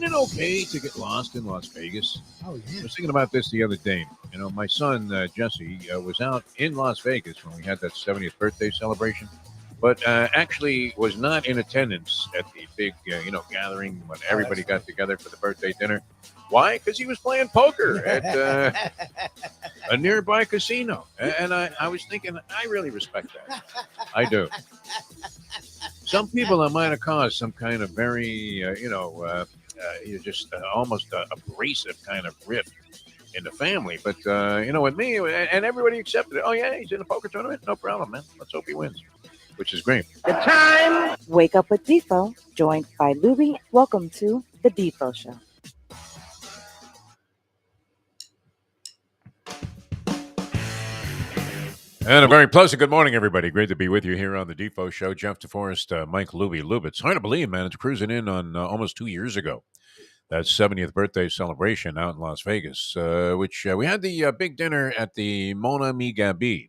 it okay to get lost in Las Vegas? Oh, I yeah. was thinking about this the other day. You know, my son, Jesse, was out in Las Vegas when we had that 70th birthday celebration, but actually was not in attendance at the big, gathering when Oh, everybody that's funny. got together for the birthday dinner. Why? Because he was playing poker at a nearby casino. And I was thinking, I really respect that. I do. Some people that might have caused some kind of very, just almost abrasive kind of rift in the family. But, with me, and everybody accepted it. Oh, yeah, he's in a poker tournament. No problem, man. Let's hope he wins, which is great. Wake up with Defo, joined by Lubie. Welcome to the Defo Show. And a very pleasant good morning, everybody. Great to be with you here on the Defo Show. Jeff DeForest, Mike Lubie. It's hard to believe, man. It's cruising in on almost 2 years ago. That 70th birthday celebration out in Las Vegas, which we had the big dinner at the Mon Ami Gabi,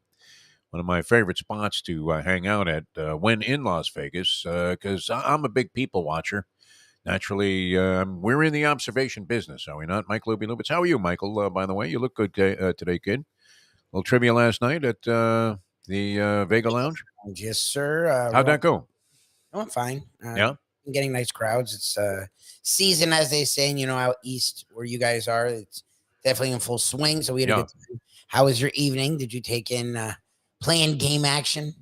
one of my favorite spots to hang out at when in Las Vegas, because I'm a big people watcher. Naturally, we're in the observation business, are we not, Mike Lubie? How are you, Michael, by the way? You look good today, kid. Little trivia last night at the Vega Lounge. Yes, sir. How'd that go? I went fine. Yeah? I'm getting nice crowds. It's season, as they say, and out east where you guys are. It's definitely in full swing. So we had a good time. How was your evening? Did you take in playing game action?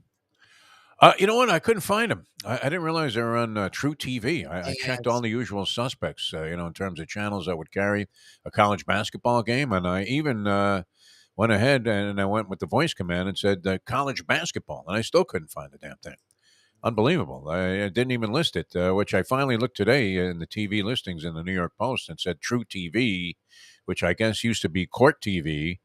You know what? I couldn't find them. I didn't realize they were on True TV. I checked all the usual suspects, in terms of channels that would carry a college basketball game. And I even went ahead and I went with the voice command and said college basketball. And I still couldn't find the damn thing. Unbelievable. I didn't even list it, which I finally looked today in the TV listings in the New York Post and said True TV, which I guess used to be Court TV.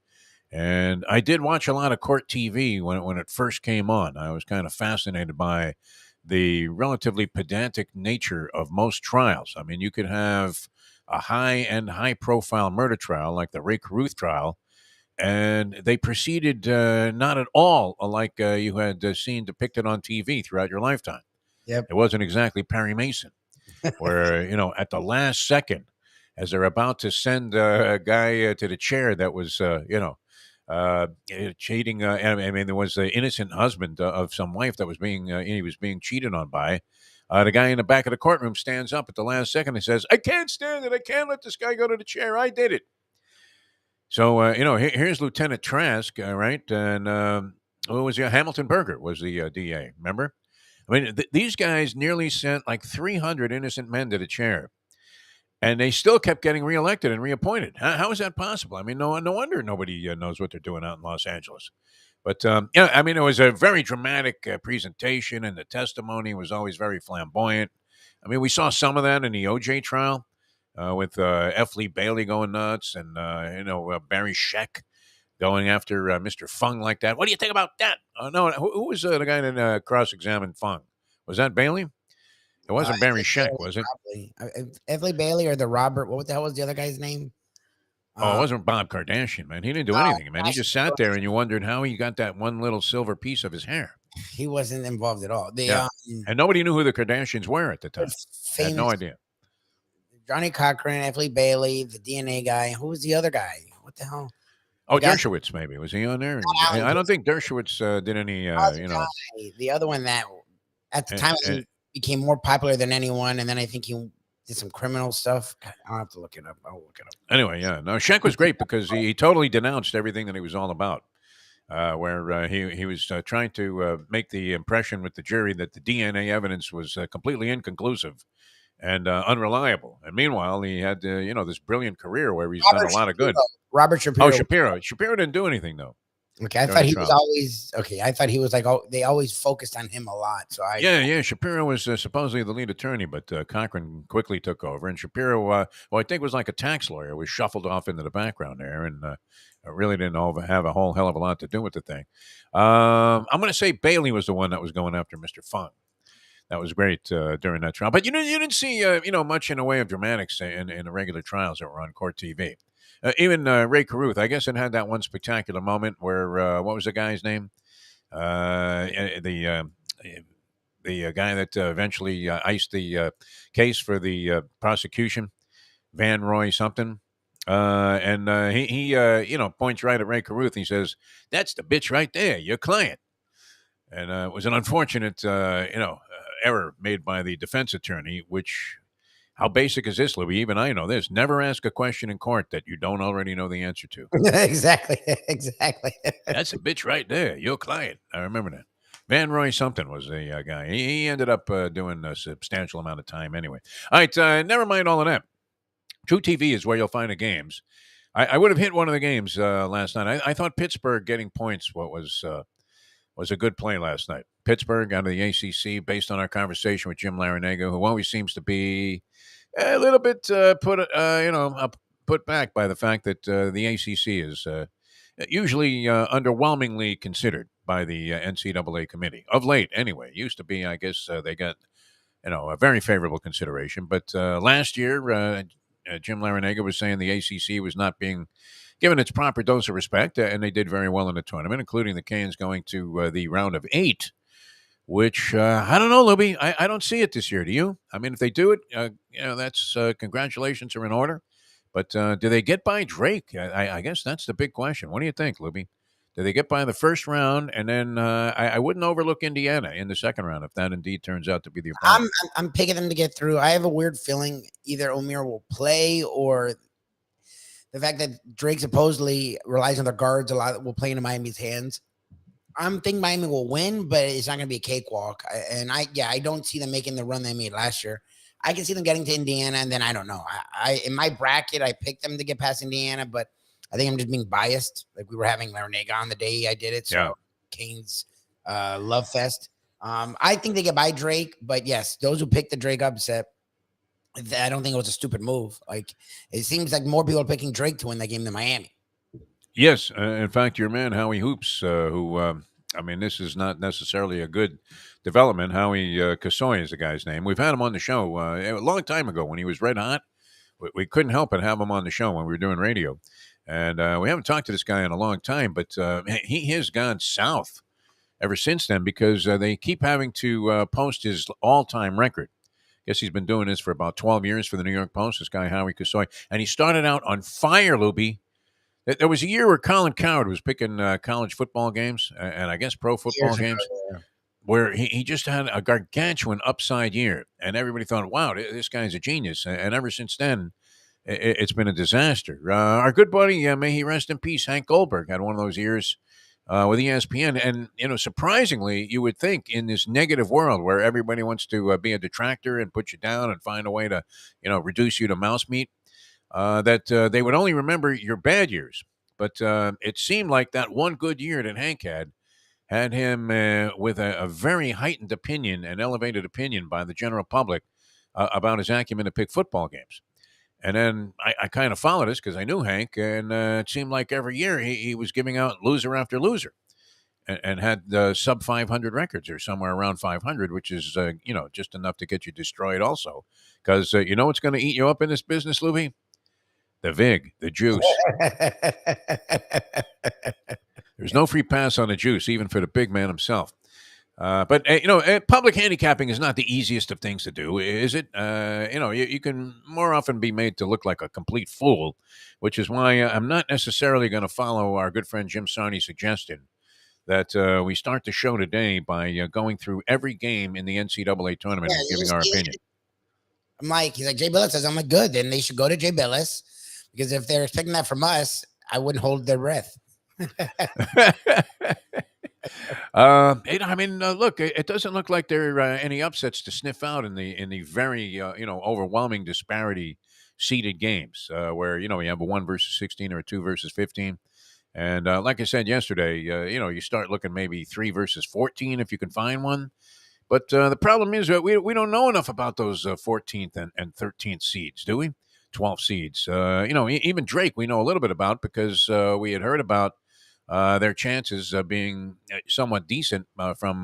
And I did watch a lot of Court TV when it first came on. I was kind of fascinated by the relatively pedantic nature of most trials. I mean, you could have a high-end, high-profile murder trial like the Ray Caruth trial, and they proceeded not at all like you had seen depicted on TV throughout your lifetime. Yep. It wasn't exactly Perry Mason, where, at the last second, as they're about to send a guy to the chair that was, cheating. I mean, there was an innocent husband of some wife that was he was being cheated on by. The guy in the back of the courtroom stands up at the last second and says, "I can't stand it. I can't let this guy go to the chair. I did it." So, here's Lieutenant Trask, right? And who was Hamilton Berger was the DA, remember? I mean, these guys nearly sent like 300 innocent men to the chair, and they still kept getting reelected and reappointed. How is that possible? I mean, no wonder nobody knows what they're doing out in Los Angeles. But, I mean, it was a very dramatic presentation, and the testimony was always very flamboyant. I mean, we saw some of that in the OJ trial. With F. Lee Bailey going nuts and, Barry Scheck going after Mr. Fung like that. What do you think about that? No, who was the guy that cross-examined Fung? Was that Bailey? It wasn't Barry Scheck, was it? Probably. F. Lee Bailey or the Robert. What the hell was the other guy's name? It wasn't Bob Kardashian, man. He didn't do anything, man. He just sat there and you wondered how he got that one little silver piece of his hair. He wasn't involved at all. And nobody knew who the Kardashians were at the time. I had no idea. Johnny Cochran, F. Lee Bailey, the DNA guy. Who was the other guy? What the hell? Oh, Dershowitz, maybe. Was he on there? I don't think Dershowitz did any, The other one that at the time he became more popular than anyone, and then I think he did some criminal stuff. I'll have to look it up. I'll look it up. Anyway, yeah. No, Scheck was great because he totally denounced everything that he was all about. Where he was trying to make the impression with the jury that the DNA evidence was completely inconclusive and unreliable. And meanwhile, he had, this brilliant career where he's done a lot of good. Robert Shapiro. Oh, Shapiro. Shapiro didn't do anything, though. Okay, I thought he was always okay. I thought he was like, they always focused on him a lot. So Shapiro was supposedly the lead attorney, but Cochran quickly took over. And Shapiro, I think was like a tax lawyer, was shuffled off into the background there, and really didn't have a whole hell of a lot to do with the thing. I'm going to say Bailey was the one that was going after Mr. Fung. That was great during that trial, but you didn't see much in the way of dramatics in the regular trials that were on Court TV. Even Ray Caruth, I guess it had that one spectacular moment where what was the guy's name? The guy that eventually iced the case for the prosecution. Van Roy something. And he points right at Ray Caruth. He says, "That's the bitch right there, your client." And it was an unfortunate, error made by the defense attorney, which, how basic is this, Louis? Even I know this. Never ask a question in court that you don't already know the answer to. Exactly. Exactly. That's a bitch right there, your client. I remember that. Van Roy something was the guy. He ended up doing a substantial amount of time anyway. All right, never mind all of that. True TV is where you'll find the games. I would have hit one of the games last night. I thought Pittsburgh getting points was a good play last night. Pittsburgh out of the ACC, based on our conversation with Jim Larinaga, who always seems to be a little bit put back by the fact that the ACC is usually underwhelmingly considered by the NCAA committee of late. Anyway, used to be, I guess, they got a very favorable consideration, but last year, Jim Larinaga was saying the ACC was not being given its proper dose of respect, and they did very well in the tournament, including the Canes going to the round of 8, which I don't know, Lubie. I don't see it this year. Do you? I mean, if they do it, that's congratulations are in order. But do they get by Drake? I guess that's the big question. What do you think, Lubie? Do they get by the first round, and then I wouldn't overlook Indiana in the second round if that indeed turns out to be the opponent? I'm picking them to get through. I have a weird feeling either Omer will play, or the fact that Drake supposedly relies on their guards a lot will play into Miami's hands. I'm thinking Miami will win, but it's not going to be a cakewalk. I don't see them making the run they made last year. I can see them getting to Indiana, and then I don't know. I in my bracket, I picked them to get past Indiana, but I think I'm just being biased. Like we were having Larinaga on the day I did it, so Yeah. Canes love fest. I think they get by Drake, but yes, those who picked the Drake upset, I don't think it was a stupid move. Like it seems like more people are picking Drake to win that game than Miami. Yes, in fact, your man Howie Hoops, this is not necessarily a good development. Howie Kasoy is the guy's name. We've had him on the show a long time ago when he was red hot. We couldn't help but have him on the show when we were doing radio, and we haven't talked to this guy in a long time. But he has gone south ever since then because they keep having to post his all-time record. Guess he's been doing this for about 12 years for the New York Post. This guy Howie Kasoy, and he started out on fire, Lubie. There was a year where Colin Coward was picking college football games and I guess pro football games where he just had a gargantuan upside year. And everybody thought, wow, this guy's a genius. And ever since then, it's been a disaster. Our good buddy, may he rest in peace, Hank Goldberg, had one of those years with ESPN. And, surprisingly, you would think in this negative world where everybody wants to be a detractor and put you down and find a way to, reduce you to mouse meat, that they would only remember your bad years. But it seemed like that one good year that Hank had him with a very heightened opinion and elevated opinion by the general public about his acumen to pick football games. And then I kind of followed this because I knew Hank, and it seemed like every year he was giving out loser after loser and had sub 500 records or somewhere around 500, which is, just enough to get you destroyed also. Because you know what's going to eat you up in this business, Lubie? The vig, the juice. There's no free pass on the juice, even for the big man himself. But public handicapping is not the easiest of things to do, is it? You can more often be made to look like a complete fool, which is why I'm not necessarily going to follow our good friend Jim Sarni's suggestion that we start the show today by going through every game in the NCAA tournament and giving our opinion. I'm like, he's like, Jay Billis says, I'm like, good. Then they should go to Jay Billis, because if they're expecting that from us, I wouldn't hold their breath. Look, it doesn't look like there are any upsets to sniff out in the very overwhelming disparity seeded games where you have a 1 versus 16 or a 2 versus 15. And like I said yesterday, you start looking maybe 3 versus 14 if you can find one. But the problem is that we don't know enough about those 14th and 13th seeds, do we? 12 seeds. Even Drake we know a little bit about because we had heard about their chances of being somewhat decent from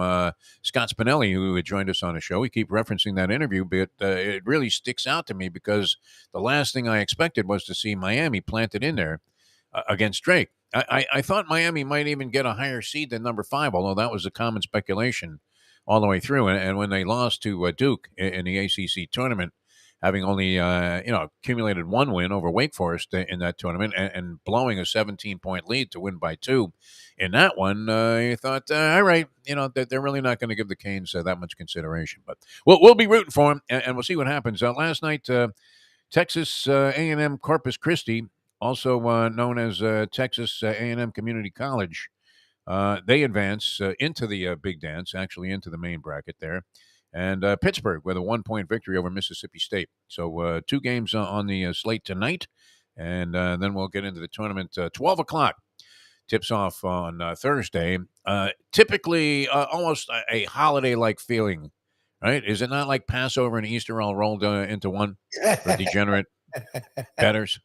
Scott Spinelli, who had joined us on the show. We keep referencing that interview, but it really sticks out to me because the last thing I expected was to see Miami planted in there against Drake. I thought Miami might even get a higher seed than number 5, although that was a common speculation all the way through. And when they lost to Duke in the ACC tournament, having only accumulated one win over Wake Forest in that tournament, and blowing a 17-point lead to win by 2 in that one. You thought, all right, they're really not going to give the Canes that much consideration, but we'll be rooting for them, and we'll see what happens. Last night, Texas A&M Corpus Christi, also known as Texas A&M Community College, they advance into the big dance, actually into the main bracket there. And Pittsburgh with a 1-point victory over Mississippi State. So 2 games on the slate tonight, and then we'll get into the tournament. 12 o'clock tips off on Thursday. Typically almost a holiday-like feeling, right? Is it not like Passover and Easter all rolled into one for degenerate bettors?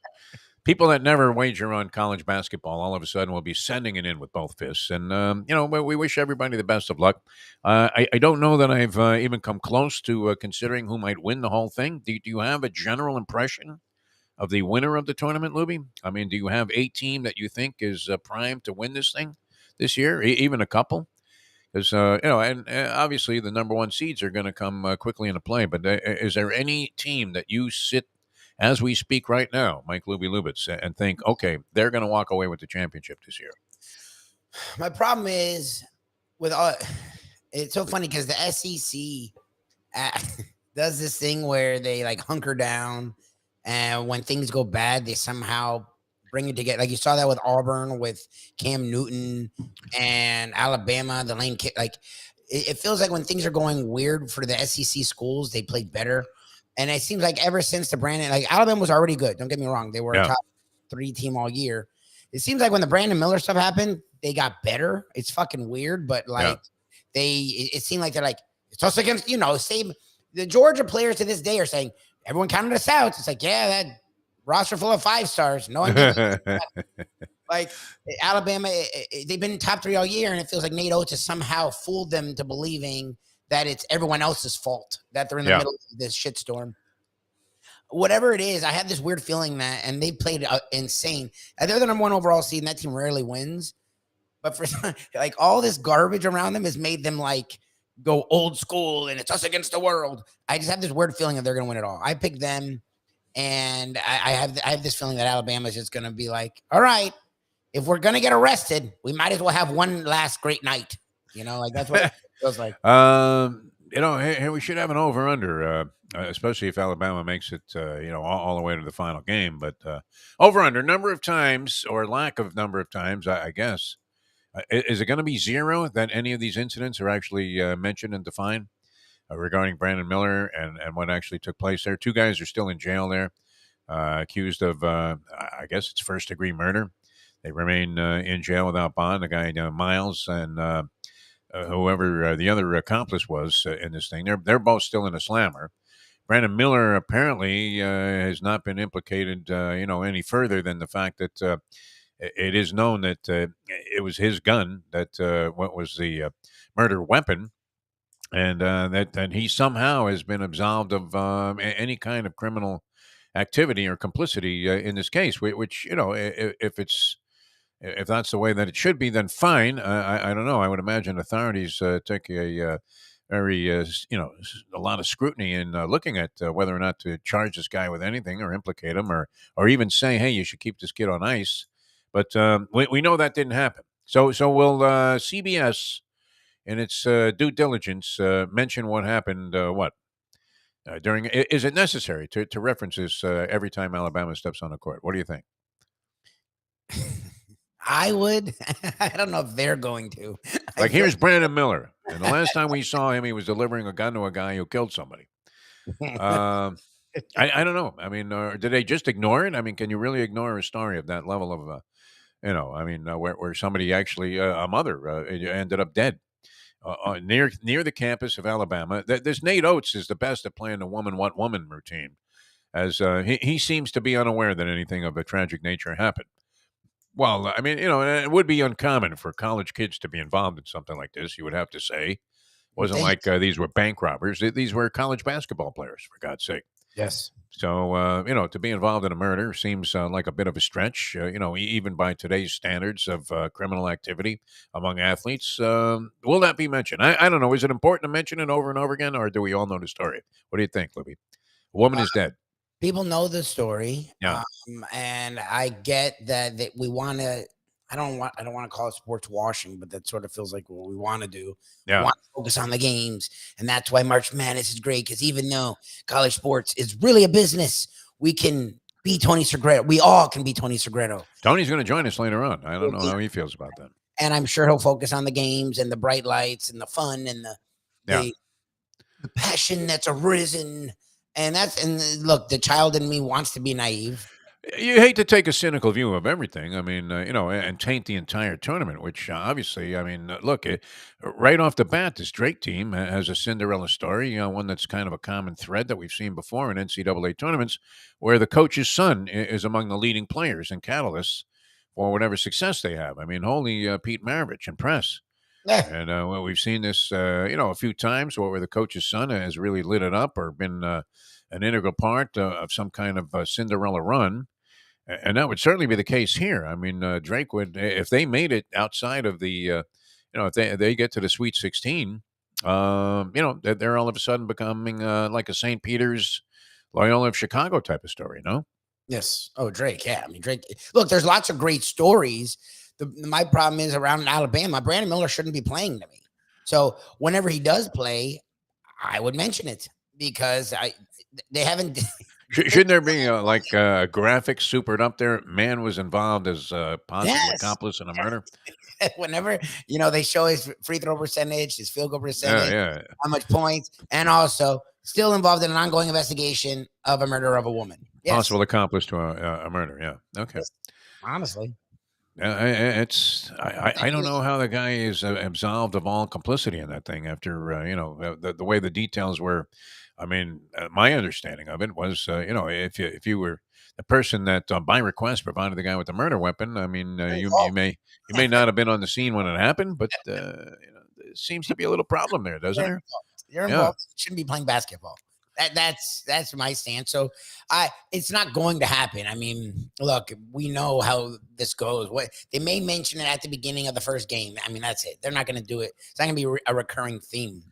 People that never wager on college basketball all of a sudden will be sending it in with both fists. And, we wish everybody the best of luck. I don't know that I've even come close to considering who might win the whole thing. Do you have a general impression of the winner of the tournament, Lubie? I mean, do you have a team that you think is primed to win this thing this year, even a couple? Because, obviously the number 1 seeds are going to come quickly into play. But is there any team that you sit as we speak right now, Mike Lubie Lubitz, and think, okay, they're going to walk away with the championship this year? My problem is it's so funny because the SEC does this thing where they like hunker down, and when things go bad, they somehow bring it together. Like you saw that with Auburn, with Cam Newton, and Alabama, the lane kick. Like it feels like when things are going weird for the SEC schools, they play better. And it seems like ever since the Brandon, like Alabama was already good. Don't get me wrong. They were a top 3 team all year. It seems like when the Brandon Miller stuff happened, they got better. It's fucking weird, but like it seemed like they're like, it's us against, same. The Georgia players to this day are saying, everyone counted us out. It's like, yeah, that roster full of 5 stars. No one like Alabama, they've been top 3 all year, and it feels like Nate Oates has somehow fooled them to believing that it's everyone else's fault, that they're in the middle of this shitstorm. Whatever it is, I have this weird feeling that, and they played insane. They're the number 1 overall seed, and that team rarely wins. But for like all this garbage around them has made them like go old school, and it's us against the world. I just have this weird feeling that they're going to win it all. I picked them, and I have this feeling that Alabama is just going to be like, all right, if we're going to get arrested, we might as well have one last great night. Like that's what it feels like. Hey, we should have an over-under, especially if Alabama makes it, all the way to the final game. But over-under, number of times or lack of number of times, I guess. Is it going to be 0 that any of these incidents are actually mentioned and defined regarding Brandon Miller and what actually took place there? 2 guys are still in jail there, accused of, I guess it's first-degree murder. They remain in jail without bond. The guy, Miles, and whoever the other accomplice was in this thing, they're both still in a slammer. Brandon Miller apparently has not been implicated, any further than the fact that it is known that it was his gun that what was the murder weapon, and that he somehow has been absolved of any kind of criminal activity or complicity in this case. Which if that's the way that it should be, then fine. I don't know. I would imagine authorities take a very, a lot of scrutiny in looking at whether or not to charge this guy with anything or implicate him or even say, hey, you should keep this kid on ice. But we know that didn't happen. So will CBS, in its due diligence, mention what happened, during, is it necessary to reference this every time Alabama steps on the court? What do you think? I would. I don't know if they're going to. Like, here's Brandon Miller. And the last time we saw him, he was delivering a gun to a guy who killed somebody. I don't know. I mean, did they just ignore it? I mean, can you really ignore a story of that level of, where somebody actually, a mother, ended up dead near the campus of Alabama? This Nate Oates is the best at playing the woman want woman routine, as he seems to be unaware that anything of a tragic nature happened. Well, I mean, it would be uncommon for college kids to be involved in something like this, you would have to say. It wasn't like these were bank robbers. These were college basketball players, for God's sake. Yes. So, to be involved in a murder seems like a bit of a stretch, even by today's standards of criminal activity among athletes. Will that be mentioned? I don't know. Is it important to mention it over and over again, or do we all know the story? What do you think, Libby? A woman is dead. People know the story, Yeah. and I get that we want to. I don't want to call it sports washing, but that sort of feels like what we want to do. Yeah. We want to focus on the games, and that's why March Madness is great, because even though college sports is really a business, we can be Tony Segreto. We all can be Tony Segreto. Tony's going to join us later on. I don't know how he feels about that. And I'm sure he'll focus on the games and the bright lights and the fun and the passion that's arisen. And look, the child in me wants to be naive. You hate to take a cynical view of everything. I mean, and taint the entire tournament, which obviously, I mean, look, right off the bat, this Drake team has a Cinderella story, one that's kind of a common thread that we've seen before in NCAA tournaments, where the coach's son is among the leading players and catalysts for whatever success they have. I mean, holy Pete Maravich and press. Yeah. And well, we've seen this, a few times where the coach's son has really lit it up or been an integral part of some kind of Cinderella run. And that would certainly be the case here. I mean, Drake would, if they made it outside of the, if they get to the Sweet 16, they're all of a sudden becoming like a St. Peter's, Loyola of Chicago type of story, no? Yes. Oh, Drake. Yeah. I mean, Drake. Look, there's lots of great stories. My problem is around Alabama, Brandon Miller shouldn't be playing to me. So whenever he does play, I would mention it because they haven't. Shouldn't there be a graphic supered up there? Man was involved as a possible accomplice in a murder. Whenever they show his free throw percentage, his field goal percentage, how much points, and also still involved in an ongoing investigation of a murder of a woman. Yes. Possible accomplice to a murder. Yeah. Okay. Yes. Honestly. I don't know how the guy is absolved of all complicity in that thing after the way the details were. I mean, my understanding of it was if you were the person that by request provided the guy with the murder weapon, I mean you may not have been on the scene when it happened, but there seems to be a little problem there, doesn't there? You're involved. You shouldn't be playing basketball. That's my stance. So it's not going to happen. I mean, look, we know how this goes. What they may mention it at the beginning of the first game. I mean, that's it. They're not going to do it. It's not going to be a recurring theme.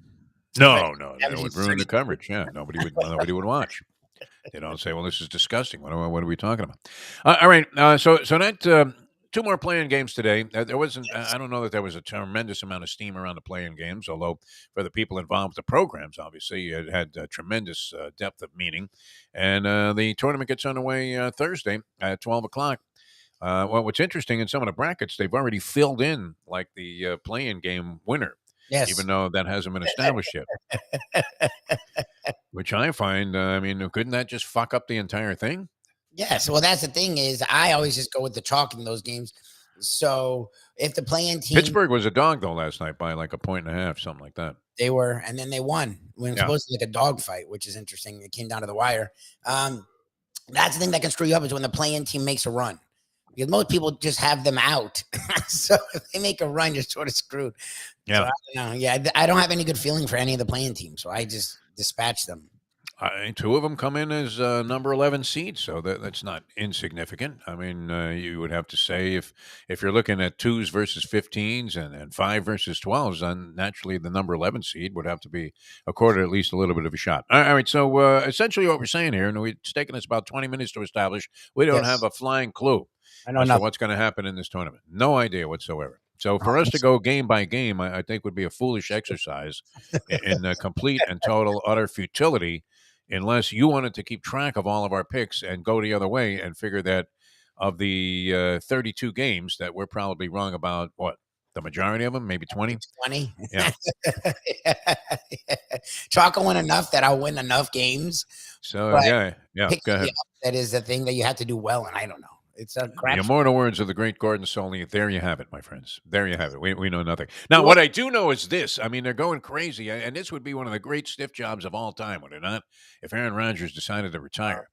No, that would ruin the coverage. Yeah, nobody would watch. They don't say, "Well, this is disgusting." What are we talking about? All right. So that. Two more playing games today. There wasn't. I don't know that there was a tremendous amount of steam around the playing games. Although for the people involved, the programs obviously it had tremendous depth of meaning. And the tournament gets underway Thursday at 12:00. Well, what's interesting in some of the brackets, they've already filled in like the playing game winner. Yes. Even though that hasn't been established yet. Which I find. I mean, couldn't that just fuck up the entire thing? Yes. Well, that's the thing is I always just go with the chalk in those games. So if the playing team Pittsburgh was a dog though last night by like 1.5, something like that. They were, and then they won when it's supposed to be like a dog fight, which is interesting. It came down to the wire. That's the thing that can screw you up is when the playing team makes a run. Because most people just have them out. So if they make a run, you're sort of screwed. Yeah. So I don't have any good feeling for any of the playing teams. So I just dispatch them. Two of them come in as number 11 seeds, so that's not insignificant. I mean, you would have to say if you're looking at 2s versus 15s and 5 versus 12s, then naturally the number 11 seed would have to be accorded at least a little bit of a shot. All right, so essentially what we're saying here, and it's taken us about 20 minutes to establish, we don't have a flying clue as to what's going to happen in this tournament. No idea whatsoever. So for us to go game by game, I think would be a foolish exercise in complete and total utter futility unless you wanted to keep track of all of our picks and go the other way and figure that of the 32 games that we're probably wrong about, the majority of them, maybe 20? 20? Yeah. Chalk win enough that I'll win enough games. So, yeah. Go ahead. That is the thing that you have to do well, and I don't know. It's a crap. The immortal words of the great Gordon Soley. There you have it, my friends. There you have it. We know nothing. Now, what I do know is this. I mean, they're going crazy, and this would be one of the great stiff jobs of all time, would it not? If Aaron Rodgers decided to retire.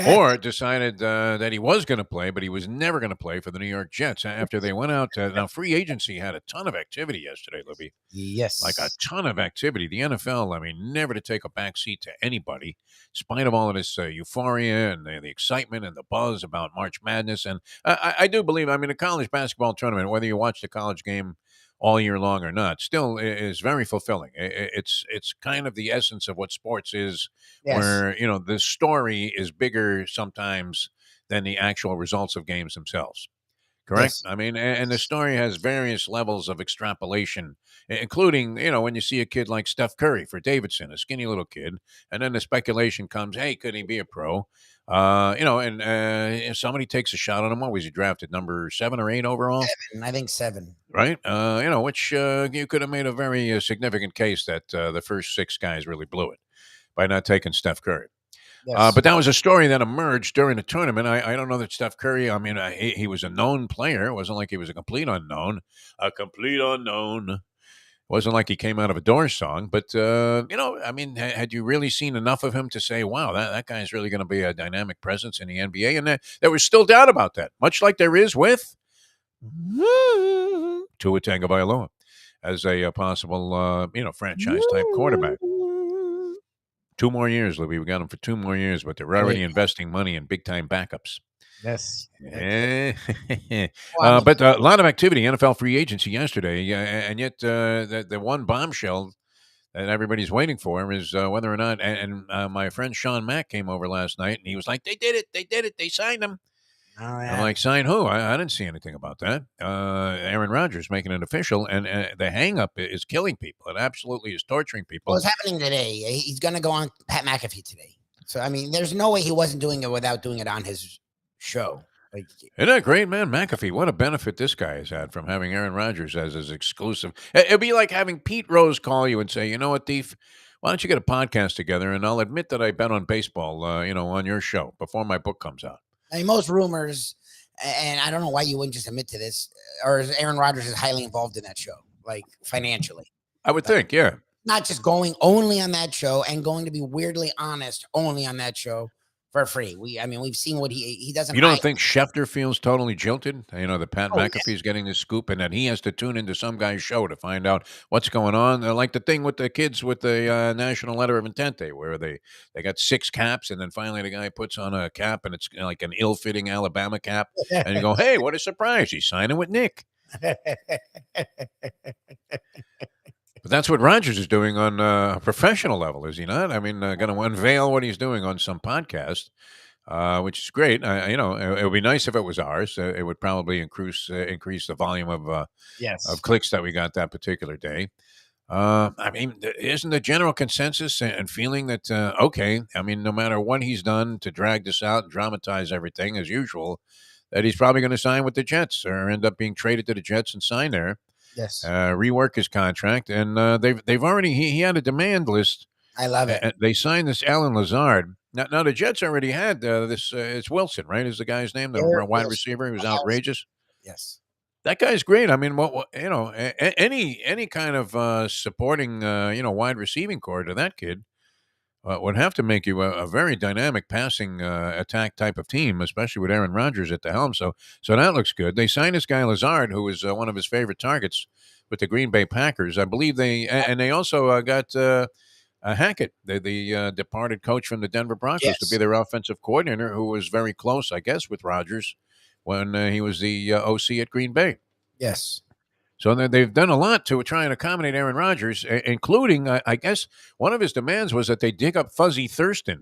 Or decided that he was going to play, but he was never going to play for the New York Jets after they went out. Now, free agency had a ton of activity yesterday, Lubie. Yes. Like a ton of activity. The NFL, I mean, never to take a back seat to anybody, in spite of all of this euphoria and the excitement and the buzz about March Madness. And I do believe, I mean, the college basketball tournament, whether you watch the college game all year long or not, still is very fulfilling. It's kind of the essence of what sports is, Yes. where the story is bigger sometimes than the actual results of games themselves. Correct. Yes. I mean, and the story has various levels of extrapolation, including, when you see a kid like Steph Curry for Davidson, a skinny little kid, and then the speculation comes, hey, could he be a pro? And if somebody takes a shot on him. What was he drafted? Number 7 or 8 overall? 7. I think 7. Right. Which you could have made a very significant case that the first 6 guys really blew it by not taking Steph Curry. Yes. But that was a story that emerged during the tournament. I don't know that Steph Curry, I mean, he was a known player. It wasn't like he was a complete unknown. A complete unknown. It wasn't like he came out of a Doors song. But, I mean, had you really seen enough of him to say, wow, that guy's really going to be a dynamic presence in the NBA? And there was still doubt about that, much like there is with Tua Tagovailoa as a possible, franchise-type quarterback. 2 more years, Lubie. We got him for 2 more years, but they're already investing money in big-time backups. Yes. But a lot of activity, NFL free agency yesterday, and yet the one bombshell that everybody's waiting for is whether or not, and my friend Sean Mack came over last night, and he was like, they did it, they signed him. Oh, yeah. I'm like, sign who? I didn't see anything about that. Aaron Rodgers making it official, and the hang-up is killing people. It absolutely is torturing people. What's happening today? He's going to go on Pat McAfee today. So, I mean, there's no way he wasn't doing it without doing it on his show. Like, isn't that great, man? McAfee, what a benefit this guy has had from having Aaron Rodgers as his exclusive. It'd be like having Pete Rose call you and say, you know what, Thief, why don't you get a podcast together, and I'll admit that I bet on baseball, on your show before my book comes out. I mean, most rumors, and I don't know why you wouldn't just admit to this, or Aaron Rodgers is highly involved in that show, like financially. I would think, yeah. Not just going only on that show and going to be weirdly honest only on that show for free. We've seen what he doesn't. You don't think Schefter feels totally jilted? That Pat McAfee's yes. getting this scoop and that he has to tune into some guy's show to find out what's going on. Like the thing with the kids with the National Letter of Intent, where they got 6 caps, and then finally the guy puts on a cap and it's like an ill-fitting Alabama cap, and you go, "Hey, what a surprise! He's signing with Nick." But that's what Rodgers is doing on a professional level, is he not? I mean, going to unveil what he's doing on some podcast, which is great. It would be nice if it was ours. It would probably increase the volume of clicks that we got that particular day. I mean, isn't the general consensus and feeling that, okay, I mean, no matter what he's done to drag this out and dramatize everything as usual, that he's probably going to sign with the Jets or end up being traded to the Jets and sign there. Yes. Rework his contract, and they've already he had a demand list. I love it. They signed this Alan Lazard. Now the Jets already had this. It's Wilson, right? Is the guy's name? The wide receiver. He was outrageous. Yes. That guy's great. I mean, any kind of supporting wide receiving core to that kid would have to make you a very dynamic passing attack type of team, especially with Aaron Rodgers at the helm. So that looks good. They signed this guy Lazard, who was one of his favorite targets with the Green Bay Packers. I believe they also got Hackett, the departed coach from the Denver Broncos, to be their offensive coordinator, who was very close, I guess, with Rodgers when he was the OC at Green Bay. Yes. So they've done a lot to try and accommodate Aaron Rodgers, including, I guess, one of his demands was that they dig up Fuzzy Thurston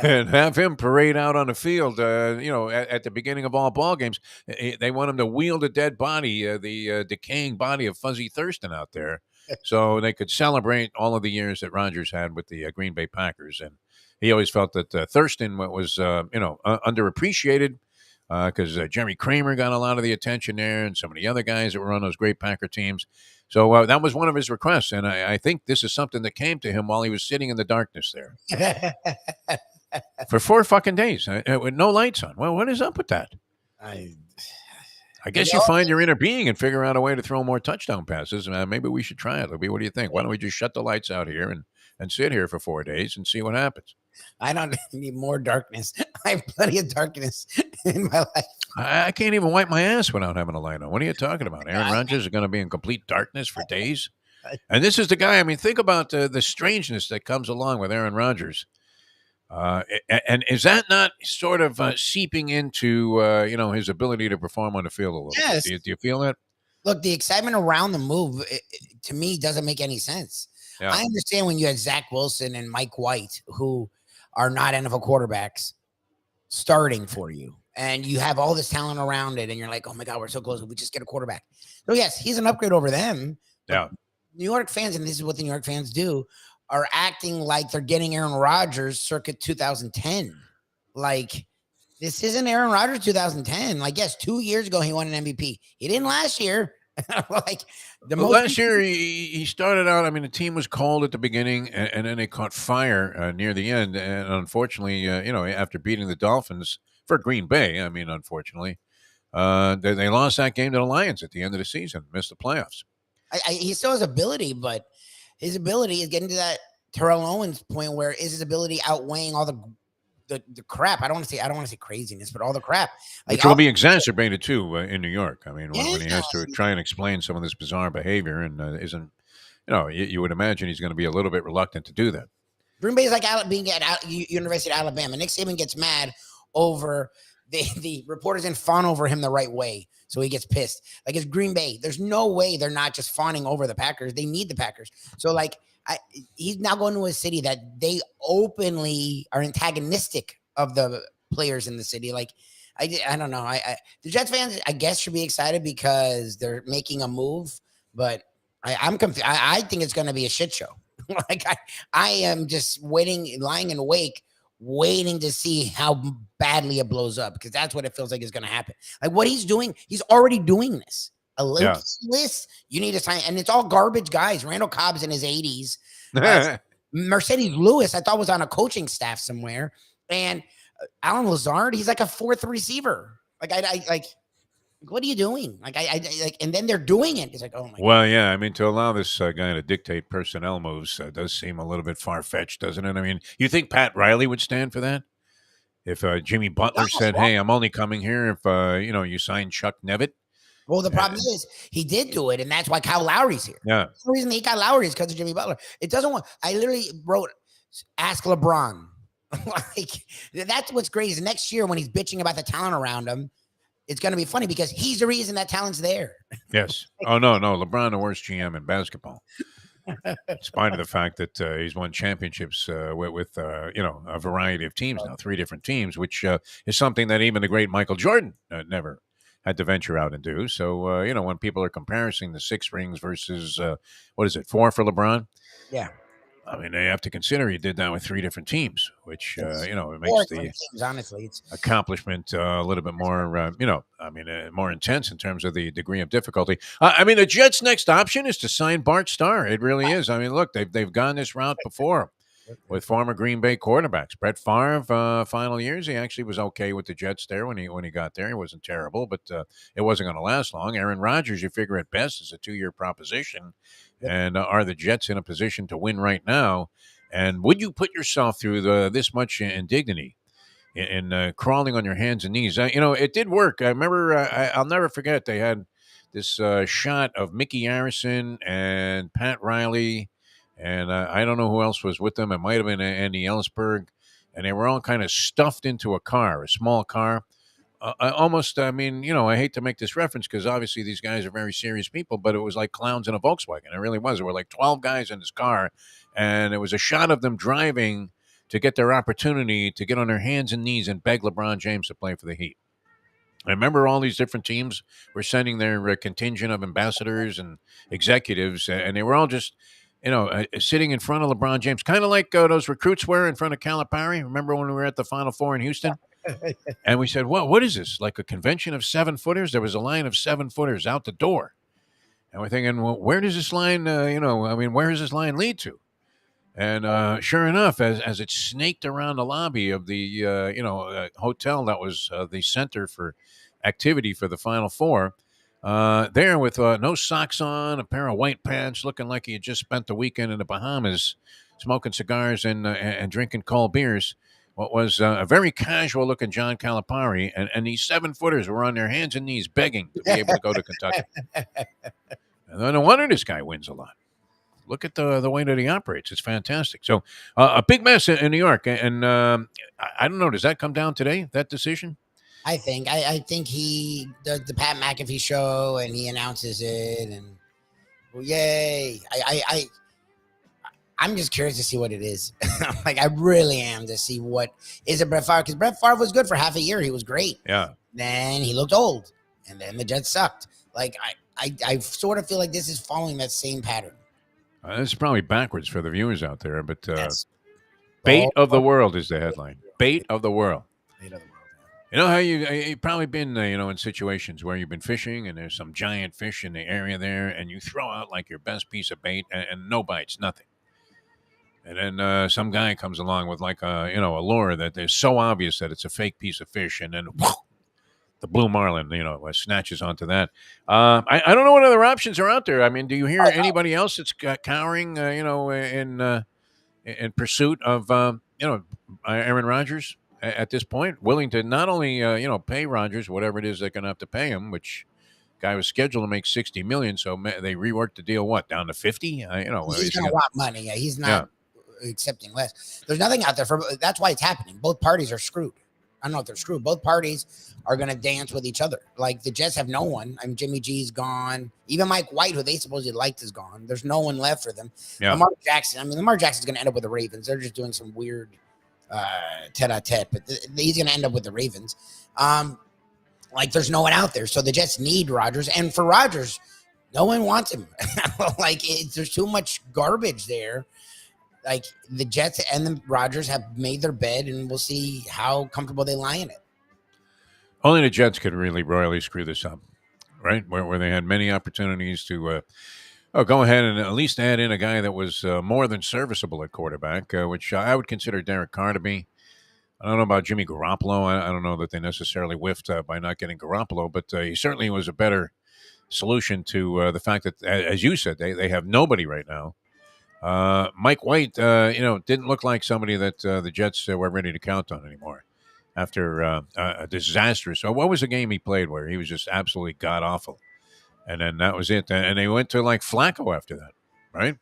and have him parade out on the field, at the beginning of all ball games. They want him to wheel the dead body, the decaying body of Fuzzy Thurston out there, so they could celebrate all of the years that Rodgers had with the Green Bay Packers. And he always felt that Thurston was, underappreciated. Because Jerry Kramer got a lot of the attention there, and some of the other guys that were on those great Packer teams. So that was one of his requests, and I think this is something that came to him while he was sitting in the darkness there for 4 fucking days with no lights on. Well, what is up with that? I guess you find your inner being and figure out a way to throw more touchdown passes. Maybe we should try it, Libby. What do you think? Why don't we just shut the lights out here and sit here for 4 days and see what happens? I don't need more darkness. I have plenty of darkness in my life. I can't even wipe my ass without having a light on. What are you talking about? Aaron Rodgers is going to be in complete darkness for days? And this is the guy, I mean, think about the strangeness that comes along with Aaron Rodgers. And is that not sort of seeping into, his ability to perform on the field a little bit? Do you feel that? Look, the excitement around the move to me doesn't make any sense. Yeah. I understand when you had Zach Wilson and Mike White, who are not NFL quarterbacks, starting for you, and you have all this talent around it, and you're like, oh my God, we're so close. We just get a quarterback. So yes, he's an upgrade over them. Yeah. New York fans, and this is what the New York fans do, are acting like they're getting Aaron Rodgers circa 2010. Like, this isn't Aaron Rodgers 2010. Like, yes, 2 years ago he won an MVP. He didn't last year. Like last year he started out. I mean, the team was cold at the beginning, and then they caught fire near the end. And unfortunately, after beating the Dolphins for Green Bay, I mean, unfortunately, they lost that game to the Lions at the end of the season, missed the playoffs. He still has ability, but his ability is getting to that Terrell Owens point where is his ability outweighing all the crap. I don't want to say craziness, but all the crap. Like, which will be exacerbated too in New York. I mean, when he has to Yes. try and explain some of this bizarre behavior, and isn't, you would imagine he's going to be a little bit reluctant to do that. Green Bay is like being at University of Alabama. Nick Saban gets mad over the reporters didn't fawn over him the right way, so he gets pissed. Like, it's Green Bay. There's no way they're not just fawning over the Packers. They need the Packers. So like, he's now going to a city that they openly are antagonistic of the players in the city. Like, I don't know. The Jets fans, I guess, should be excited because they're making a move, but I'm confused. I think it's going to be a shit show. Like, I am just waiting, lying in wake, waiting to see how badly it blows up, because that's what it feels like is going to happen. Like, what he's doing, he's already doing this. A list, you need to sign, and it's all garbage guys. Randall Cobb's in his 80s. Mercedes Lewis, I thought, was on a coaching staff somewhere, and Alan Lazard, he's like a fourth receiver. Like, I what are you doing? Like, like, and then they're doing it. It's like, oh my. Well, yeah, I mean, to allow this guy to dictate personnel moves does seem a little bit far fetched, doesn't it? I mean, you think Pat Riley would stand for that? If Jimmy Butler said, "Hey, I'm only coming here if you sign Chuck Nevitt." Well, the problem is he did do it, and that's why Kyle Lowry's here. Yeah. The reason he got Lowry is because of Jimmy Butler. It doesn't want. I literally wrote, "Ask LeBron." Like, that's what's great is next year when he's bitching about the talent around him, it's going to be funny because he's the reason that talent's there. Yes. Oh no, LeBron, the worst GM in basketball. In spite of the fact that he's won championships with a variety of teams now, 3 different teams, which is something that even the great Michael Jordan never had to venture out and do. So, when people are comparing the 6 rings versus, 4 for LeBron? Yeah. I mean, they have to consider he did that with 3 different teams, which, it makes the teams, honestly, it's accomplishment a little bit more, more intense in terms of the degree of difficulty. I mean, the Jets' next option is to sign Bart Starr. It really is. I mean, look, they've gone this route before with former Green Bay quarterbacks. Brett Favre, final years, he actually was okay with the Jets there when he got there. He wasn't terrible, but it wasn't going to last long. Aaron Rodgers, you figure at best, is a 2-year proposition. And are the Jets in a position to win right now? And would you put yourself through this much indignity in crawling on your hands and knees? It did work. I remember, I'll never forget, they had this shot of Mickey Arison and Pat Riley, and I don't know who else was with them. It might have been Andy Ellsberg, and they were all kind of stuffed into a small car. I hate to make this reference because obviously these guys are very serious people, but it was like clowns in a Volkswagen. It really was. There were like 12 guys in this car, and it was a shot of them driving to get their opportunity to get on their hands and knees and beg LeBron James to play for the Heat. I remember all these different teams were sending their contingent of ambassadors and executives, and they were all just, sitting in front of LeBron James, kind of like those recruits were in front of Calipari. Remember when we were at the Final Four in Houston? And we said, well, what is this? Like a convention of 7-footers? There was a line of 7-footers out the door. And we're thinking, well, where does this line, where does this line lead to? And sure enough, as it snaked around the lobby of the, hotel that was the center for activity for the Final Four, there with no socks on, a pair of white pants, looking like he had just spent the weekend in the Bahamas, smoking cigars and drinking cold beers, what was a very casual-looking John Calipari, and these 7-footers were on their hands and knees begging to be able to go to Kentucky. And no wonder this guy wins a lot. Look at the way that he operates. It's fantastic. So a big mess in New York. And I don't know, does that come down today, that decision? I think he does the Pat McAfee show and he announces it and well, yay! I'm just curious to see what it is. Like I really am to see what is it Brett Favre because Brett Favre was good for half a year. He was great. Yeah. Then he looked old, and then the Jets sucked. Like I sort of feel like this is following that same pattern. This is probably backwards for the viewers out there, but Yes. Bait of the World is the headline. Bait of the World. Bait of the world. You know how you've probably been, in situations where you've been fishing and there's some giant fish in the area there, and you throw out like your best piece of bait and no bites, nothing. And then some guy comes along with like a lure that is so obvious that it's a fake piece of fish, and then the blue marlin, snatches onto that. I don't know what other options are out there. I mean, do you hear anybody else that's cowering, in pursuit of, Aaron Rodgers at this point, willing to not only, pay Rodgers whatever it is they're going to have to pay him, which guy was scheduled to make $60 million, so they reworked the deal down to 50. He's going to want money. Yeah, he's not accepting less. There's nothing out there that's why it's happening. Both parties are screwed. I don't know if they're screwed. Both parties are going to dance with each other. Like the Jets have no one. I mean, Jimmy G's gone. Even Mike White, who they supposedly liked, is gone. There's no one left for them. Yeah. Lamar Jackson's going to end up with the Ravens. They're just doing some weird tete-a-tete, but he's going to end up with the Ravens. Like there's no one out there. So the Jets need Rodgers. And for Rodgers, no one wants him. There's too much garbage there. Like the Jets and the Rodgers have made their bed, and we'll see how comfortable they lie in it. Only the Jets could really royally screw this up, right? Where they had many opportunities to go ahead and at least add in a guy that was more than serviceable at quarterback, which I would consider Derek Carr to be. I don't know about Jimmy Garoppolo. I don't know that they necessarily whiffed by not getting Garoppolo, but he certainly was a better solution to the fact that, as you said, they have nobody right now. Mike White, didn't look like somebody that the Jets were ready to count on anymore after a disastrous. What was the game he played where he was just absolutely god awful, and then that was it. And they went to like Flacco after that, right?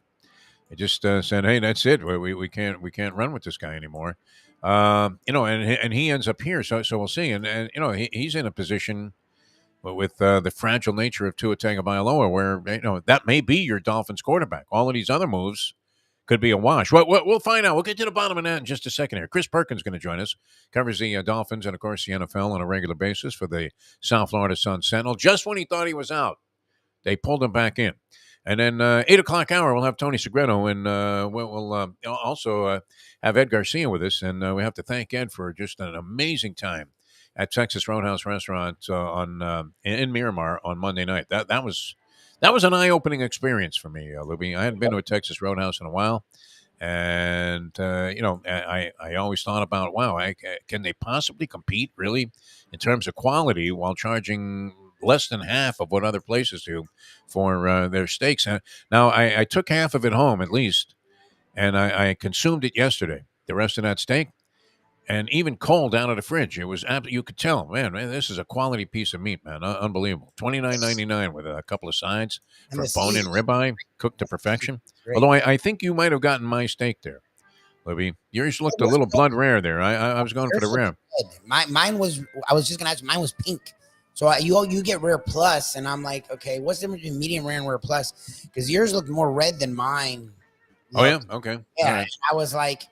They just said, "Hey, that's it. We can't run with this guy anymore." And he ends up here, so we'll see. And he's in a position with the fragile nature of Tua Tagovailoa, where that may be your Dolphins quarterback. All of these other moves could be a wash. We'll find out. We'll get to the bottom of that in just a second here. Chris Perkins is going to join us. Covers the Dolphins and, of course, the NFL on a regular basis for the South Florida Sun-Sentinel. Just when he thought he was out, they pulled him back in. And then 8 o'clock hour, we'll have Tony Segreto, and we'll also have Ed Garcia with us. And we have to thank Ed for just an amazing time at Texas Roadhouse Restaurant in Miramar on Monday night. That was an eye-opening experience for me, Lubie. I hadn't been to a Texas Roadhouse in a while, and I always thought about, wow, can they possibly compete really in terms of quality while charging less than half of what other places do for their steaks? Now I took half of it home at least, and I consumed it yesterday. The rest of that steak. And even cold out of the fridge, it was you could tell, man, this is a quality piece of meat, man, unbelievable. $29.99 with a couple of sides for bone-in ribeye, cooked to perfection. Although I think you might have gotten my steak there, Libby. Yours looked a little blood rare there. I was going for the rare. Mine was. I was just gonna ask. Mine was pink. So you get rare plus, and I'm like, okay, what's the difference between medium rare and rare plus? Because yours looked more red than mine. Oh yeah, okay. Yeah, right. I was like.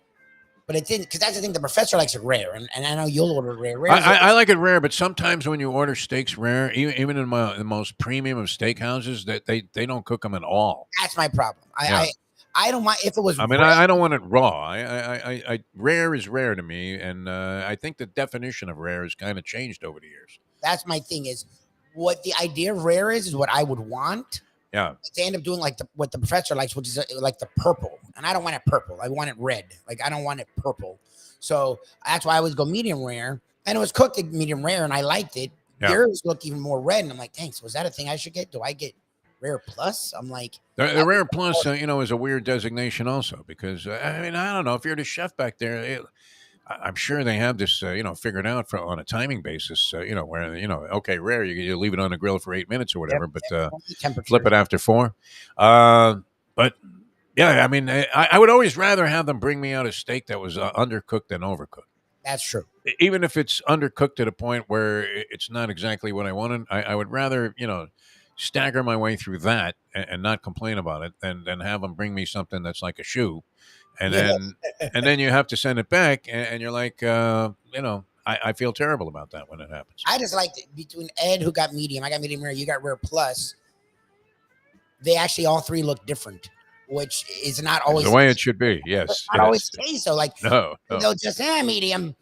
But it didn't, because that's the thing. The professor likes it rare, and I know you'll order rare. I like it rare, but sometimes when you order steaks rare, even in the most premium of steakhouses, that they don't cook them at all. That's my problem. I don't mind if it was. I mean, I don't want it raw. I rare is rare to me, and I think the definition of rare has kind of changed over the years. That's my thing. Is what the idea of rare is what I would want. Yeah. They end up doing like what the professor likes, which is like the purple. And I don't want it purple. I want it red. Like, I don't want it purple. So that's why I always go medium rare. And it was cooked medium rare, and I liked it. Yeah. Yours looked even more red. And I'm like, thanks. Was that a thing I should get? Do I get rare plus? I'm like. The rare plus, is a weird designation also. Because, I don't know. If you're the chef back there, I'm sure they have this, figured out on a timing basis, where, okay, rare, you leave it on the grill for 8 minutes or whatever, but flip it after 4. But, yeah, I mean, I would always rather have them bring me out a steak that was undercooked than overcooked. That's true. Even if it's undercooked to the point where it's not exactly what I wanted, I would rather, stagger my way through that and not complain about it than have them bring me something that's like a shoe. And Yeah. then you have to send it back, and you're like, I feel terrible about that when it happens. I just liked it between Ed, who got medium, I got medium rare, you got rare plus. They actually all three look different, which is not always the way it should be. Yes, not always the case. So, like, no. they'll just medium.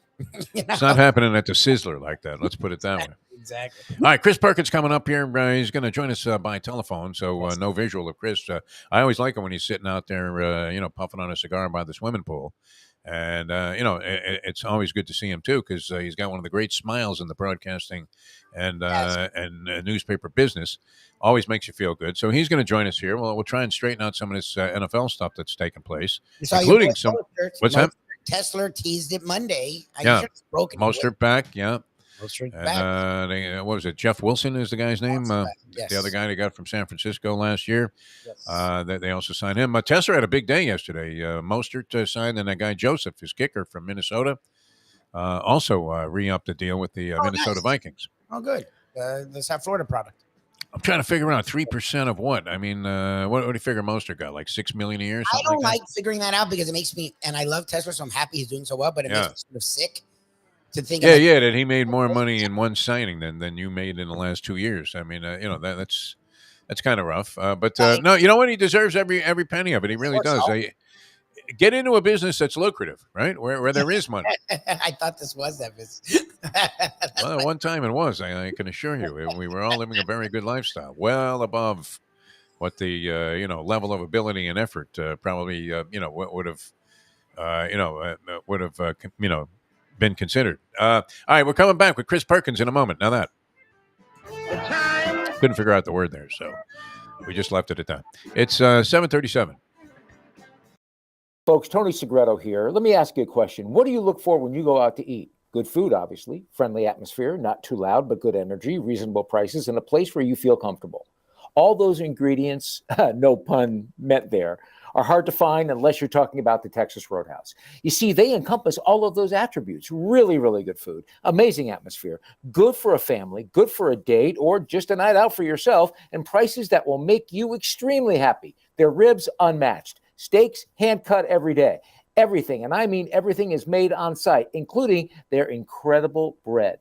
It's not happening at the Sizzler like that. Let's put it that way. Exactly. All right, Chris Perkins coming up here. He's going to join us by telephone, so no visual of Chris. I always like him when he's sitting out there, puffing on a cigar by the swimming pool. And, it's always good to see him, too, because he's got one of the great smiles in the broadcasting and newspaper business. Always makes you feel good. So he's going to join us here. We'll try and straighten out some of this NFL stuff that's taking place, including some. What's that? Tesla teased it Monday. Mostert back, yeah. Mostert back. What was it? Jeff Wilson is the guy's name. Yes. The other guy they got from San Francisco last year. Yes. They also signed him. Tesla had a big day yesterday. Mostert signed, and that guy Joseph, his kicker from Minnesota, also re-upped the deal with the Minnesota Vikings. Oh, good. The South Florida product. I'm trying to figure out 3% of what. I mean, what do you figure Mostert got? Like $6 million a year? I don't like figuring that out because it makes me, and I love Tesla, so I'm happy he's doing so well, but it makes me sort of sick to think. That he made more money in one signing than you made in the last 2 years. I mean, that's kind of rough. But no, you know what? He deserves every penny of it. He really does. Get into a business that's lucrative, right? Where there is money. I thought this was that business. Well, one time it was. I can assure you, we were all living a very good lifestyle, well above what the level of ability and effort probably would have been considered. All right, we're coming back with Chris Perkins in a moment. Now that couldn't figure out the word there, so we just left it at that. It's 7:37. Folks, Tony Segreto here. Let me ask you a question. What do you look for when you go out to eat? Good food, obviously, friendly atmosphere, not too loud, but good energy, reasonable prices, and a place where you feel comfortable. All those ingredients, no pun meant there, are hard to find unless you're talking about the Texas Roadhouse. You see, they encompass all of those attributes. Really, really good food, amazing atmosphere, good for a family, good for a date, or just a night out for yourself, and prices that will make you extremely happy. Their ribs unmatched. Steaks hand cut every day. Everything, and I mean everything, is made on site, including their incredible bread.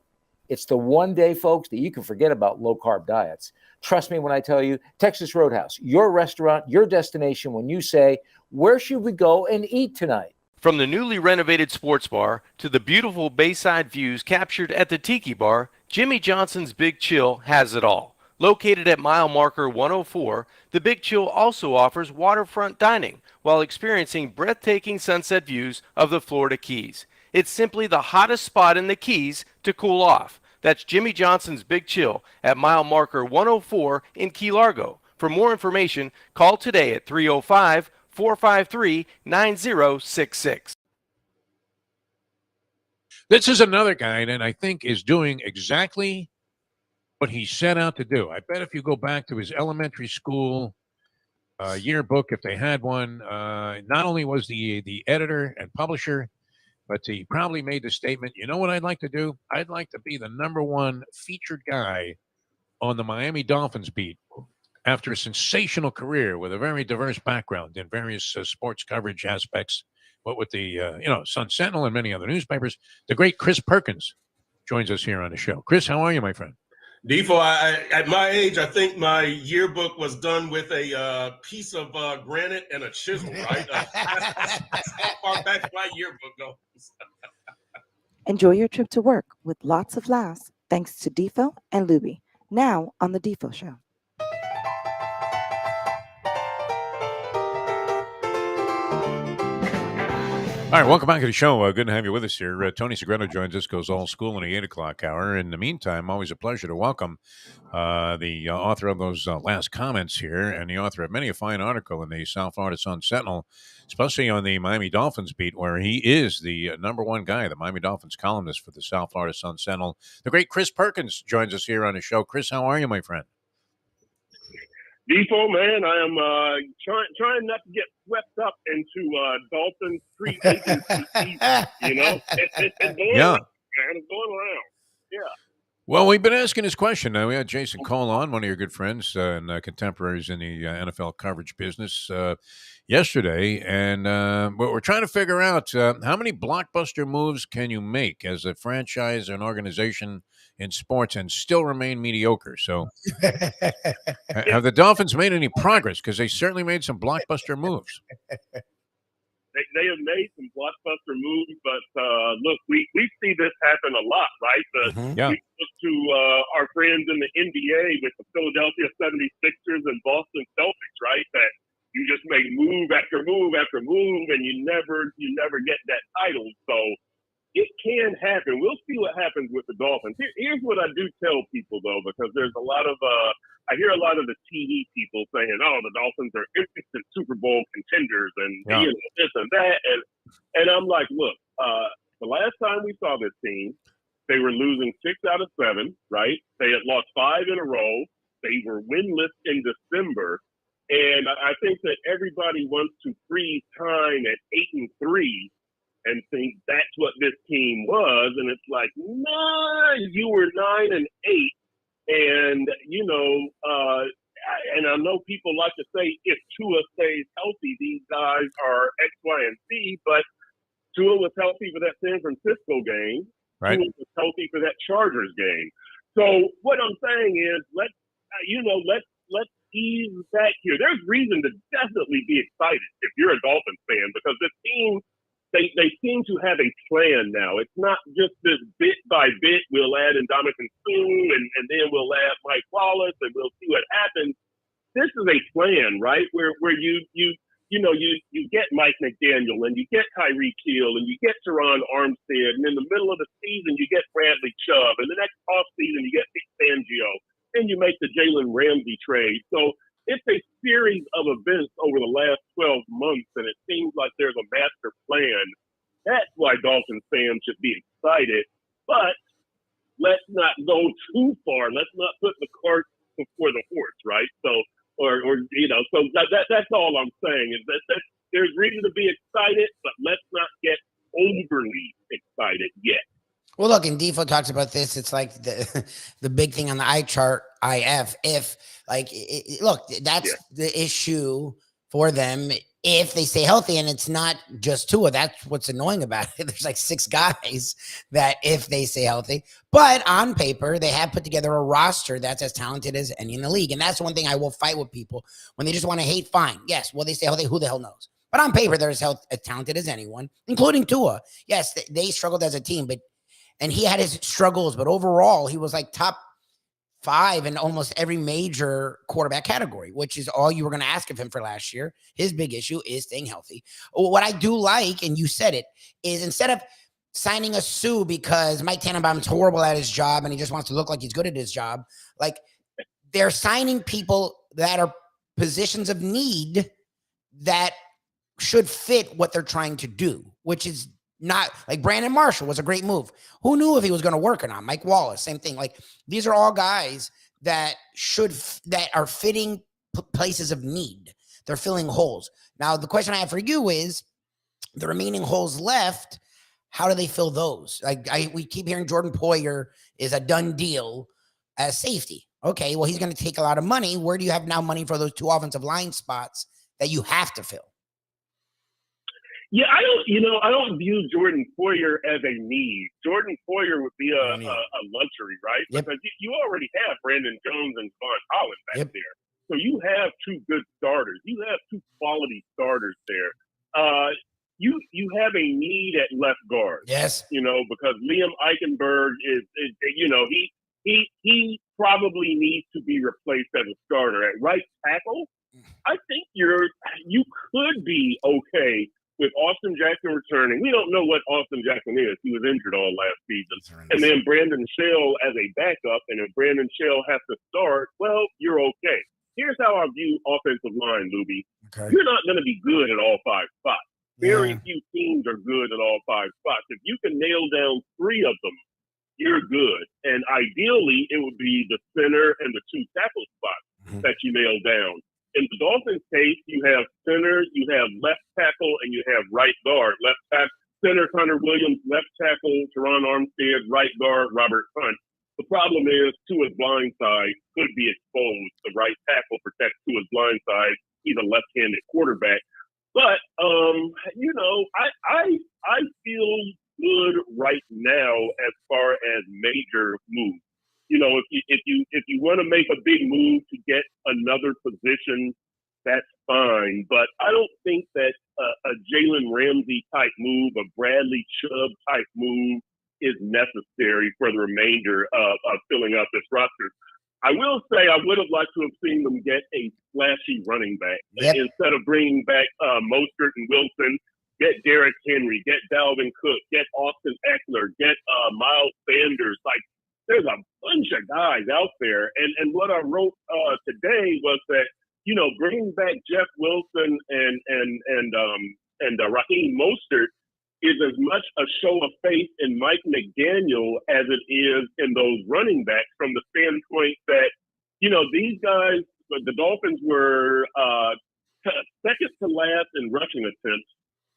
It's the one day, folks, that you can forget about low-carb diets. Trust me when I tell you, Texas Roadhouse, your restaurant, your destination when you say, where should we go and eat tonight? From the newly renovated sports bar to the beautiful bayside views captured at the Tiki Bar, Jimmy Johnson's Big Chill has it all. Located at mile marker 104, the Big Chill also offers waterfront dining while experiencing breathtaking sunset views of the Florida Keys. It's simply the hottest spot in the Keys to cool off. That's Jimmy Johnson's Big Chill at mile marker 104 in Key Largo. For more information, call today at 305-453-9066. This is another guy that I think is doing exactly what he set out to do. I bet if you go back to his elementary school yearbook, if they had one, not only was the editor and publisher, but he probably made the statement, you know what I'd like to do? I'd like to be the #1 featured guy on the Miami Dolphins beat after a sensational career with a very diverse background in various sports coverage aspects, but with the Sun-Sentinel and many other newspapers. The great Chris Perkins joins us here on the show. Chris, how are you, my friend? Defo, at my age, I think my yearbook was done with a piece of granite and a chisel, right? That's how far back my yearbook goes. Enjoy your trip to work with lots of laughs thanks to Defo and Lubie. Now on the Defo Show. All right, welcome back to the show. Good to have you with us here. Tony Segreto joins us, goes all school in the 8 o'clock hour. In the meantime, always a pleasure to welcome the author of those last comments here and the author of many a fine article in the South Florida Sun-Sentinel, especially on the Miami Dolphins beat, where he is the #1 guy, the Miami Dolphins columnist for the South Florida Sun-Sentinel. The great Chris Perkins joins us here on the show. Chris, how are you, my friend? Defo, man, I am trying not to get swept up into Dolphins free agency season. You know, it's going Yeah. around, man. It's going around. Yeah. Well, we've been asking this question. We had Jason Cole on, one of your good friends and contemporaries in the NFL coverage business yesterday. And but we're trying to figure out how many blockbuster moves can you make as a franchise or an organization in sports and still remain mediocre. So have the Dolphins made any progress? Because they certainly made some blockbuster moves. They have made some blockbuster moves, but look, we see this happen a lot, right? Yeah. We look to our friends in the NBA with the Philadelphia 76ers and Boston Celtics, right? That you just make move after move after move, and you never get that title. So it can happen. We'll see what happens with the Dolphins. Here's what I do tell people, though, because there's a lot of I hear a lot of the TV people saying, "Oh, the Dolphins are instant Super Bowl contenders," and you know, this and that, and I'm like, look, the last time we saw this team, they were losing 6 out of 7, right? They had lost 5 in a row. They were winless in December, and I think that everybody wants to freeze time at 8-3 and think that's what this team was, and it's like, nah, you were 9-8. And, you know, and I know people like to say if Tua stays healthy, these guys are X, Y, and Z, but Tua was healthy for that San Francisco game. Right. Tua was healthy for that Chargers game. So what I'm saying is let's ease back here. There's reason to definitely be excited if you're a Dolphins fan, because this team, they seem to have a plan now. It's not just this bit by bit. We'll add Ndamukong Suh and then we'll add Mike Wallace and we'll see what happens. This is a plan, right? Where you get Mike McDaniel and you get Tyreek Hill and you get Teron Armstead, and in the middle of the season you get Bradley Chubb, and the next offseason you get Vic Fangio. Then you make the Jalen Ramsey trade. So it's a series of events over the last 12 months, and it seems like there's a master plan. That's why Dolphins fans should be excited. But let's not go too far. Let's not put the cart before the horse, right? So, so that's all I'm saying is that there's reason to be excited, but let's not get overly excited yet. Well, look, and Defo talks about this. It's like the big thing on the eye chart, if like, look, that's the issue for them if they stay healthy, and it's not just Tua. That's what's annoying about it. There's like 6 guys that if they stay healthy, but on paper, they have put together a roster that's as talented as any in the league. And that's one thing I will fight with people when they just want to hate. Fine. Yes. Well, they stay healthy. Who the hell knows? But on paper, they're as talented as anyone, including Tua. Yes, they struggled as a team, and he had his struggles, but overall, he was like top 5 in almost every major quarterback category, which is all you were going to ask of him for last year. His big issue is staying healthy. What I do like, and you said it, is instead of signing a Sue because Mike Tannenbaum's horrible at his job and he just wants to look like he's good at his job, like they're signing people that are positions of need that should fit what they're trying to do, which is not like Brandon Marshall was a great move. Who knew if he was going to work or not? Mike Wallace, same thing. Like these are all guys that are fitting places of need. They're filling holes. Now, the question I have for you is the remaining holes left. How do they fill those? Like we keep hearing Jordan Poyer is a done deal as safety. Okay, well, he's going to take a lot of money. Where do you have now money for those 2 offensive line spots that you have to fill? Yeah, I don't view Jordan Poyer as a need. Jordan Poyer would be a luxury, right? Yep. Because you already have Brandon Jones and Von Holland back there. So you have 2 good starters. You have 2 quality starters there. You have a need at left guard. Yes. Because Liam Eichenberg is he probably needs to be replaced as a starter. At right tackle, I think you could be okay with Austin Jackson returning. We don't know what Austin Jackson is. He was injured all last season. And then Brandon Shell as a backup, and if Brandon Shell has to start, well, you're okay. Here's how I view offensive line, Lubie. Okay. You're not going to be good at all 5 spots. Very few teams are good at all 5 spots. If you can nail down 3 of them, you're good. And ideally, it would be the center and the 2 tackle spots. that you nail down. In the Dolphins case, you have center, you have left tackle, and you have right guard. Left tackle, center Hunter Williams, left tackle Teron Armstead, right guard Robert Hunt. The problem is Tua's blind side could be exposed. The right tackle protects Tua's blind side. He's a left-handed quarterback. But I feel good right now as far as major moves. If you want to make a big move to get another position, that's fine. But I don't think that a Jalen Ramsey type move, a Bradley Chubb type move, is necessary for the remainder of filling up this roster. I will say I would have liked to have seen them get a flashy running back. Instead of bringing back Mostert and Wilson. Get Derrick Henry, get Dalvin Cook, get Austin Eckler, get Miles Sanders. Like, there's a bunch of guys out there. And what I wrote today was that, bringing back Jeff Wilson and Raheem Mostert is as much a show of faith in Mike McDaniel as it is in those running backs, from the standpoint that, these guys, the Dolphins were second to last in rushing attempts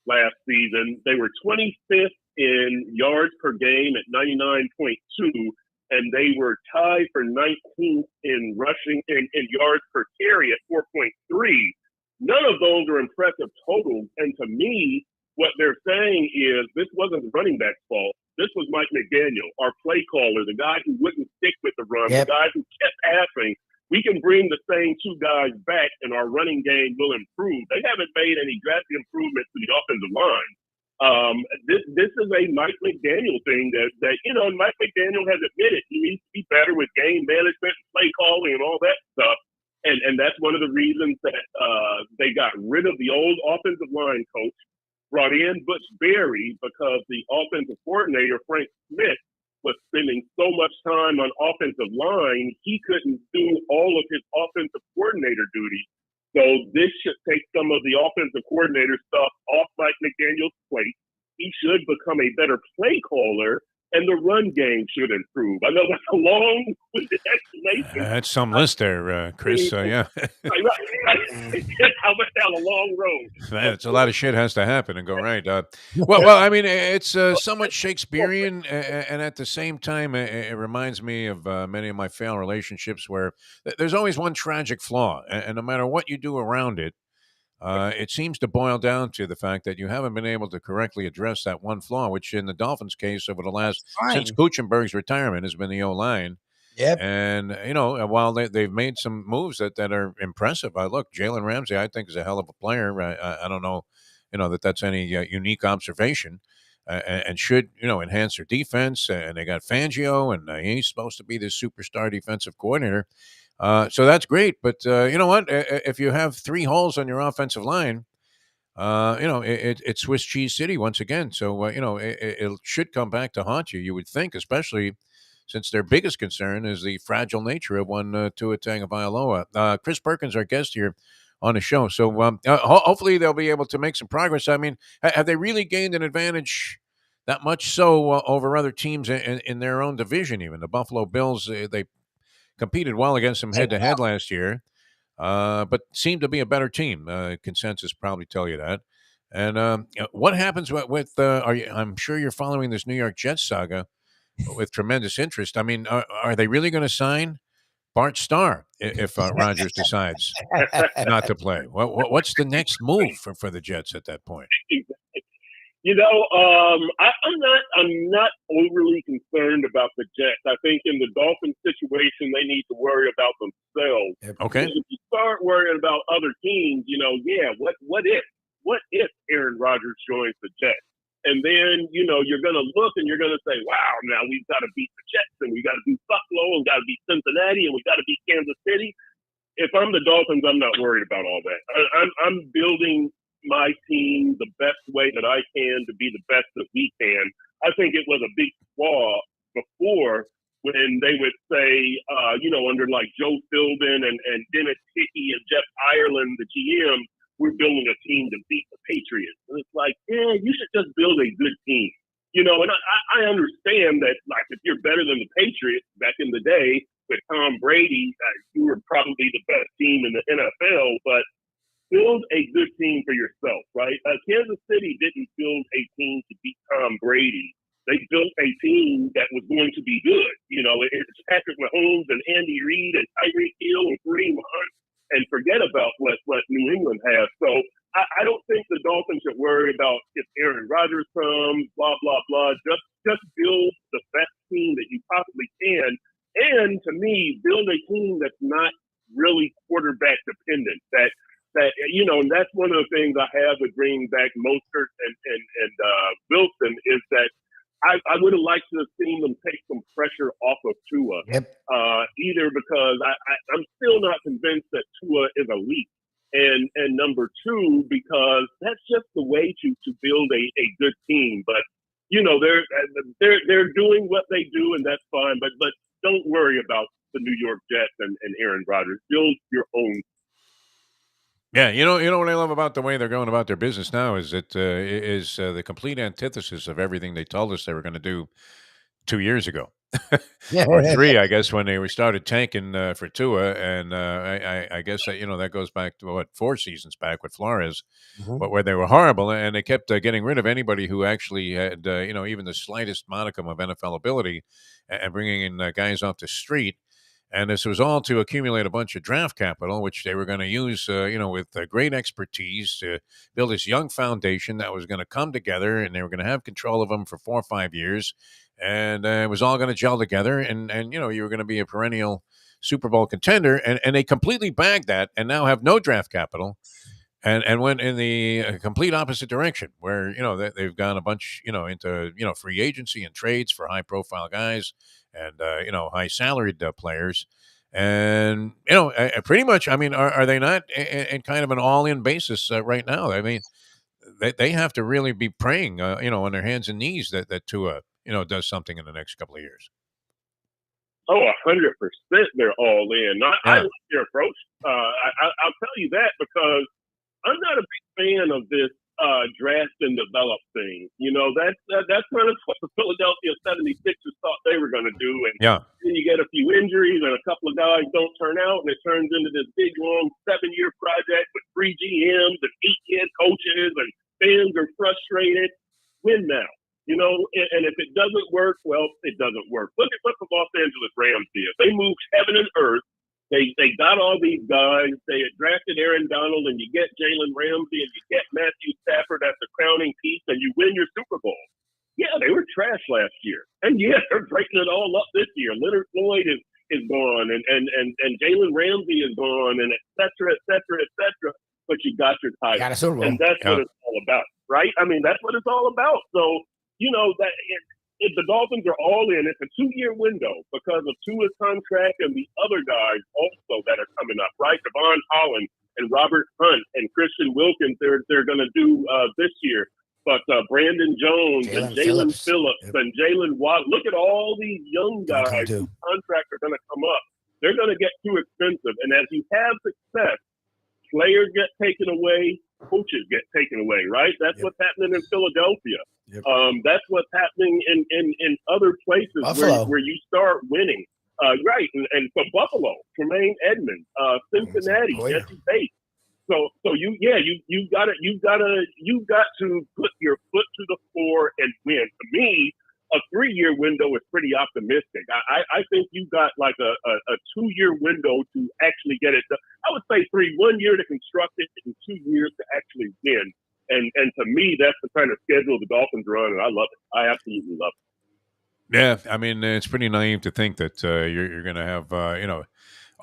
last season. They were 25th in yards per game at 99.2, and they were tied for 19th in rushing in yards per carry at 4.3. None of those are impressive totals. And to me, what they're saying is this wasn't the running back's fault. This was Mike McDaniel, our play caller, the guy who wouldn't stick with the run, the guy who kept passing. We can bring the same two guys back, and our running game will improve. They haven't made any drastic improvements to the offensive line. This is a Mike McDaniel thing that Mike McDaniel has admitted he needs to be better with game management and play calling and all that stuff. And that's one of the reasons that they got rid of the old offensive line coach, brought in Butch Berry, because the offensive coordinator, Frank Smith, was spending so much time on offensive line, he couldn't do all of his offensive coordinator duties. So this should take some of the offensive coordinator stuff off Mike McDaniel's plate. He should become a better play caller, and the run game should improve. I know that's a long explanation. That's some list there, Chris. Yeah. I went down a long road. Man, it's a lot of shit has to happen and go right. Well, I mean, it's somewhat Shakespearean, and at the same time, it reminds me of many of my failed relationships where there's always one tragic flaw, and no matter what you do around it, it seems to boil down to the fact that you haven't been able to correctly address that one flaw, which in the Dolphins' case over the last, since Kuchenberg's retirement, has been the O-line. Yep. And, while they've made some moves that are impressive, look, Jalen Ramsey, I think, is a hell of a player. I don't know, that's any unique observation, and should, enhance their defense. And they got Fangio, and he's supposed to be this superstar defensive coordinator. So that's great. But you know what? If you have three holes on your offensive line, it's Swiss cheese city once again. So, it should come back to haunt you, you would think, especially since their biggest concern is the fragile nature of one Tua Tagovailoa. Chris Perkins, our guest here on the show. So hopefully they'll be able to make some progress. I mean, have they really gained an advantage that much so over other teams in their own division even? The Buffalo Bills, they competed well against them head-to-head last year, but seemed to be a better team. Consensus probably tell you that. And what happens with I'm sure you're following this New York Jets saga with tremendous interest. I mean, are they really going to sign Bart Starr if Rodgers decides not to play? What's the next move for the Jets at that point? I'm not overly concerned about the Jets. I think in the Dolphins situation, they need to worry about themselves. Okay. Because if you start worrying about other teams, what if Aaron Rodgers joins the Jets? And then, you're going to look and you're going to say, wow, now we've got to beat the Jets, and we got to beat Buffalo, and we got to beat Cincinnati, and we got to beat Kansas City. If I'm the Dolphins, I'm not worried about all that. I'm building my team the best way that I can to be the best that we can. I think it was a big flaw before when they would say, under like Joe Philbin and Dennis Hickey and Jeff Ireland, the GM, we're building a team to beat the Patriots. And it's like, you should just build a good team. And I understand that, like, if you're better than the Patriots back in the day, with Tom Brady, you were probably the best team in the NFL, but build a good team for yourself, right? Kansas City didn't build a team to beat Tom Brady. They built a team that was going to be good. You know, it's Patrick Mahomes and Andy Reid and Tyreek Hill and Kareem Hunt, and forget about what New England has. So I don't think the Dolphins should worry about if Aaron Rodgers comes, blah, blah, blah. Just build the best team that you possibly can. And to me, build a team that's not really quarterback dependent. That you know, and that's one of the things I have with bringing back Mostert and Wilson is that I would have liked to have seen them take some pressure off of Tua. Yep. Either because I'm still not convinced that Tua is elite, and number two, because that's just the way to build a good team. But you know, they're doing what they do, and that's fine. But don't worry about the New York Jets and Aaron Rodgers. Build your own. Yeah, you know what I love about the way they're going about their business now is it is the complete antithesis of everything they told us they were going to do 2 years ago. Or three, I guess, when they started tanking for Tua, and I guess that that goes back to what 4 seasons back with Flores, but where they were horrible, and they kept getting rid of anybody who actually had even the slightest modicum of NFL ability, and bringing in guys off the street. And this was all to accumulate a bunch of draft capital, which they were going to use, with great expertise to build this young foundation that was going to come together, and they were going to have control of them for 4 or 5 years, and it was all going to gel together, and you were going to be a perennial Super Bowl contender, and they completely bagged that, and now have no draft capital, and went in the complete opposite direction, where they've gone a bunch into free agency and trades for high profile guys, and high salaried players, and pretty much, I mean, are they not in kind of an all in basis right now? I mean, they have to really be praying on their hands and knees that Tua does something in the next couple of years. Oh, 100%, they're all in. I like their approach. I'll tell you that because I'm not a big fan of this draft and develop thing. That's kind of what the Philadelphia 76ers thought they were going to do. And then you get a few injuries and a couple of guys don't turn out, and it turns into this big, long 7-year project with 3 GMs and 8 head coaches, and fans are frustrated. Win now. And if it doesn't work, well, it doesn't work. Look at what the Los Angeles Rams did. They moved heaven and earth. They got all these guys. They had drafted Aaron Donald, and you get Jalen Ramsey, and you get Matthew Stafford as the crowning piece, and you win your Super Bowl. Yeah, they were trash last year, and yeah, they're breaking it all up this year. Leonard Floyd is gone, and Jalen Ramsey is gone, and et cetera, et cetera, et cetera. But you got your title, and that's what it's all about, right? I mean, that's what it's all about. So that. If the Dolphins are all in, it's a 2-year window because of Tua's contract and the other guys also that are coming up, right? Devon Holland and Robert Hunt and Christian Wilkins, they're going to do this year. But Brandon Jones and Jalen Phillips and Jalen Watt, look at all these young guys whose contracts are going to come up. They're going to get too expensive. And as you have success, players get taken away, coaches get taken away, right? That's what's happening in Philadelphia. That's what's happening in other places where you start winning. Right. And so Buffalo, Tremaine Edmonds, Cincinnati, Jesse Bates. So you got to put your foot to the floor and win. To me, a 3-year window is pretty optimistic. I think you got like a 2-year window to actually get it done. I would say 1 year to construct it and 2 years to actually win. And to me, that's the kind of schedule the Dolphins run, and I love it. I absolutely love it. Yeah, I mean, it's pretty naive to think that you're going to have a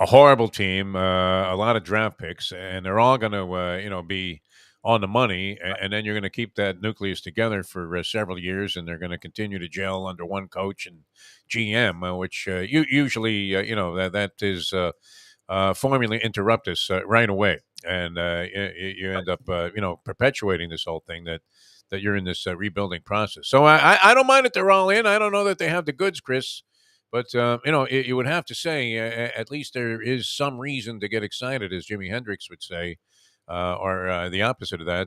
horrible team, a lot of draft picks, and they're all going to be on the money, and then you're going to keep that nucleus together for several years, and they're going to continue to gel under one coach and GM, which usually that is formula interruptus right away, and you end up perpetuating this whole thing that you're in this rebuilding process. So I don't mind that they're all in. I don't know that they have the goods, Chris, but you would have to say at least there is some reason to get excited, as Jimi Hendrix would say, or the opposite of that.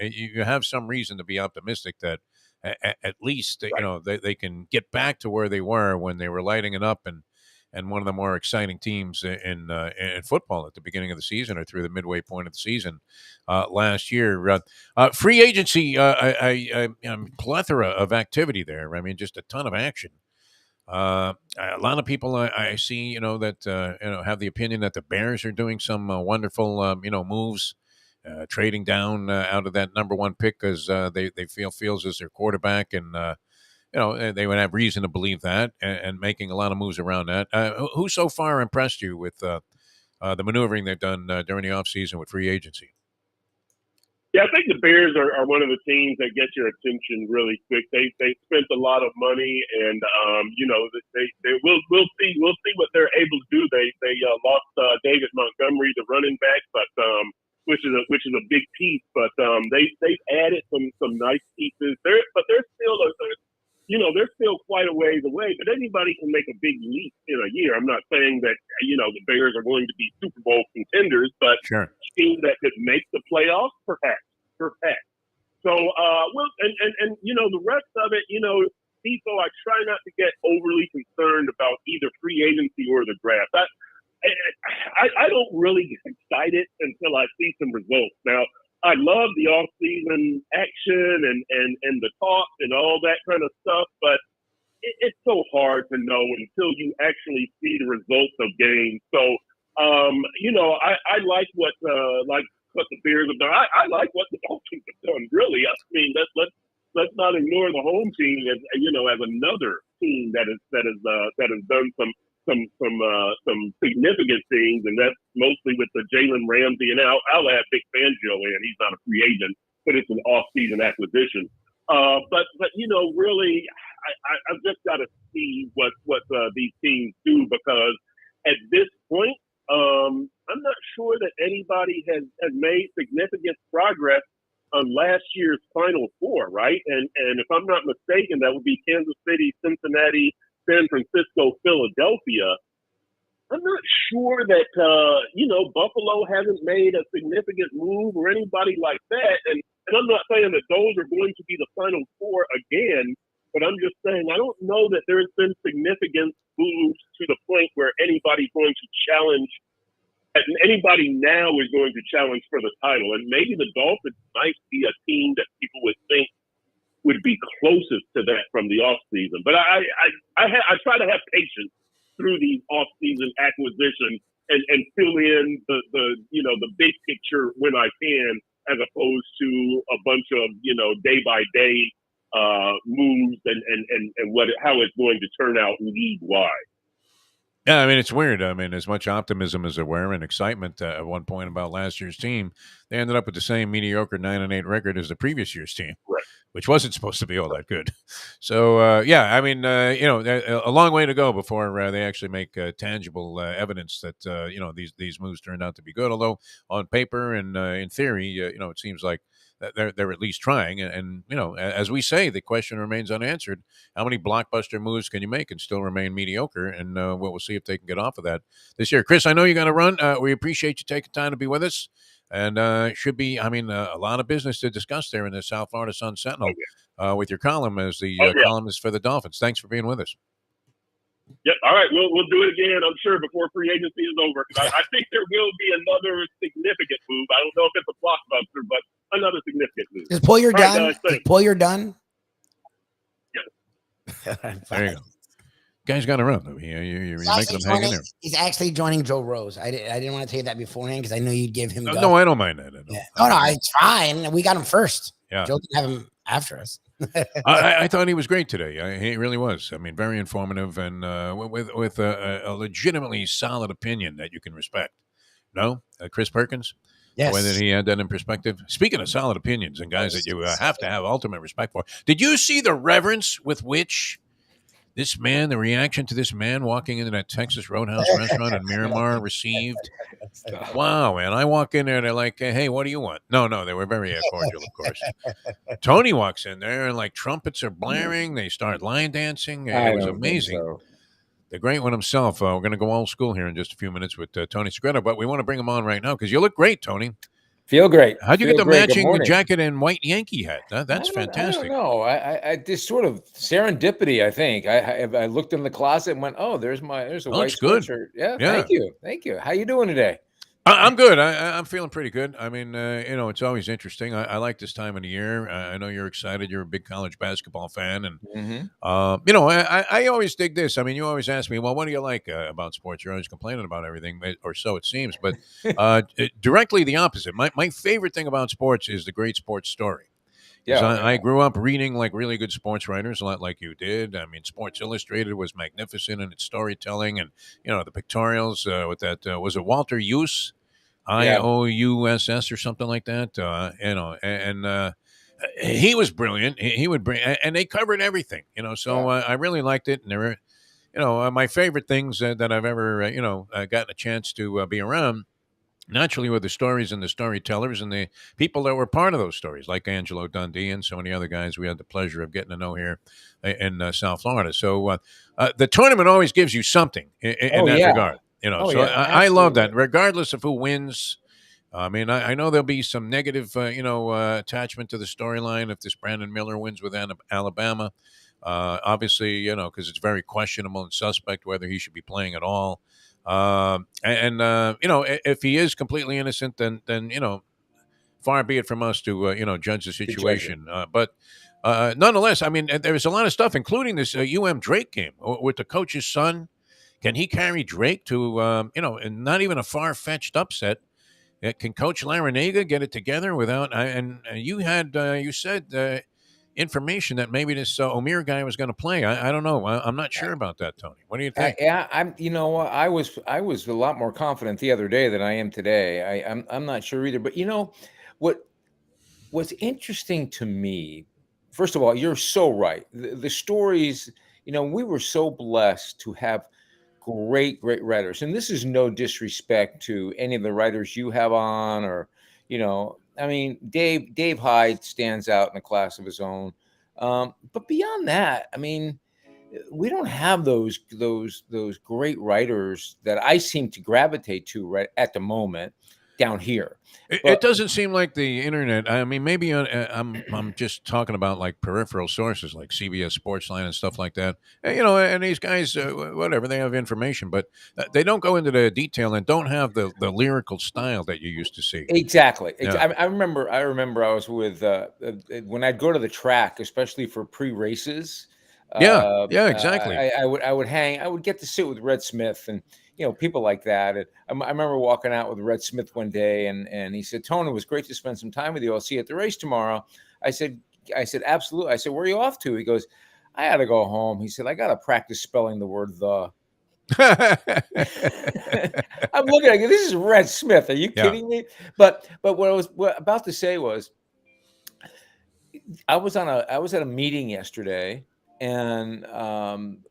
You have some reason to be optimistic that at least they can get back to where they were when they were lighting it up and and one of the more exciting teams in football at the beginning of the season or through the midway point of the season last year. Free agency, plethora of activity there. I mean, just a ton of action. A lot of people I see, that have the opinion that the Bears are doing some wonderful, moves, trading down out of that number one pick because they feels as their quarterback, and they would have reason to believe that, and making a lot of moves around that. Who so far impressed you with the maneuvering they've done during the offseason with free agency? Yeah, I think the Bears are one of the teams that get your attention really quick. They spent a lot of money, and we'll see what they're able to do. They lost David Montgomery, the running back, but which is a big piece. But they've added some nice pieces. They're still quite a ways away. But anybody can make a big leap in a year. I'm not saying that the Bears are going to be Super Bowl contenders, but sure. Team that could make the playoffs, perhaps. So, the rest of it, Defo, I try not to get overly concerned about either free agency or the draft. I don't really get excited until I see some results. Now, I love the off-season action and the talk and all that kind of stuff, but it's so hard to know until you actually see the results of games. So, I like what the Bears have done. I like what the Dolphins have done. Really, I mean, let's not ignore the home team as another team that has done some significant things, and that's mostly with the Jalen Ramsey. And I'll add Big Fangio in. He's not a free agent, but it's an off-season acquisition. But really, I've just got to see what these teams do, because at this point, I'm not sure that anybody has made significant progress on last year's Final Four, right? And if I'm not mistaken, that would be Kansas City, Cincinnati, San Francisco, Philadelphia. I'm not sure that Buffalo hasn't made a significant move or anybody like that. And I'm not saying that those are going to be the Final Four again, but I'm just saying I don't know that there's been significant moves to the point where anybody's going to challenge. Anybody now is going to challenge for the title, and maybe the Dolphins might be a team that people would think would be closest to that from the offseason. But I try to have patience through these offseason acquisitions and fill in the big picture when I can, as opposed to a bunch of day by day moves and how it's going to turn out league wide. Yeah, I mean, it's weird. I mean, as much optimism as there were and excitement at one point about last year's team, they ended up with the same mediocre 9-8 record as the previous year's team, right, which wasn't supposed to be all that good. So, I mean, a long way to go before they actually make tangible evidence that, these moves turned out to be good. Although on paper and in theory, it seems like they're at least trying. And as we say, the question remains unanswered. How many blockbuster moves can you make and still remain mediocre? And we'll see if they can get off of that this year. Chris, I know you got to run. We appreciate you taking time to be with us. And should be, a lot of business to discuss there in the South Florida Sun-Sentinel with your column as the columnist for the Dolphins. Thanks for being with us. Yep. All right. We'll do it again, I'm sure, before free agency is over. I think there will be another significant move. I don't know if it's a blockbuster, but another significant move. Just pull your done. Pull your done. Yep. There you go. Guy's got to run. You're making him hang in there. He's actually joining Joe Rose. I didn't want to tell you that beforehand because I know you'd give him. No, I don't mind that. Yeah. No, it's fine. We got him first. Yeah. Joe can have him after us. I thought he was great today. He really was. I mean, very informative and with a legitimately solid opinion that you can respect. No, Chris Perkins. Yes. The way that he had that in perspective. Speaking of solid opinions and guys that you have to have ultimate respect for, did you see the reverence with which the reaction to this man walking into that Texas Roadhouse restaurant in Miramar received? Wow, man. I walk in there, they're like, hey, what do you want? No, they were very cordial, of course. Tony walks in there, and like trumpets are blaring. They start line dancing. It was amazing. The great one himself. We're going to go old school here in just a few minutes with Tony Segreto, but we want to bring him on right now because you look great, Tony. Feel great. How'd you Feel get the great. Good matching morning. jacket and white Yankee hat? That's I don't fantastic. know. I just sort of serendipity. I think I looked in the closet and went, "Oh, there's a white Looks good. sweatshirt." Yeah, Yeah. thank you. How you doing today? I'm good. I'm feeling pretty good. I mean, it's always interesting. I like this time of the year. I know you're excited. You're a big college basketball fan, and Mm-hmm. I always dig this. I mean, you always ask me, well, what do you like about sports? You're always complaining about everything, or so it seems. But directly the opposite. My favorite thing about sports is the great sports story. Because Yeah, I grew up reading like really good sports writers, a lot like you did. I mean, Sports Illustrated was magnificent in its storytelling, and the pictorials with that was it Walter Hughes, yeah. IOUSS or something like that. And he was brilliant. He would bring, and they covered everything. So I really liked it, and there were, my favorite things that I've ever gotten a chance to be around. Naturally, with the stories and the storytellers and the people that were part of those stories, like Angelo Dundee and so many other guys we had the pleasure of getting to know here in South Florida. So the tournament always gives you something in that regard. So I love that, regardless of who wins. I mean, I know there'll be some negative, attachment to the storyline if this Brandon Miller wins with Alabama. Obviously, because it's very questionable and suspect whether he should be playing at all. If he is completely innocent, then far be it from us to judge the situation. But nonetheless, I mean, there's a lot of stuff, including this Drake game with the coach's son. Can he carry Drake to and not even a far fetched upset? Can Coach Larinaga get it together without? And you had you said. Information that maybe this Omer guy was going to play. I don't know. I'm not sure about that, Tony. What do you think? I'm. I was a lot more confident the other day than I am today. I'm not sure either. But what's interesting to me, first of all, you're so right. The stories. We were so blessed to have great writers, and this is no disrespect to any of the writers you have on, or I mean, Dave Hyde stands out in a class of his own. But beyond that, I mean, we don't have those great writers that I seem to gravitate to right at the moment down here. It doesn't seem like the internet. I mean, maybe I'm just talking about like peripheral sources like CBS Sportsline and stuff like that. And these guys, whatever, they have information, but they don't go into the detail and don't have the lyrical style that you used to see. Exactly. Yeah. I remember I was with when I'd go to the track, especially for pre-races. Yeah, exactly. I would get to sit with Red Smith and people like that. And I remember walking out with Red Smith one day, and he said, "Tony, it was great to spend some time with you. I'll see you at the race tomorrow." I said, "Absolutely." I said, "Where are you off to?" He goes, "I had to go home." He said, "I got to practice spelling the word the." I'm looking at you. This is Red Smith. Are you kidding me? But what I was about to say was, I was at a meeting yesterday. And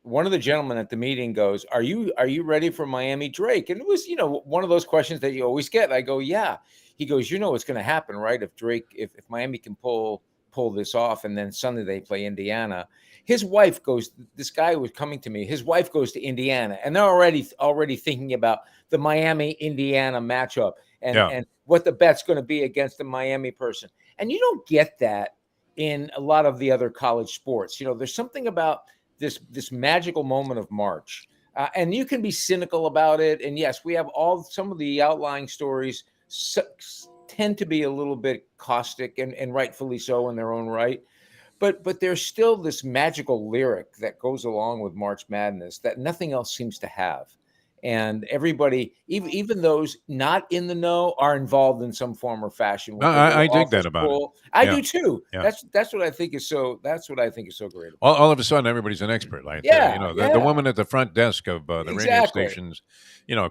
one of the gentlemen at the meeting goes, "Are you ready for Miami Drake?" And it was, one of those questions that you always get. I go, "Yeah." He goes, "What's going to happen, right? If Miami can pull this off, and then Sunday they play Indiana." His wife goes. This guy was coming to me. His wife goes to Indiana, and they're already thinking about the Miami Indiana matchup and what the bet's going to be against the Miami person. And you don't get that in a lot of the other college sports. There's something about this magical moment of March, and you can be cynical about it. And yes, we have some of the outlying stories tend to be a little bit caustic, and rightfully so in their own right. But there's still this magical lyric that goes along with March Madness that nothing else seems to have. And everybody, even those not in the know, are involved in some form or fashion. I dig that about it. I do too. Yeah. That's what I think is so. That's what I think is so great. All of a sudden, everybody's an expert. Like the woman at the front desk of the radio stations,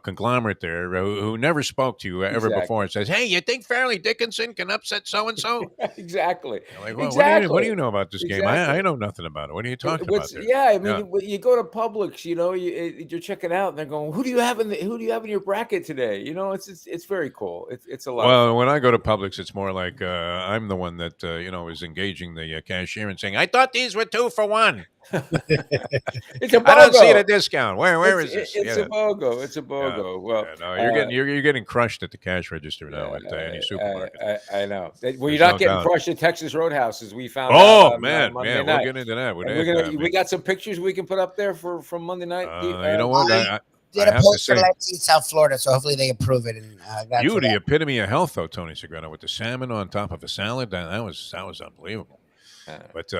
conglomerate there who never spoke to you ever before and says, "Hey, you think Fairleigh Dickinson can upset so and so?" Exactly. Like, well, exactly. What do you know about this game? I know nothing about it. What are you talking about there? Yeah, I mean, you go to Publix, you're checking out, and they're going, "Who who do you have in your bracket today? You know, it's very cool. It's a lot. Well, when I go to Publix, it's more like I'm the one that is engaging the cashier and saying, "I thought these were 2 for 1. It's a BOGO. I don't see the discount. Where is this? It's a BOGO. It's a BOGO. Well, no, you're getting crushed at the cash register now at any supermarket. I know. Well, There's you're not no getting doubt. crushed at Texas Roadhouse, as we found out. Oh on man, Monday yeah, night. we'll get into that. And we got some pictures we can put up there from Monday night. You know what? I Did a have to poster say, Let's Eat South Florida, so hopefully they approve it. And that's you what the I- epitome of health, though, Tony Segreto, with the salmon on top of a salad. That was unbelievable. But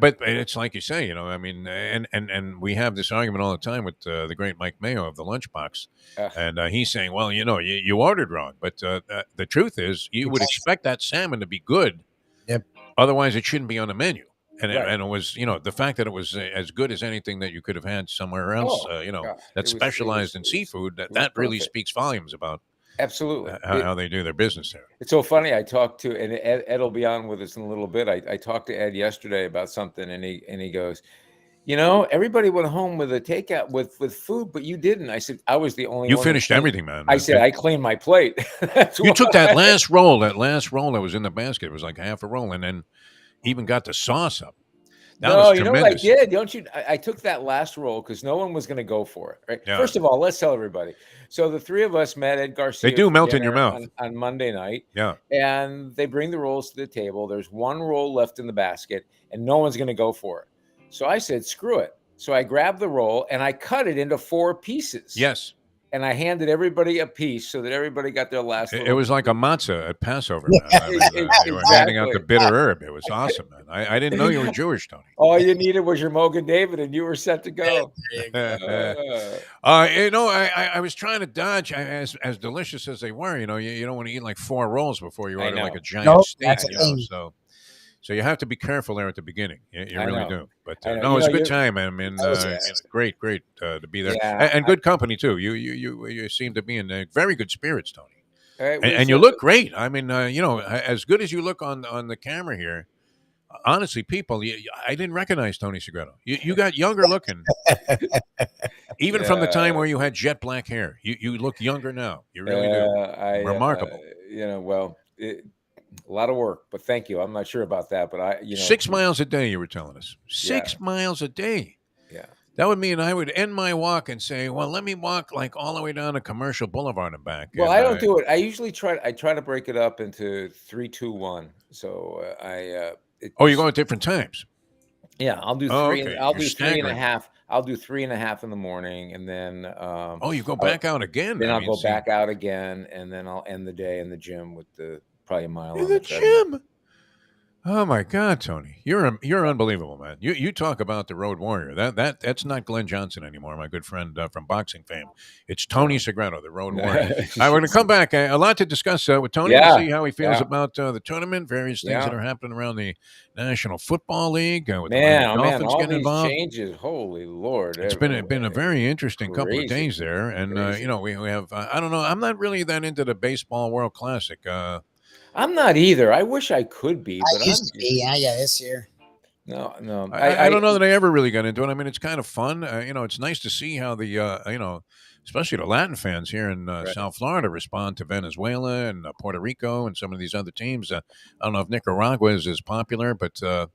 but it's like you say, I mean, and we have this argument all the time with the great Mike Mayo of the Lunchbox, and he's saying, well, you ordered wrong, but the truth is, you would expect that salmon to be good, Yep. Otherwise it shouldn't be on the menu. And Right. and it was, the fact that it was as good as anything that you could have had somewhere else, God. that specialized in seafood, that really perfect. speaks volumes about Absolutely. how they do their business there. It's so funny. I talked to, and Ed will be on with us in a little bit. I talked to Ed yesterday about something, and he goes, everybody went home with a takeout with food, but you didn't. I said, I was the only one. You that finished cleaned- everything, man. I said, I cleaned my plate. That's You why. took that last roll that was in the basket. It was like half a roll, and then even got the sauce up. That was you know what I tremendous. did? Don't you? I took that last roll because no one was going to go for it. Right. Yeah. First of all, let's tell everybody. So the three of us met Ed Garcia. They do for melt in your dinner mouth. on Monday night. Yeah. And they bring the rolls to the table. There's one roll left in the basket, and no one's going to go for it. So I said, screw it. So I grabbed the roll and I cut it into 4 pieces. Yes. And I handed everybody a piece so that everybody got their last. It was like a matzah at Passover. Man. I mean, they were handing out the bitter herb. It was awesome, man. I didn't know you were Jewish, Tony. All you needed was your Mogan David, and you were set to go. I was trying to dodge as delicious as they were. You don't want to eat like 4 rolls before you I order know. like a giant Nope, steak. that's the thing. So you have to be careful there at the beginning. You I really know. do. But I know. no, it's a good you're- time. I mean, it's great to be there, Yeah, and good company too. You seem to be in very good spirits, Tony. All right, we And you said- look great. I mean, as good as you look on the camera here. Honestly, people, I didn't recognize Tony Segreto. You got younger looking, even from the time where you had jet black hair. You look younger now. You really do. Remarkable. A lot of work, but thank you. I'm not sure about that, but 6 miles a day. You were telling us 6 miles a day. Yeah. That would mean I would end my walk and say, "Well, let me walk like all the way down to Commercial Boulevard and back." Well, And I don't do it. I usually try to break it up into 3, 2, 1. So Oh, you're going at different times. Yeah, I'll do 3. Oh, okay. I'll You're do 3 and a staggering. half. I'll do 3 and a half in the morning, and then You go back out again. then I I'll mean, go see, back out again, and then I'll end the day in the gym with probably a mile in on the treadmill. gym. Oh my God, Tony, you're unbelievable, man. You talk about the road warrior. That's not Glenn Johnson anymore, my good friend from boxing fame. It's Tony Segreto, the road warrior. All right, we're going to come back. A lot to discuss with Tony. Yeah, We'll see how he feels yeah. about the tournament, various things that are happening around the National Football League with Man, the oh man, Dolphins all getting these involved. changes. Holy Lord. It's been a very interesting couple of Crazy. days there, and Crazy. we have I don't know. I'm not really that into the baseball World Classic. I'm not either. I wish I could be, but I used to be. Yeah, this year. No. I don't know that I ever really got into it. I mean, it's kind of fun. It's nice to see how the especially the Latin fans here in South Florida respond to Venezuela and Puerto Rico and some of these other teams. I don't know if Nicaragua is as popular, but the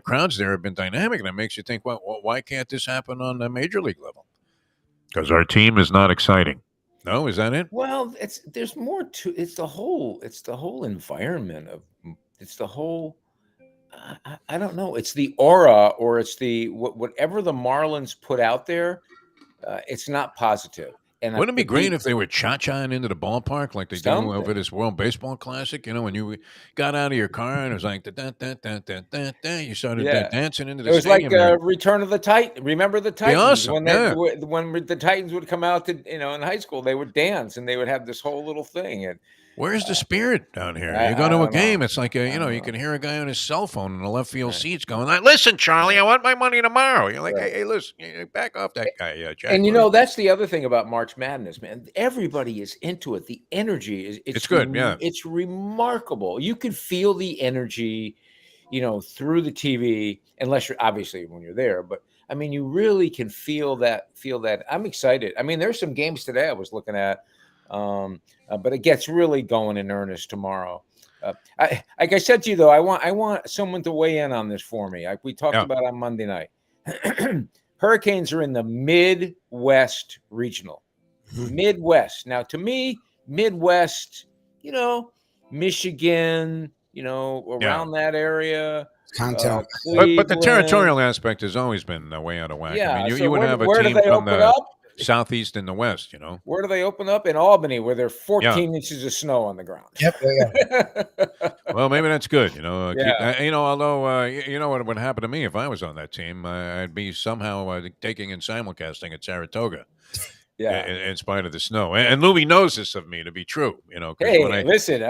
crowds there have been dynamic, and it makes you think, well, why can't this happen on the major league level? Because our team is not exciting. No, is that it? Well, there's more to it's the whole environment of it's the whole I don't know. It's the aura, or it's the whatever the Marlins put out there. It's not positive. And Wouldn't it be great if they were cha-chaing into the ballpark like they do Something. over this World Baseball Classic? When you got out of your car and it was like, you started dancing into the It was like stadium. there. Return of the Titan. Remember the Titans awesome, when the Titans would come out to in high school, they would dance and they would have this whole little thing. And Where's the spirit down here? I You go to a don't game, know. it's like you can hear a guy on his cell phone in the left field Right. seats going, "Listen, Charlie, I want my money tomorrow." You're like, Right. hey, listen, back off that guy, Jack. And that's the other thing about March Madness, man. Everybody is into it. The energy it's good, yeah. It's remarkable. You can feel the energy, through the TV, unless you're obviously when you're there. But I mean, you really can feel that. I'm excited. I mean, there's some games today I was looking at, but it gets really going in earnest tomorrow. Like I said to you, though, I want someone to weigh in on this for me. Like we talked about on Monday night. Hurricanes are in the Midwest regional. Midwest. Now, to me, Midwest, Michigan, around that area. But the territorial aspect has always been way out of whack. Yeah, I mean, so you would have a team from the southeast and the west, Where do they open up? In Albany, where there's 14 inches of snow on the ground. Well, maybe that's good, although, what would happen to me if I was on that team? I'd be somehow taking in simulcasting at Saratoga. Yeah, in spite of the snow, and Lubie knows this of me to be true. Hey, listen,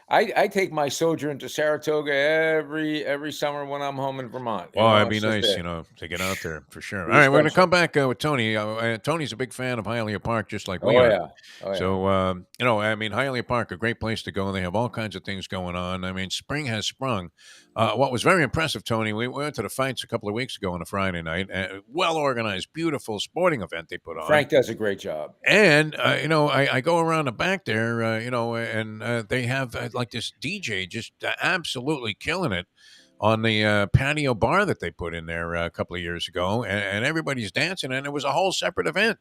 I take my sojourn to Saratoga every summer when I'm home in Vermont. Well, it'd be nice, to get out there for sure. All right, we're going to come back with Tony. Tony's a big fan of Hialeah Park, just like we are. So, Hialeah Park, a great place to go. They have all kinds of things going on. I mean, spring has sprung. What was very impressive, Tony, we went to the fights a couple of weeks ago on a Friday night. Well-organized, beautiful sporting event they put on. Frank does a great job. And, I go around the back there, and they have like this DJ just absolutely killing it on the patio bar that they put in there a couple of years ago. And everybody's dancing, and it was a whole separate event.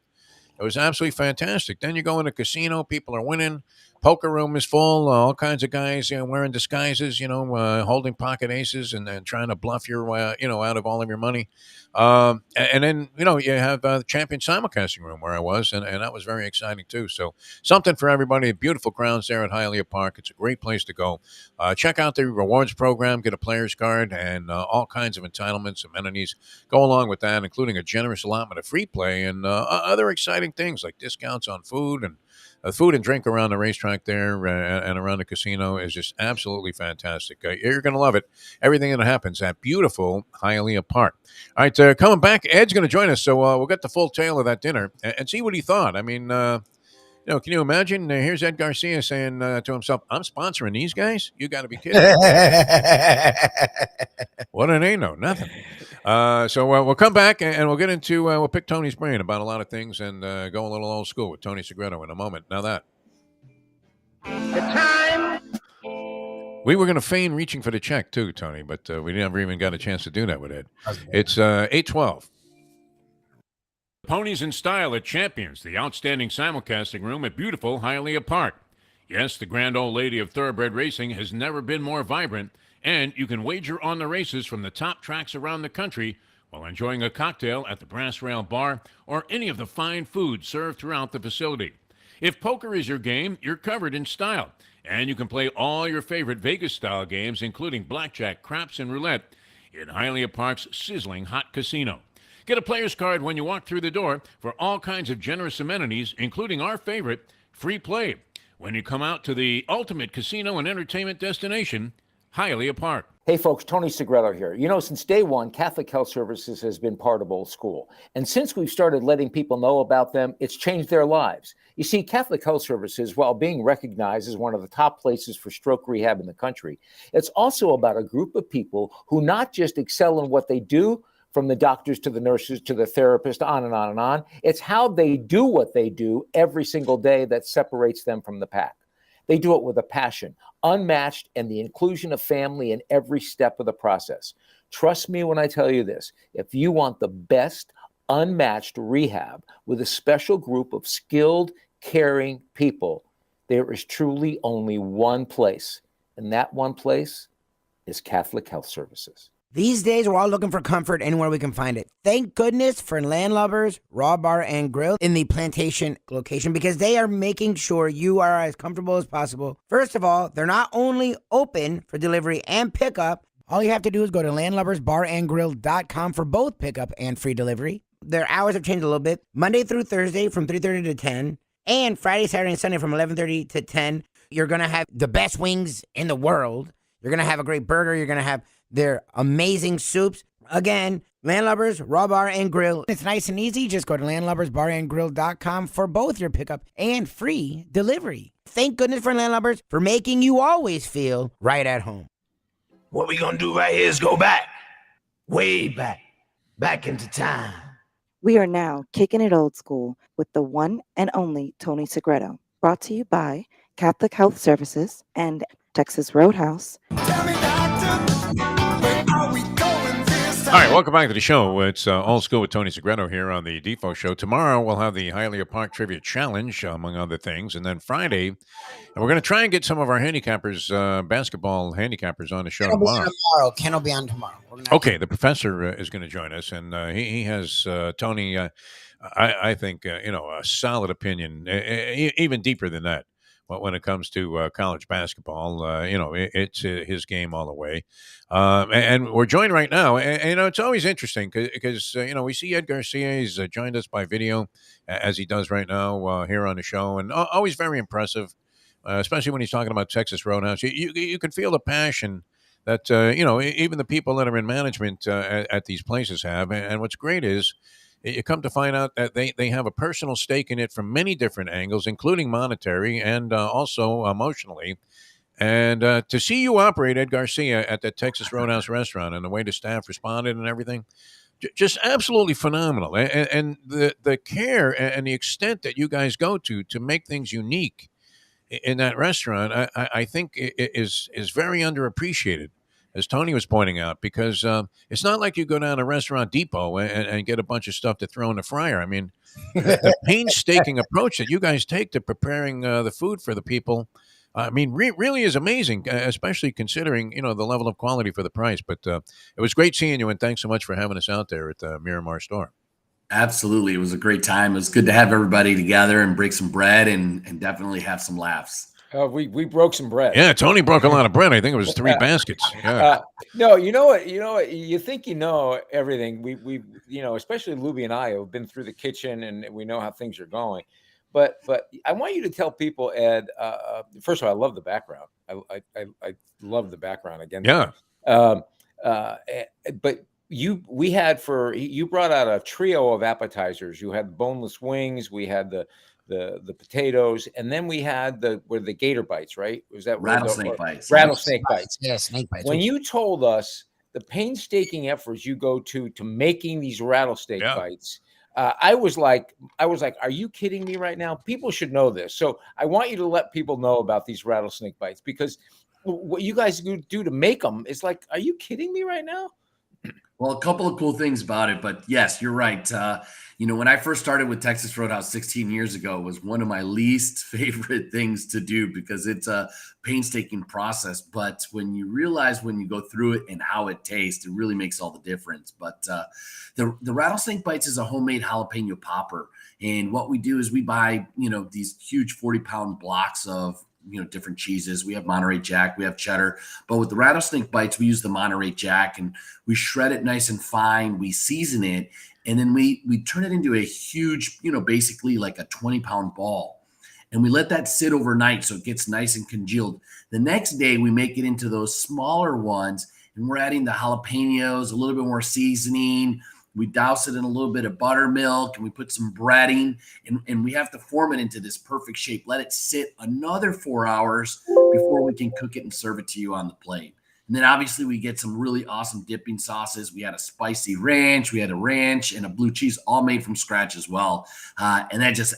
It was absolutely fantastic. Then you go in a casino, people are winning. Poker room is full. All kinds of guys, wearing disguises, holding pocket aces and then trying to bluff your, out of all of your money. And then, you have the champion simulcasting room where I was, and that was very exciting too. So something for everybody. Beautiful grounds there at Hialeah Park. It's a great place to go. Check out the rewards program, get a player's card, and all kinds of entitlements, amenities go along with that, including a generous allotment of free play and other exciting things like discounts on food and food and drink around the racetrack there and around the casino is just absolutely fantastic. You're going to love it. Everything that happens at beautiful Hialeah Park. All right, coming back, Ed's going to join us, so we'll get the full tale of that dinner and see what he thought. I mean, can you imagine? Here's Ed Garcia saying to himself, I'm sponsoring these guys? You got to be kidding. What do they know? Nothing. So we'll come back and we'll get into, we'll pick Tony's brain about a lot of things and go a little old school with Tony Segreto in a moment. Now that. The time. We were going to feign reaching for the check too, Tony, but we never even got a chance to do that with Ed. It's 8:12. Ponies in Style at Champions, the outstanding simulcasting room at beautiful Hialeah Park. Yes, the grand old lady of thoroughbred racing has never been more vibrant, and you can wager on the races from the top tracks around the country while enjoying a cocktail at the Brass Rail Bar or any of the fine food served throughout the facility. If poker is your game, you're covered in style, and you can play all your favorite Vegas-style games, including blackjack, craps, and roulette, in Hialeah Park's sizzling hot casino. Get a player's card when you walk through the door for all kinds of generous amenities, including our favorite, free play, when you come out to the ultimate casino and entertainment destination, Hialeah Park. Hey folks, Tony Segreto here. Since day one, Catholic Health Services has been part of Old School. And since we've started letting people know about them, it's changed their lives. You see, Catholic Health Services, while being recognized as one of the top places for stroke rehab in the country, it's also about a group of people who not just excel in what they do, from the doctors to the nurses to the therapist, on and on and on. It's how they do what they do every single day that separates them from the pack. They do it with a passion, unmatched, and the inclusion of family in every step of the process. Trust me when I tell you this. If you want the best, unmatched rehab with a special group of skilled, caring people, there is truly only one place, and that one place is Catholic Health Services. These days, we're all looking for comfort anywhere we can find it. Thank goodness for Landlubbers Raw Bar and Grill in the Plantation location, because they are making sure you are as comfortable as possible. First of all, they're not only open for delivery and pickup. All you have to do is go to landlubbersbarandgrill.com for both pickup and free delivery. Their hours have changed a little bit. Monday through Thursday from 3:30 to 10, and Friday, Saturday, and Sunday from 11:30 to 10. You're going to have the best wings in the world. You're going to have a great burger. You're going to have their amazing soups. Again, Landlubbers Raw Bar and Grill. It's nice and easy. Just go to landlubbersbarandgrill.com for both your pickup and free delivery. Thank goodness for Landlubbers for making you always feel right at home. What we gonna do right here is go back, way back. back into time. We are now kicking it old school with the one and only Tony Segreto. Brought to you by Catholic Health Services and Texas Roadhouse. All right, welcome back to the show. It's Old School with Tony Segreto here on the Defo Show. Tomorrow we'll have the Hialeah Park Trivia Challenge, among other things. And then Friday, and we're going to try and get some of our handicappers, basketball handicappers on the show tomorrow. Ken will be on tomorrow. Okay, the professor is going to join us, and he has, Tony, I think, a solid opinion, even deeper than that. When it comes to college basketball, it's his game all the way. And we're joined right now. And it's always interesting because we see Ed Garcia. He's joined us by video, as he does right now here on the show. And always very impressive, especially when he's talking about Texas Roadhouse. You can feel the passion that, even the people that are in management at these places have. And what's great is, you come to find out that they have a personal stake in it from many different angles, including monetary and also emotionally. And to see you operate, Ed Garcia, at the Texas Roadhouse restaurant and the way the staff responded and everything, just absolutely phenomenal. And the care and the extent that you guys go to make things unique in that restaurant, I think is very underappreciated, as Tony was pointing out, because it's not like you go down to Restaurant Depot and get a bunch of stuff to throw in the fryer. I mean, the painstaking approach that you guys take to preparing the food for the people, I mean, really is amazing, especially considering, the level of quality for the price. But it was great seeing you, and thanks so much for having us out there at the Miramar store. Absolutely. It was a great time. It was good to have everybody together and break some bread and definitely have some laughs. We broke some bread. Yeah, Tony broke a lot of bread. I think it was 3 baskets. Yeah. No, you know what? You think you know everything. We especially Lubie and I have been through the kitchen and we know how things are going. But I want you to tell people, Ed. First of all, I love the background. I love the background again. Yeah. But you brought out a trio of appetizers. You had boneless wings. We had the potatoes, and then we had the gator bites, right? Was that rattlesnake bites? Rattlesnake bites. Yeah, snake bites. When you told us the painstaking efforts you go to making these rattlesnake bites, I was like, are you kidding me right now? People should know this. So I want you to let people know about these rattlesnake bites, because what you guys do to make them, it's like, are you kidding me right now? Well, a couple of cool things about it, but yes, you're right. When I first started with Texas Roadhouse 16 years ago, it was one of my least favorite things to do because it's a painstaking process. But when you realize when you go through it and how it tastes, it really makes all the difference. But the rattlesnake bites is a homemade jalapeno popper. And what we do is we buy, these huge 40-pound blocks of different cheeses. We have Monterey Jack, we have cheddar, but with the rattlesnake bites, we use the Monterey Jack and we shred it nice and fine. We season it, and then we turn it into a huge, basically like a 20-pound ball. And we let that sit overnight so it gets nice and congealed. The next day, we make it into those smaller ones, and we're adding the jalapenos, a little bit more seasoning. We douse it in a little bit of buttermilk, and we put some breading, and we have to form it into this perfect shape. Let it sit another 4 hours before we can cook it and serve it to you on the plate. And then obviously we get some really awesome dipping sauces. We had a spicy ranch, we had a ranch, and a blue cheese, all made from scratch as well. And that just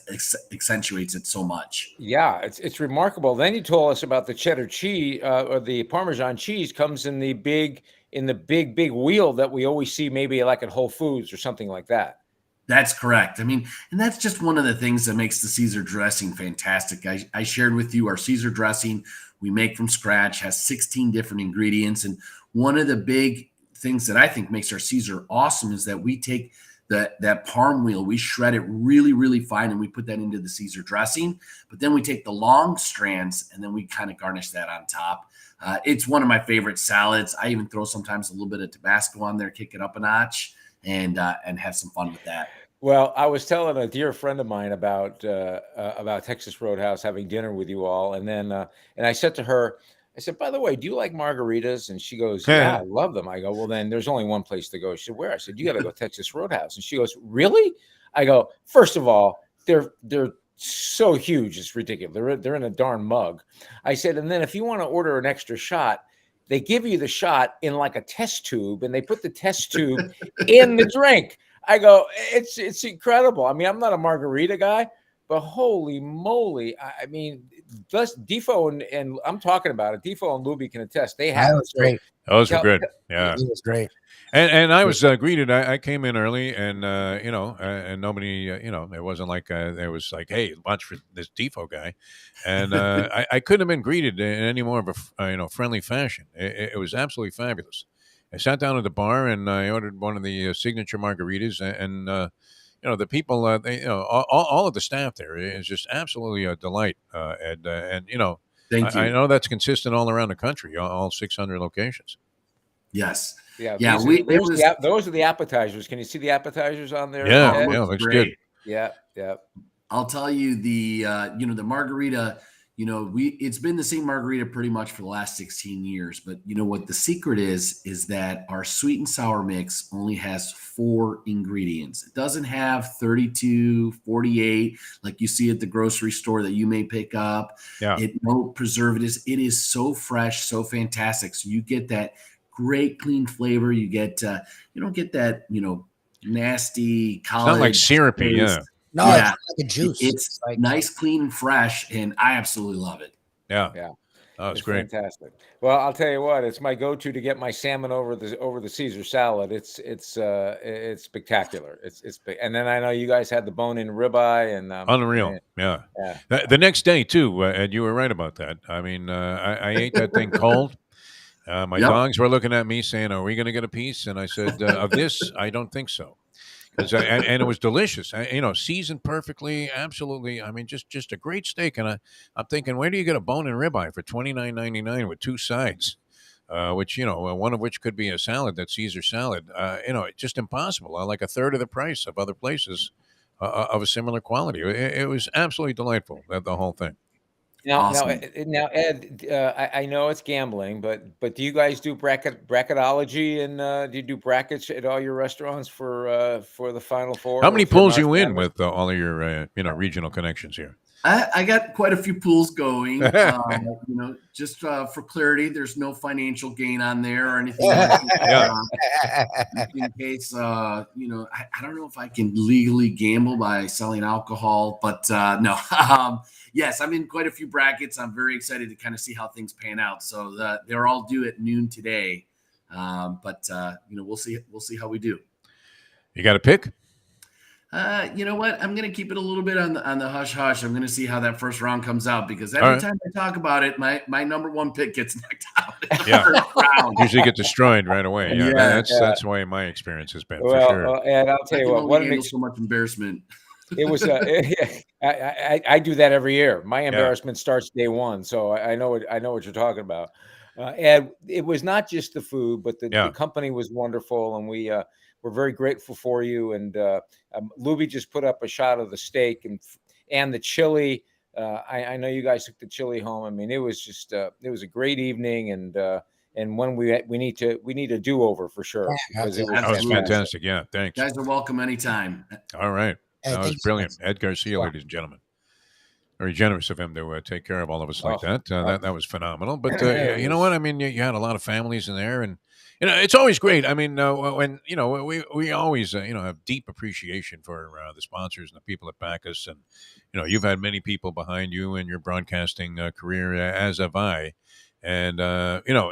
accentuates it so much. Yeah, it's remarkable. Then you told us about the cheddar cheese, or the Parmesan cheese comes in the big wheel that we always see, maybe like at Whole Foods or something like that. That's correct. I mean, and that's just one of the things that makes the Caesar dressing fantastic. I shared with you our Caesar dressing we make from scratch, has 16 different ingredients. And one of the big things that I think makes our Caesar awesome is that we take that parm wheel, we shred it really, really fine, and we put that into the Caesar dressing. But then we take the long strands and then we kind of garnish that on top. It's one of my favorite salads. I even throw sometimes a little bit of Tabasco on there, kick it up a notch, and have some fun with that. Well, I was telling a dear friend of mine about Texas Roadhouse, having dinner with you all, and then and I said to her, I said, by the way, do you like margaritas? And she goes, yeah, I love them. I go, well, then there's only one place to go. She said, where? I said, you got to go Texas Roadhouse. And she goes, really? I go, first of all, they're so huge, it's ridiculous. They're in a darn mug. I said, and then if you want to order an extra shot, they give you the shot in like a test tube, and they put the test tube in the drink. I go, it's incredible. I mean, I'm not a margarita guy, but holy moly. I mean, Defo and I'm talking about it. Defo and Lubie can attest. They have was great. Those were good. Yeah. It was great. And I was greeted. I came in early, and and nobody, it wasn't like it was like, hey, watch for this Defo guy, and I couldn't have been greeted in any more of a friendly fashion. It was absolutely fabulous. I sat down at the bar and I ordered one of the signature margaritas, and the people, all of the staff there is just absolutely a delight. And Thank you. I know that's consistent all around the country, all 600 locations. Yes. Yeah. Yeah. Those are the appetizers. Can you see the appetizers on there? Yeah. Looks good. Yeah. Yeah. I'll tell you the margarita, it's been the same margarita pretty much for the last 16 years. But you know what the secret is that our sweet and sour mix only has 4 ingredients. It doesn't have 32, 48 like you see at the grocery store that you may pick up. Yeah. No preservatives. It is so fresh, so fantastic. So you get that great clean flavor. You get you don't get that nasty college. It's not like syrupy, taste. No, it's like a juice. It's like nice, clean, and fresh, and I absolutely love it. Yeah. Oh, it's great. Fantastic. Well, I'll tell you what, it's my go-to to get my salmon over the Caesar salad. It's spectacular. It's big. And then I know you guys had the bone-in ribeye and Unreal. Yeah. The next day too, Ed, you were right about that. I mean, I ate that thing cold. My dogs were looking at me saying, "Are we going to get a piece?" And I said, "Of this, I don't think so." And it was delicious, seasoned perfectly, absolutely. I mean, just a great steak. And I'm thinking, where do you get a bone-in ribeye for $29.99 with 2 sides, which one of which could be a salad, that Caesar salad? It's just impossible. Like a third of the price of other places of a similar quality. It was absolutely delightful, the whole thing. Now, Ed, I know it's gambling, but do you guys do bracketology, and do you do brackets at all your restaurants for the Final Four? How many pulls you in with all of your regional connections here? I got quite a few pools going. Just for clarity, there's no financial gain on there or anything like that. In case, I don't know if I can legally gamble by selling alcohol, but no. Yes, I'm in quite a few brackets. I'm very excited to kind of see how things pan out. So they're all due at noon today, but we'll see. We'll see how we do. You got a pick? You know what? I'm going to keep it a little bit on the hush hush. I'm going to see how that first round comes out, because every time I talk about it, my number 1 pick gets knocked out. First round. Usually get destroyed right away. That's the way my experience has been, for sure. And I'll tell you what makes so much embarrassment. It was. I do that every year. My embarrassment starts day one, so I know what you're talking about. And it was not just the food, but the company was wonderful, and we're very grateful for you. And Lubie just put up a shot of the steak and the chili. I know you guys took the chili home. I mean, it was just it was a great evening, and when we need a do-over for sure. Because it was fantastic. Yeah, thanks. You guys are welcome anytime. All right. That was brilliant. Ed Garcia, ladies and gentlemen. Very generous of him to take care of all of us like that. That was phenomenal. But you know what? I mean, you had a lot of families in there, and it's always great. I mean, when we always have deep appreciation for the sponsors and the people that back us, and you've had many people behind you in your broadcasting career, as have I. And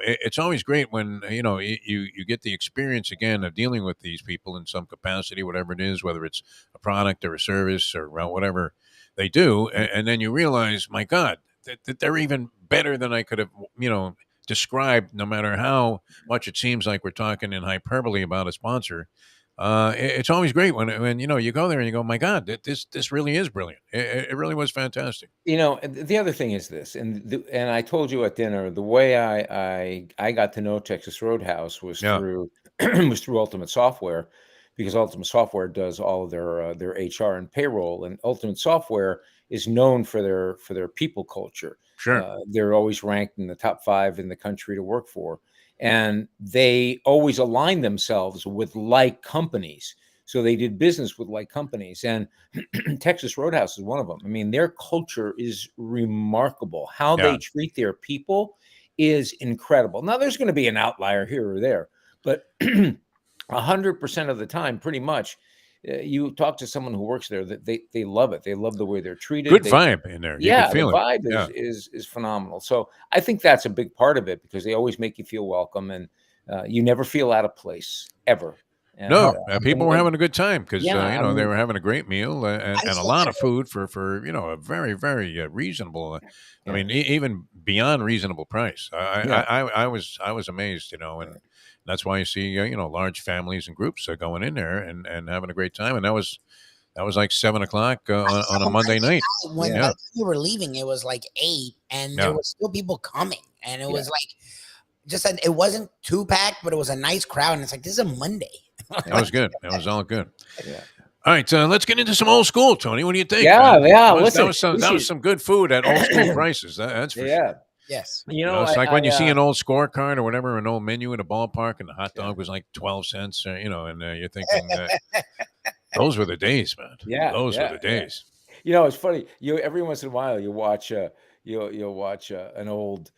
it's always great when you get the experience again of dealing with these people in some capacity, whatever it is, whether it's a product or a service or whatever they do, and then you realize, my God, that they're even better than I could have described. No matter how much it seems like we're talking in hyperbole about a sponsor, it's always great when you go there and you go, my God, this really is brilliant. It really was fantastic. The other thing is this, and I told you at dinner, the way I got to know Texas Roadhouse was through Ultimate Software, because Ultimate Software does all of their HR and payroll, and Ultimate Software is known for their people culture. Sure, they're always ranked in the top 5 in the country to work for. And they always align themselves with like companies. So they did business with like companies. And Texas Roadhouse is one of them. I mean, their culture is remarkable. How they treat their people is incredible. Now there's going to be an outlier here or there, but 100% of the time, pretty much, you talk to someone who works there, that they love it. They love the way they're treated. Good vibe in there. You Yeah, can feel the it. vibe is phenomenal. So I think that's a big part of it, because they always make you feel welcome, and you never feel out of place ever. And, No, people were having a good time because Yeah, you I know, they mean- were having a great meal and a lot of food for you know, a very very reasonable. I mean, even beyond reasonable price. I was amazed, you know, and that's why you see you know, large families and groups going in there and having a great time. And that was like 7 o'clock on a Monday night. When by the time we were leaving, it was like 8, and there were still people coming, and it was like just it wasn't too packed, but it was a nice crowd, and it's like, this is a Monday. That was good. That was all good. Yeah. All right, let's get into some old school, Tony. What do you think? Yeah, man? yeah. That was some good food at old school prices. That's for sure. Yes. You know, It's like when you see an old scorecard or whatever, an old menu in a ballpark, and the hot dog was like 12 cents, you know, and you're thinking, those were the days, man. Yeah, those were the days. You know, it's funny. Every once in a while you watch you'll watch an old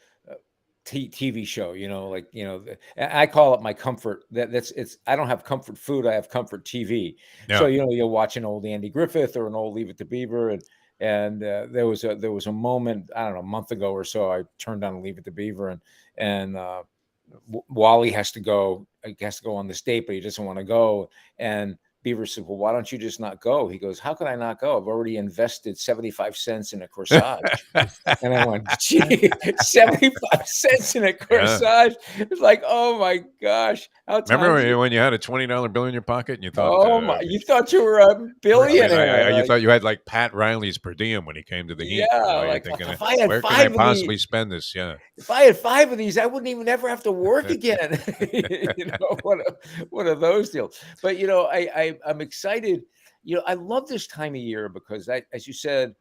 TV show. You know, like, you know, I call it my comfort. I don't have comfort food. I have comfort TV. Yeah. So, you know, you'll watch an old Andy Griffith or an old Leave It to Beaver, and there was a moment, I don't know, a month ago or so, I turned on Leave It to Beaver, and Wally has to go on this date, but he doesn't want to go, and Beaver said, well, why don't you just not go? He goes, how could I not go? I've already invested 75 cents in a corsage. And I went, gee, 75 cents in a corsage? It's like, oh my gosh. Remember when you had a $20 bill in your pocket and you thought, oh my, you thought you were a billionaire. You thought you had like Pat Riley's per diem when he came to the Heat. Yeah, you know, like, thinking, if I had where can 5 I of possibly these- spend this? Yeah. If I had 5 of these, I wouldn't even ever have to work again. You know, what are those deals? But, you know, I'm excited. You know, I love this time of year because, as you said,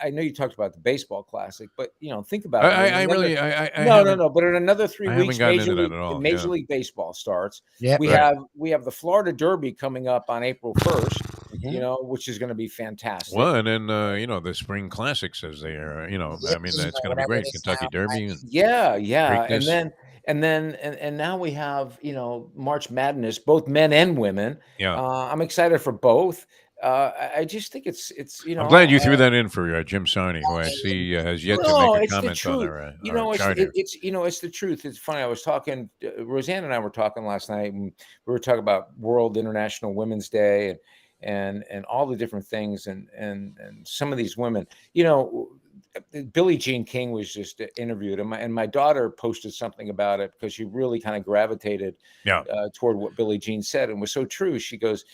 I know you talked about the baseball classic, but, you know, think about it. No. But in another 3 weeks, Major League Baseball starts. Yeah, we have the Florida Derby coming up on April 1st. You know, which is going to be fantastic. Well, and then you know, the Spring Classics, as they are, you know, I mean, that's going to be great. Kentucky Derby. And now we have, you know, March Madness, both men and women. Yeah. I'm excited for both. I just think it's you know. I'm glad you threw that in for Jim Sarney, who I see has yet to make a comment on their you know, chart here. it's you know, it's the truth. It's funny. I was talking, Roseanne and I were talking last night, and we were talking about World International Women's Day and all the different things, and some of these women, you know, Billie Jean King was just interviewed, and my daughter posted something about it because she really kind of gravitated toward what Billie Jean said, and was so true. She goes,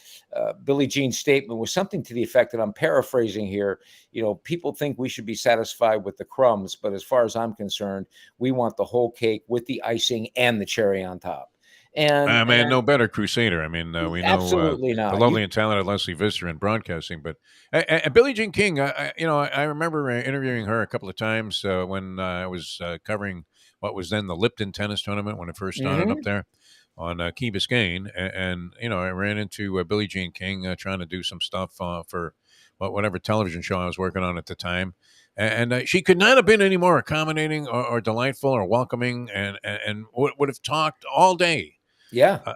Billie Jean's statement was something to the effect that, I'm paraphrasing here, you know, people think we should be satisfied with the crumbs, but as far as I'm concerned, we want the whole cake with the icing and the cherry on top. And man, no better crusader. I mean, we know absolutely not. The lovely and talented Leslie Visser in broadcasting, but Billie Jean King, you know, I remember interviewing her a couple of times when I was covering what was then the Lipton tennis tournament when it first started up there on Key Biscayne, and you know, I ran into Billie Jean King trying to do some stuff for whatever television show I was working on at the time. And she could not have been any more accommodating or delightful or welcoming, and would have talked all day.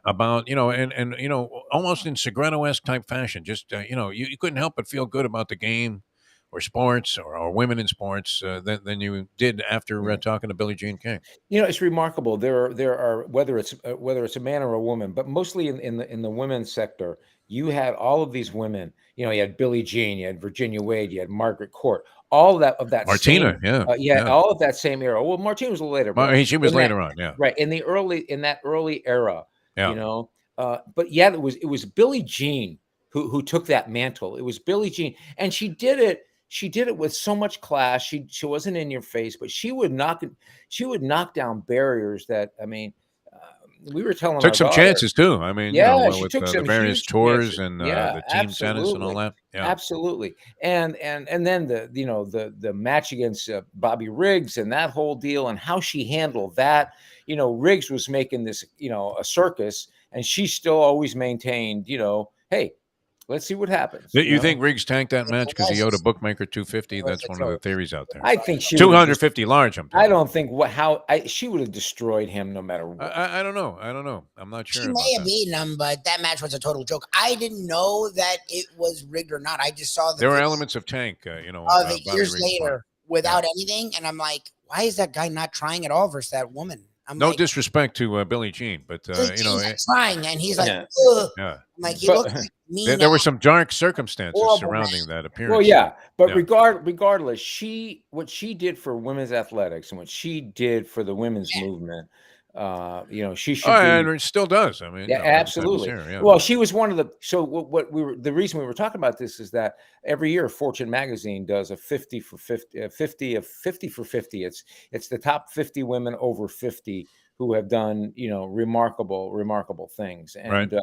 About, you know, and you know, almost in Segreto-esque type fashion. Just you know, you couldn't help but feel good about the game or sports or women in sports than you did after talking to Billie Jean King. You know, it's remarkable. There are whether it's a man or a woman, but mostly in the women's sector, you had all of these women. You know, you had Billie Jean, you had Virginia Wade, you had Margaret Court, all of that Martina, same, all of that same era. Well, Martina was a little later. She was later on, right in that early era. You know, but yeah, it was Billie Jean who took that mantle. It was Billie Jean, and she did it with so much class. She wasn't in your face, but she would knock down barriers that, I mean, we were telling took some daughter, chances too. I mean, yeah, you know, she with took some the various tours and the team tennis and all that. Yeah. Absolutely. And then the match against Bobby Riggs and that whole deal, and how she handled that. You know, Riggs was making this, you know, a circus, and she still always maintained, you know, hey, Let's see what happens. You think Riggs tanked that match because he owed a bookmaker $250? That's one of the theories out there. I think she 250 large. I don't think she would have destroyed him no matter what. I don't know. I'm not sure. She may have beaten him, but that match was a total joke. I didn't know that it was rigged or not. I just saw there were elements of Tank, years later without anything, and I'm like, why is that guy not trying at all versus that woman? No disrespect to Billie Jean, but trying, and he's like, I'm like he looked like me. There were some dark circumstances surrounding that appearance. Well, yeah, but regardless, what she did for women's athletics and what she did for the women's movement, she should. And it still does. I mean, absolutely. Well, she was one of the. So the reason we were talking about this is that every year Fortune magazine does a 50 for 50 for 50. It's the top 50 women over 50 who have done remarkable things, and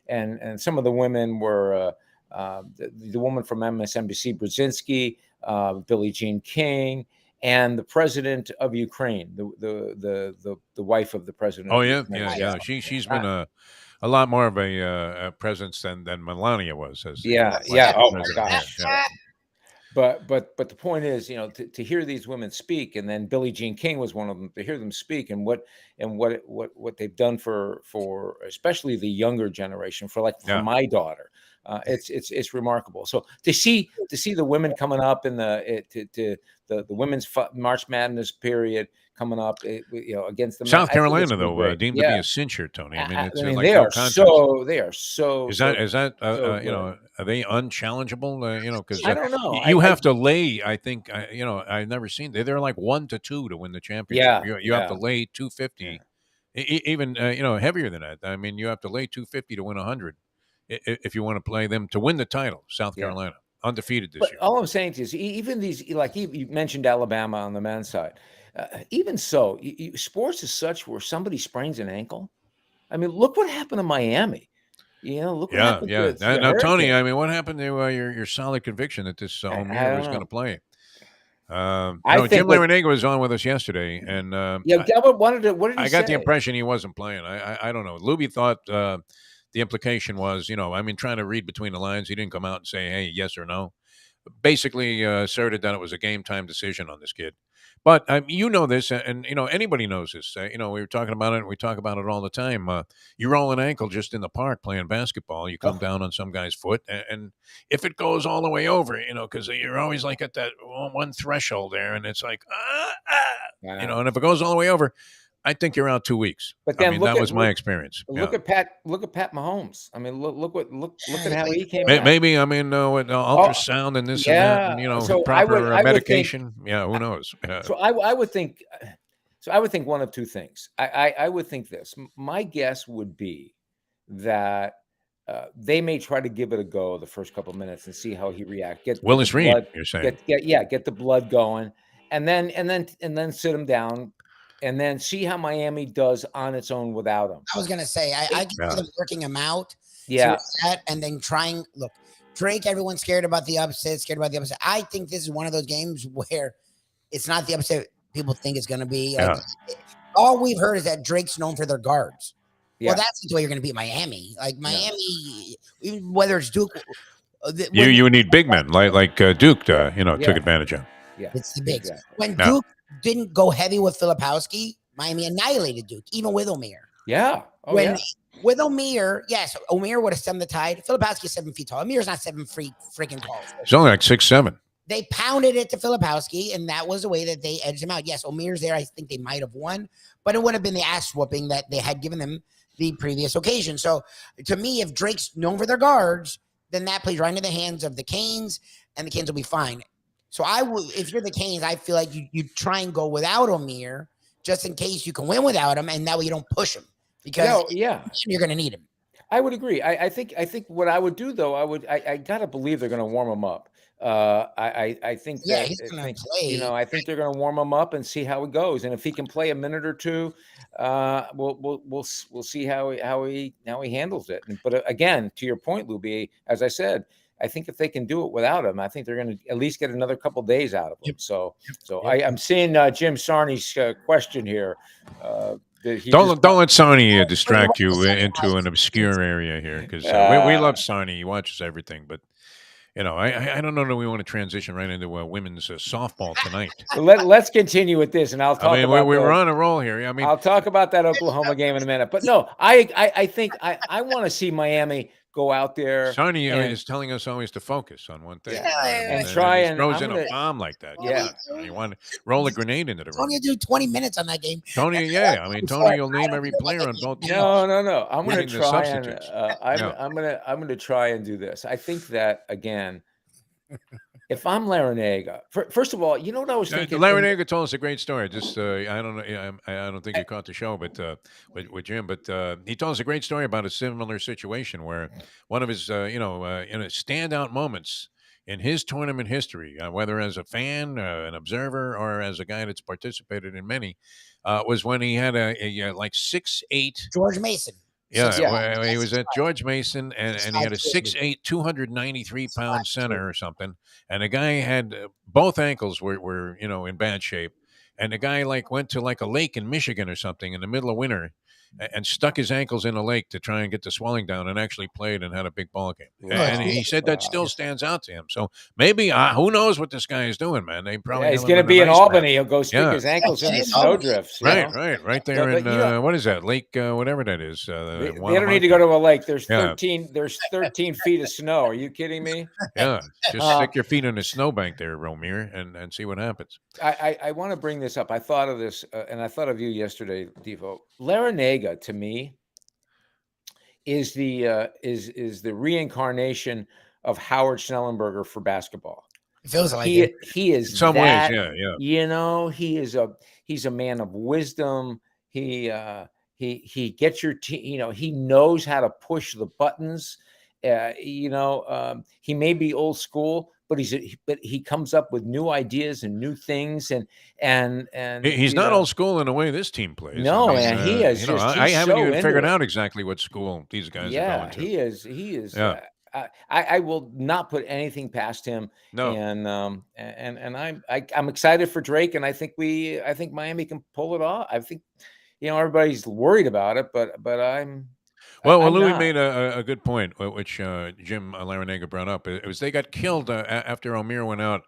and some of the women were the woman from MSNBC, Brzezinski, Billie Jean King, and the president of Ukraine, the wife of the president. Oh yeah. She's been a lot more of a presence than Melania was. Oh my gosh. But the point is, to hear these women speak, and then Billie Jean King was one of them. To hear them speak and what they've done for especially the younger generation, for my daughter, it's remarkable. So to see the women coming up in the women's March Madness period coming up, against the South Carolina though deemed to be a cincher, Tony. I mean, they are so. Is that are they unchallengeable? Because I don't know. You have to lay. I think I've never seen. They're like 1-2 to win the championship. You have to lay 250, even heavier than that. I mean, you have to lay 250 to win 100 if you want to play them to win the title. South Carolina undefeated this year. All I'm saying is, even these, like you mentioned Alabama on the men's side. Even so, sports is such where somebody sprains an ankle. I mean, look what happened to Miami. Look what happened to now, Tony, I mean, what happened to your solid conviction that this O'Meara was going to play? Jim Larinaga was on with us yesterday, and what did he I got the impression he wasn't playing. I don't know. Lubie thought the implication was, trying to read between the lines. He didn't come out and say, hey, yes or no. Basically asserted that it was a game time decision on this kid. But this, and anybody knows this. We were talking about it, and we talk about it all the time. You roll an ankle just in the park playing basketball. You come down on some guy's foot, and if it goes all the way over, because you're always like at that one threshold there, and it's like, and if it goes all the way over, I think you're out 2 weeks. But then that was my experience. Look at Pat Mahomes. I mean, look at how he came. Maybe with ultrasound and this and that, and, proper medication. Who knows? So I would think. So I would think one of two things. I would think this. My guess would be that they may try to give it a go the first couple of minutes and see how he reacts. Get Willis Reed, you're saying? Get the blood going, and then sit him down. And then see how Miami does on its own without him. I was going to say, I can see them working him out. Yeah. And then look, Drake, everyone's scared about the upset. I think this is one of those games where it's not the upset people think it's going to be. All we've heard is that Drake's known for their guards. Yeah. Well, that's the way you're going to beat Miami. Like Miami, whether it's Duke. You need big men like Duke, took advantage of. Yeah. It's the bigs. Exactly. When Duke didn't go heavy with Filipowski, Miami annihilated Duke, even with O'Meara. Yeah. With O'Meara, yes, O'Meara would have stemmed the tide. Filipowski is 7 feet tall. O'Meara's not 7 freaking tall. He's only like 6'7". They pounded it to Filipowski, and that was the way that they edged him out. Yes, O'Meara's there. I think they might have won, but it would have been the ass whooping that they had given them the previous occasion. So to me, if Drake's known for their guards, then that plays right into the hands of the Canes, and the Canes will be fine. So if you're the Canes, I feel like you try and go without O'Meara just in case you can win without him, and that way you don't push him because you're going to need him. I would agree. I think what I would do though, I gotta believe they're going to warm him up. I think he's going to play. I think they're going to warm him up and see how it goes, and if he can play a minute or two, we'll see how he handles it. But again, to your point, Lubie, as I said, I think if they can do it without him, I think they're going to at least get another couple of days out of him. So I'm seeing Jim Sarney's question here. Don't let Sonny distract you into an obscure area here, because we love Sonny. He watches everything, but I don't know that we want to transition right into women's softball tonight. Let's continue with this, and I'll talk about. We're on a roll here. I mean, I'll talk about that Oklahoma game in a minute, but no, I think I want to see Miami go out there. Sonny is telling us always to focus on one thing, and try and throws in a bomb like that. Yeah, you want to roll a grenade into the room. Tony do 20 minutes on that game. Tony, I mean, Tony will name every player on both teams. No. I'm going to try and I'm going to try and do this. I think that again. If I'm Larrañaga, first of all, you know what I was thinking? Larrañaga told us a great story. Just I don't know, I don't think you caught the show, but with Jim, but he told us a great story about a similar situation where one of his in a standout moments in his tournament history, whether as a fan, an observer, or as a guy that's participated in many, was when he had a like 6'8" George Mason. Yeah, he was at George Mason, and he had a 6'8", 293-pound center or something, and the guy had both ankles were in bad shape, and the guy went to a lake in Michigan or something in the middle of winter, and stuck his ankles in a lake to try and get the swelling down, and actually played and had a big ball game. And he said that still stands out to him. So maybe who knows what this guy is doing, man? They probably he's going to be in Albany. He'll go stick his ankles in the snowdrifts. Right there in what is that lake? Whatever that is. They don't need to go to a lake. There's 13 feet of snow. Are you kidding me? Yeah, just stick your feet in a snowbank there, Romir, and see what happens. I want to bring this up. I thought of this, and I thought of you yesterday, Defo. Larrañaga, to me, is the reincarnation of Howard Schnellenberger for basketball. It feels like he is in some that, ways, yeah. He's a man of wisdom. He gets your team. He knows how to push the buttons. He may be old school, but he comes up with new ideas and new things, and he's not old school in the way this team plays. No, man, he is. I haven't even figured out exactly what school these guys are going to. He is. Yeah. I will not put anything past him. No, and I'm excited for Drake, and I think Miami can pull it off. I think everybody's worried about it, but I'm. Well, Louis made a good point, which Jim Larrañaga brought up. It was they got killed after Omir went out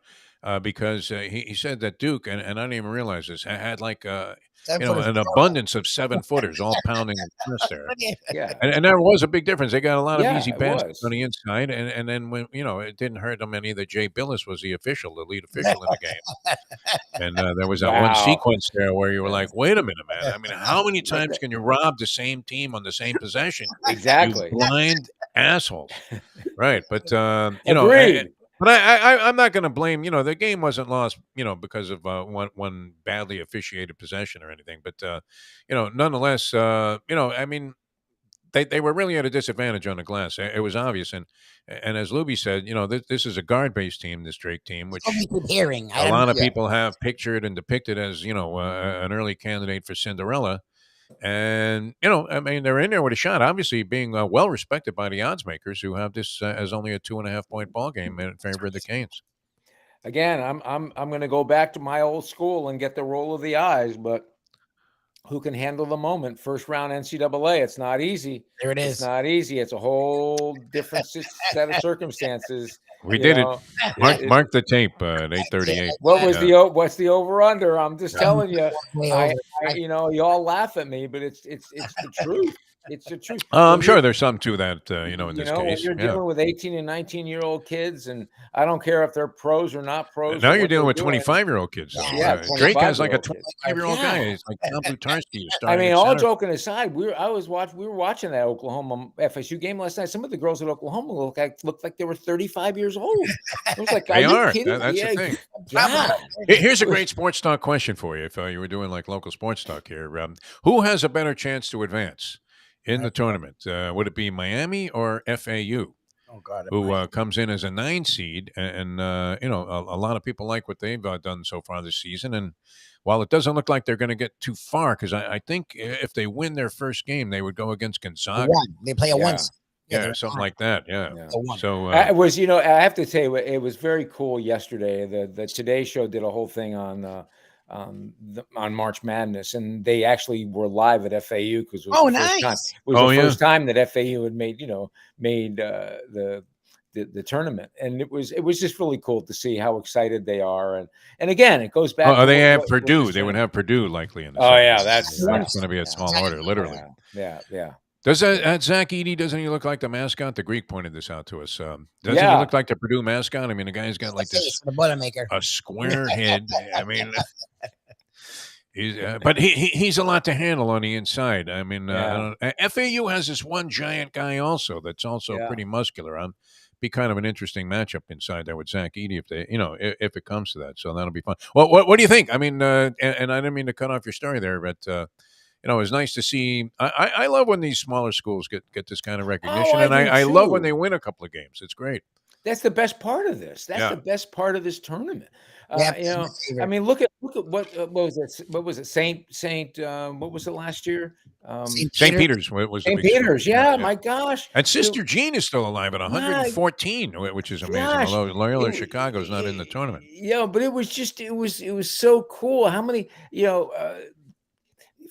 because he said that Duke, and I didn't even realize this, had an abundance of 7-footers all pounding the chest there. Yeah, and there was a big difference. They got a lot of easy passes on the inside, and then when it didn't hurt them any. That Jay Billis was the lead official in the game, and there was that one sequence there where you were like, "Wait a minute, man! I mean, how many times can you rob the same team on the same possession? Exactly, you blind assholes!" Right, but Agreed. But I'm not going to blame. The game wasn't lost, because of one badly officiated possession or anything. But nonetheless, I mean, they were really at a disadvantage on the glass. It was obvious, and as Lubie said, this is a guard-based team, this Drake team, which a lot of people have pictured and depicted as an early candidate for Cinderella. And I mean, they're in there with a shot. Obviously, being well respected by the odds makers, who have this as only a 2.5-point ball game in favor of the Canes. Again, I'm going to go back to my old school and get the roll of the eyes, but who can handle the moment? First round NCAA. It's not easy. There it is. It's not easy. It's a whole different set of circumstances. We did it. Mark the tape at 8:38. What's the over under? I'm just telling you. You all laugh at me, but it's the truth. It's the truth. I'm sure there's some to that, in this case. When you're dealing with 18 and 19-year-old kids, and I don't care if they're pros or not pros. Now you're dealing with 25-year-old kids. Yeah, Drake has like a 25-year-old guy. He's like Tom Lutarski. I mean, all joking aside, we were watching that Oklahoma FSU game last night. Some of the girls at Oklahoma looked like they were 35 years old. I was like, they are. Kidding? That's the thing. Yeah. Here's a great sports talk question for you. If you were doing like local sports talk here, who has a better chance to advance in the tournament? Would it be Miami or FAU? Oh God! Who comes in as a 9 seed, and a lot of people like what they've done so far this season. And while it doesn't look like they're going to get too far, because I think if they win their first game, they would go against Gonzaga. They play a once. Yeah, something like that. Yeah. So it was, I have to tell you, it was very cool yesterday. The Today Show did a whole thing on on March Madness, and they actually were live at FAU because it was the first time. Nice. It was the first time that FAU had made the tournament, and it was just really cool to see how excited they are, and again, it goes back. Oh, they have Purdue. They would have Purdue likely in the. Oh yeah, that's going to be a tall order, literally. Yeah. Does Zach Edey, doesn't he look like the mascot? The Greek pointed this out to us. Doesn't he look like the Purdue mascot? I mean, the guy's got like this a square head. I mean, but he's a lot to handle on the inside. I mean, FAU has this one giant guy also that's also pretty muscular. Be kind of an interesting matchup inside there with Zach Edey if it comes to that. So that'll be fun. Well, what do you think? I mean, and I didn't mean to cut off your story there, but. It's nice to see. I love when these smaller schools get this kind of recognition, and I love when they win a couple of games. It's great. That's the best part of this. That's the best part of this tournament. I mean, look at what was it? What was it? Saint? What was it last year? St. Peter's was St. Peter's. Yeah, my gosh. And Sister Jean is still alive at 114, which is amazing. Although Loyola Chicago's not in the tournament. Yeah, but it was so cool. How many?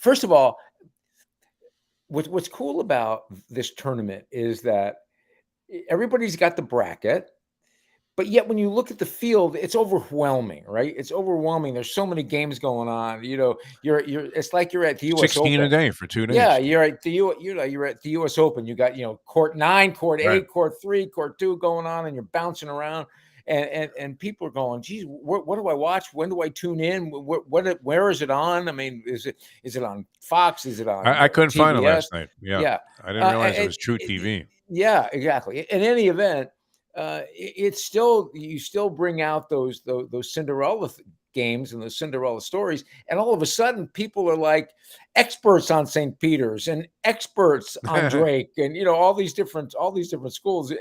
First of all, what's cool about this tournament is that everybody's got the bracket, but yet when you look at the field, it's overwhelming, right? It's overwhelming. There's so many games going on. It's like you're at the U.S. 16 Open. a day for 2 days. Yeah, you're at the U.S. Open. You got court 9, court 8, court 3, court 2 going on, and you're bouncing around. And people are going, geez, what do I watch? When do I tune in? Where is it on? I mean, is it on Fox? Is it on? I couldn't TBS? find it last night. Yeah. I didn't realize it was True TV. Yeah, exactly. In any event, it's still you still bring out those Cinderella games and the Cinderella stories, and all of a sudden people are like experts on St. Peter's and experts on Drake and all these different schools.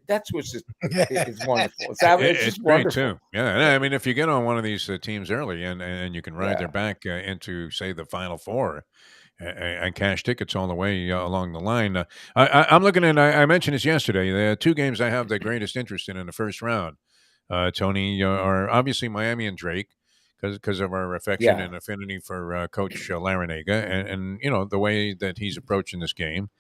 That's what's just it's wonderful. It's just great wonderful too. Yeah, I mean, if you get on one of these teams early and you can ride their back into say the Final Four. And cash tickets all the way along the line. I'm looking at. I mentioned this yesterday. The 2 games I have the greatest interest in the first round, Tony, are obviously Miami and Drake because of our affection and affinity for Coach Larinaga and the way that he's approaching this game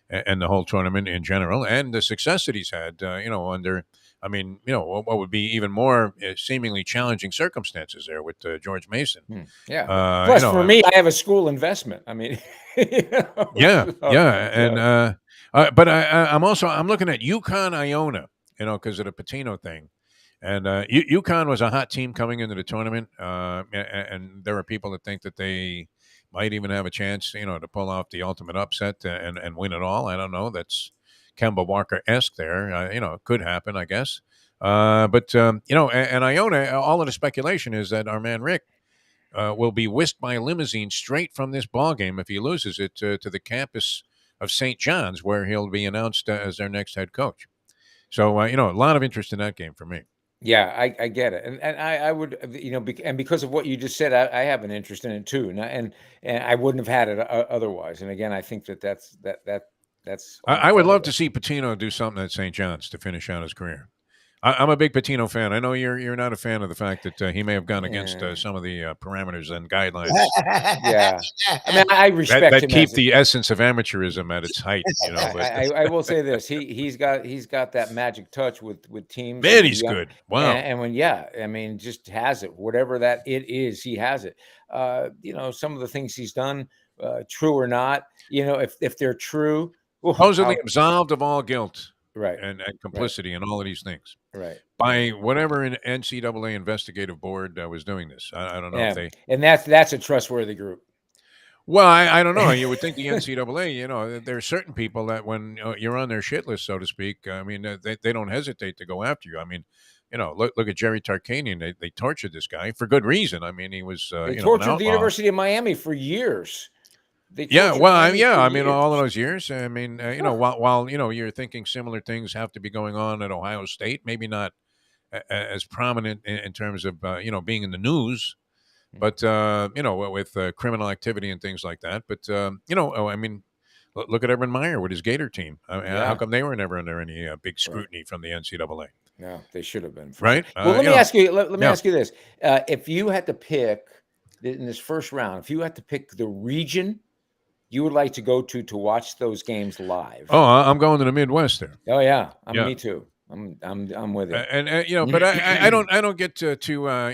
and the whole tournament in general and the success that he's had. Under. I mean, what would be even more seemingly challenging circumstances there with George Mason. Yeah. Plus, for me, I have a school investment. I mean, yeah. And but I'm looking at UConn Iona, because of the Patino thing, and UConn was a hot team coming into the tournament, and there are people that think that they might even have a chance, to pull off the ultimate upset and win it all. I don't know. That's Kemba Walker-esque there. It could happen, I guess. But and Iona, all of the speculation is that our man Rick will be whisked by a limousine straight from this ball game if he loses it to the campus of St. John's, where he'll be announced as their next head coach. So, a lot of interest in that game for me. Yeah, I get it, and I would, and because of what you just said, I have an interest in it too, and I wouldn't have had it otherwise. And again, I think that's. I would love to see Patino do something at St. John's to finish out his career. I'm a big Patino fan. I know you're not a fan of the fact that he may have gone against some of the parameters and guidelines. Yeah, I mean, I respect that him keep the essence of amateurism at its height. But I will say this: he's got that magic touch with teams. Man, he's good. Wow. And when I mean, just has it. Whatever that it is, he has it. Some of the things he's done, true or not, if they're true. Supposedly absolved of all guilt, right, and complicity, and all of these things, right, by whatever an NCAA investigative board was doing this. I don't know if they. And that's a trustworthy group. Well, I don't know. You would think the NCAA, there are certain people that when you're on their shit list, so to speak, I mean, they don't hesitate to go after you. I mean, look at Jerry Tarkanian. They tortured this guy for good reason. I mean, he was they tortured the University of Miami for years. I mean, all of those years. I mean, while you're thinking similar things have to be going on at Ohio State, maybe not as prominent in terms of being in the news, but with criminal activity and things like that. But I mean, look at Urban Meyer with his Gator team. How come they were never under any big scrutiny from the NCAA? No, they should have been. Right. Well, let me ask you. Let me ask you this: if you had to pick in this first round, if you had to pick the region you would like to go to watch those games live. Oh, I'm going to the Midwest there. Oh yeah, Yeah. me too. I'm with you. And you know, but I don't get too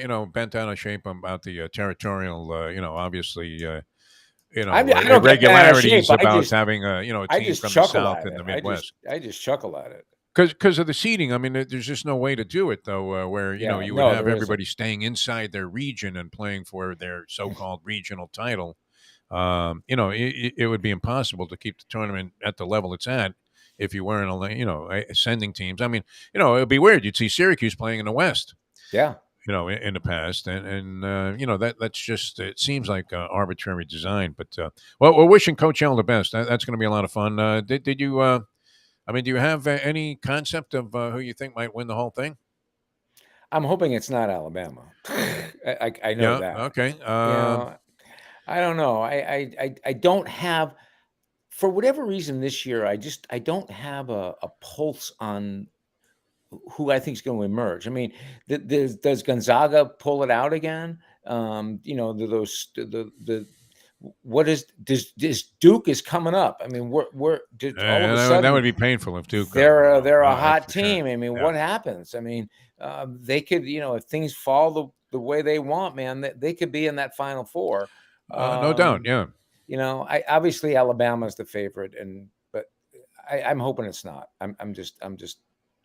you know, bent out of shape about the territorial obviously you know, I don't get bent out of shape. irregularities about having you know, a team from the South and the Midwest. I just chuckle at it. Because of the seating. I mean, there's just no way to do it though, where you know, you would have everybody staying inside their region and playing for their so-called regional title. You know, it would be impossible to keep the tournament at the level it's at if you weren't, you know, sending teams. I mean, you know, it'd be weird. You'd see Syracuse playing in the West. Yeah. You know, in the past, and you know, that's just, it seems like arbitrary design. But well, we're wishing Coach L the best. That's going to be a lot of fun. Did you? I mean, do you have any concept of who you think might win the whole thing? I'm hoping it's not Alabama. I know that. Okay. You know, I don't know. I don't have, for whatever reason this year, I don't have a pulse on who I think is going to emerge. I mean, does Gonzaga pull it out again? You know, what is this Duke is coming up? I mean, all of a sudden that would be painful if Duke. They're a hot team. Sure. I mean, what happens? I mean, they could, you know, if things fall the way they want, man, they could be in that Final Four. No doubt, yeah. You know, obviously Alabama's the favorite, but I'm hoping it's not. I'm just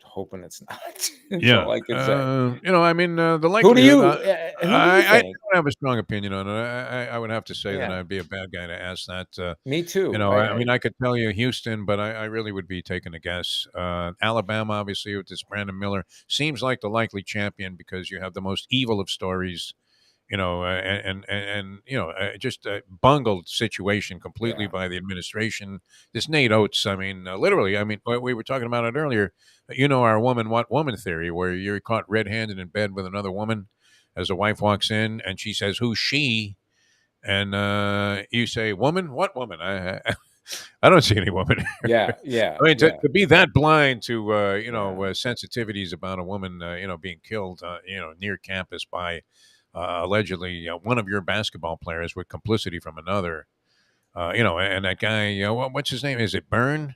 hoping it's not. Yeah, all I can say. You know, I mean, the likelihood. Who do you I don't have a strong opinion on it. I would have to say that I'd be a bad guy to ask that. Me too. You know, I mean, I could tell you Houston, but I really would be taking a guess. Alabama, obviously, with this Brandon Miller, seems like the likely champion because you have the most evil of stories. You know, and you know, just a bungled situation completely by the administration. This Nate Oates, I mean, literally, I mean, we were talking about it earlier. You know, our woman theory, where you're caught red-handed in bed with another woman as a wife walks in and she says, "Who's she?" And you say, "Woman? What woman?" I don't see any woman. Yeah. I mean, to be that blind to you know, sensitivities about a woman, you know, being killed, you know, near campus by. Allegedly one of your basketball players with complicity from another, you know, and that guy, what's his name? Is it Byrne?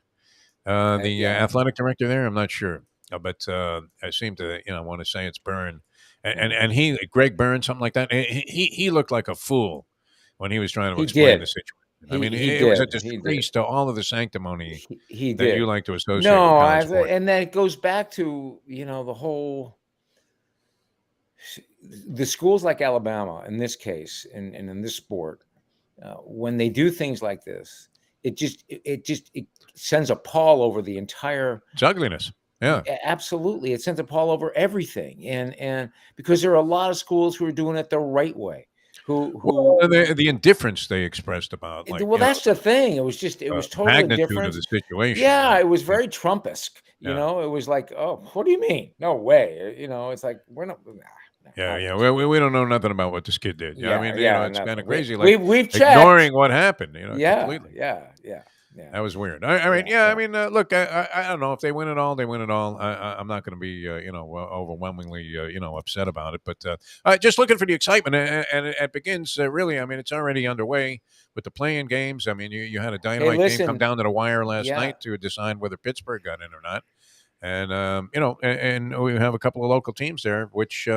The athletic director there? I'm not sure, but I seem to, you know, want to say it's Byrne, and he, Greg Byrne, something like that. He looked like a fool when he was trying to explain the situation. I mean, it was a disgrace to all of the sanctimony that you like to associate. No, and then it goes back to, you know, the whole. The schools like Alabama, in this case, and in this sport, when they do things like this, it sends a pall over the entire. It's ugliness. Yeah, absolutely. It sends a pall over everything, and because there are a lot of schools who are doing it the right way. The indifference they expressed about. Like, well, that's the thing. It was totally magnitude different of the situation. Yeah, it was very Trump-esque. You know, it was like, oh, what do you mean? No way. You know, it's like we're not. Yeah. We don't know nothing about what this kid did. I mean, you know, it's kind of crazy. Like we've ignoring what happened. You know, completely. Yeah. That was weird. I mean, I mean, look, I don't know if they win it all. They win it all. I'm not going to be, you know, overwhelmingly, you know, upset about it. But just looking for the excitement, and it begins really. I mean, it's already underway with the playing games. I mean, you had a dynamite game come down to the wire last night to decide whether Pittsburgh got in or not. And you know, and we have a couple of local teams there, which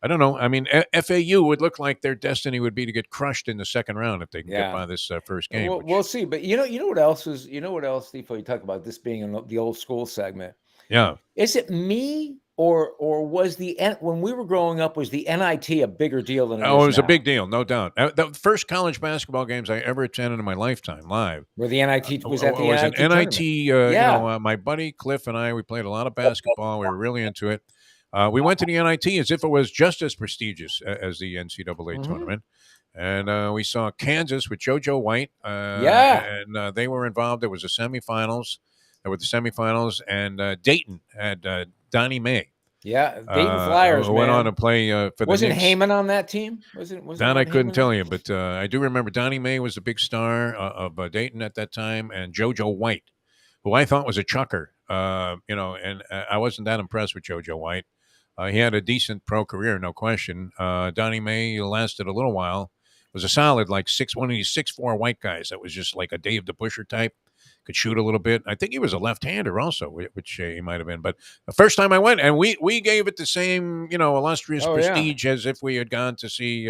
I don't know. I mean, FAU would look like their destiny would be to get crushed in the second round if they can get by this first game. We'll see. But you know what else is? You know what else, Defo? You talk about this being in the old school segment. Yeah. Is it me or was when we were growing up, was the NIT a bigger deal than it is now? It was a big deal, no doubt. The first college basketball games I ever attended in my lifetime live. Where the NIT was at the NIT. You know, my buddy Cliff and I, we played a lot of basketball. We were really into it. We went to the NIT as if it was just as prestigious as the NCAA tournament. And we saw Kansas with JoJo White. And they were involved. There was a semifinals. There were the semifinals. And Dayton had Donnie May. Yeah, Dayton Flyers, who went on to play for the Wasn't Knicks. Heyman on that team? That I couldn't tell you, but I do remember Donnie May was the big star of Dayton at that time, and JoJo White, who I thought was a chucker. You know, and I wasn't that impressed with JoJo White. He had a decent pro career, no question. Donnie May lasted a little while. Was a solid like one of these 6'4" white guys that was just like a Dave the Busher type. Could shoot a little bit. I think he was a left-hander also, which he might have been. But the first time I went, and we gave it the same, illustrious prestige as if we had gone to see,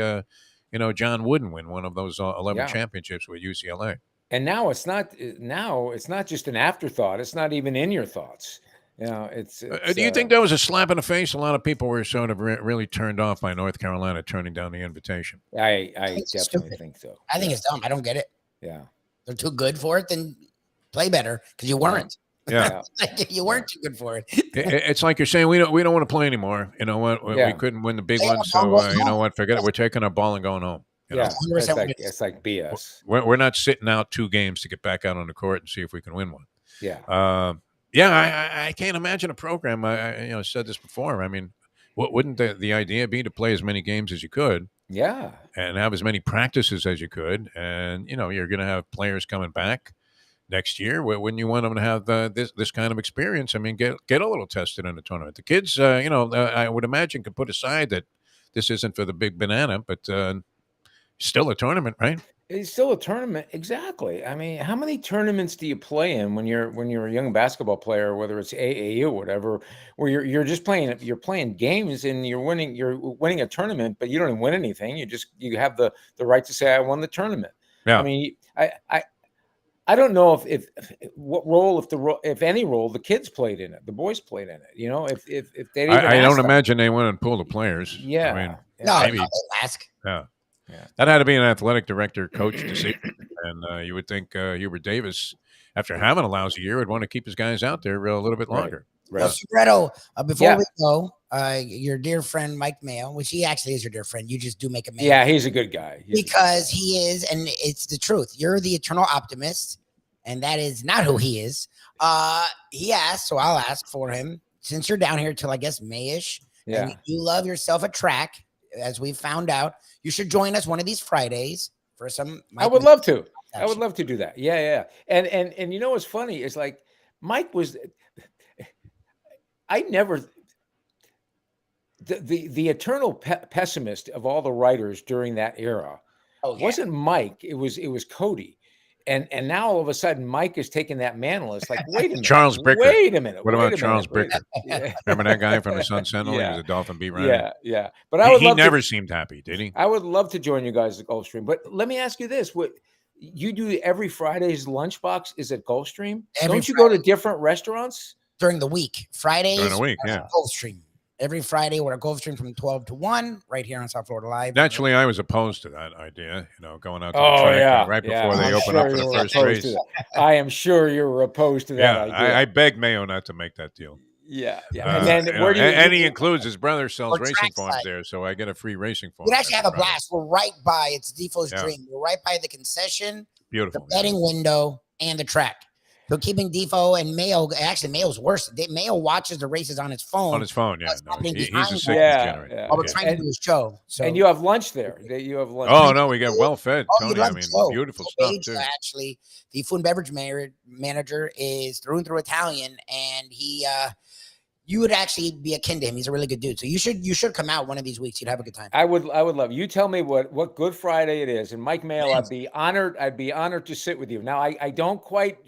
John Wooden win one of those 11 championships with UCLA. And now it's not just an afterthought. It's not even in your thoughts. It's do you think that was a slap in the face? A lot of people were sort of really turned off by North Carolina turning down the invitation. I definitely think so. I think it's dumb. I don't get it. Yeah. They're too good for it, then play better because you weren't. Yeah. You weren't too good for it. It's like you're saying we don't want to play anymore. You know what? We couldn't win the big one, so you know what? Forget it. We're taking our ball and going home. It's like BS. We're not sitting out 2 games to get back out on the court and see if we can win one. Yeah. I can't imagine a program. I said this before. I mean, wouldn't the idea be to play as many games as you could? Yeah. And have as many practices as you could, and you're going to have players coming back next year. Wouldn't you want them to have this kind of experience? I mean, get a little tested in the tournament. The kids, I would imagine, could put aside that this isn't for the big banana, but still a tournament, right? It's still a tournament, exactly. I mean, how many tournaments do you play in when you're a young basketball player, whether it's AAU or whatever, where you're just playing games and you're winning a tournament, but you don't even win anything. You have the right to say I won the tournament. Yeah. I mean, I don't know if what role, if any role, the kids played in it, the boys played in it. If they didn't. I don't imagine they went and pulled the players. Yeah. I mean, No, they'll ask. Yeah. That had to be an athletic director coach decision. And you would think Hubert Davis, after having a lousy year, would want to keep his guys out there a little bit longer. Right. Well, Segreto, before we go, your dear friend Mike Mayo, which he actually is your dear friend. You just do make a man. Yeah, he's a good guy. Because he is, and it's the truth. You're the eternal optimist, and that is not who he is. He asked, so I'll ask for him. Since you're down here till I guess Mayish, and you love yourself a track, as we found out, you should join us one of these Fridays for some. I would love to. I would love to do that. Yeah. And you know what's funny is like Mike was. I never. The eternal pessimist of all the writers during that era wasn't Mike. It was Cody. And now all of a sudden, Mike is taking that mantle. It's like, wait a minute. Charles Bricker. Wait a minute. What about Charles Bricker? Remember that guy from the Sun-Sentinel? Yeah. He was a Dolphin beat writer. Yeah. But he never seemed happy, did he? I would love to join you guys at Gulfstream. But let me ask you this. What you do every Friday's lunchbox is at Gulfstream? Don't you go to different restaurants? During the week. Fridays. During the week, yeah. Gulfstream. Every Friday, we're at Gulfstream from 12 to 1, right here on South Florida Live. Naturally, I was opposed to that idea, going out to the track right before they open up for the first race. I am sure you were opposed to that idea. I begged Mayo not to make that deal. Yeah. And then and he includes his brother sells racing farms there, so I get a free racing farm. We'd actually have a blast. We're right by, it's Defo's dream. We're right by the concession, beautiful, the betting window, and the track. So keeping Defo and Mayo, actually Mayo's worse. Mayo watches the races on his phone. On his phone, yeah. No, he's a sickness generator. While we're trying to do his show. So. And you have lunch there. You have lunch. Oh, no, we get well fed, Tony. I mean, beautiful stuff, too. Actually, the food and beverage manager is through and through Italian, and he, you would actually be akin to him. He's a really good dude. So you should come out one of these weeks. You'd have a good time. I would love. You tell me what Good Friday it is, and Mike Mayo, I'd be honored to sit with you. Now, I don't quite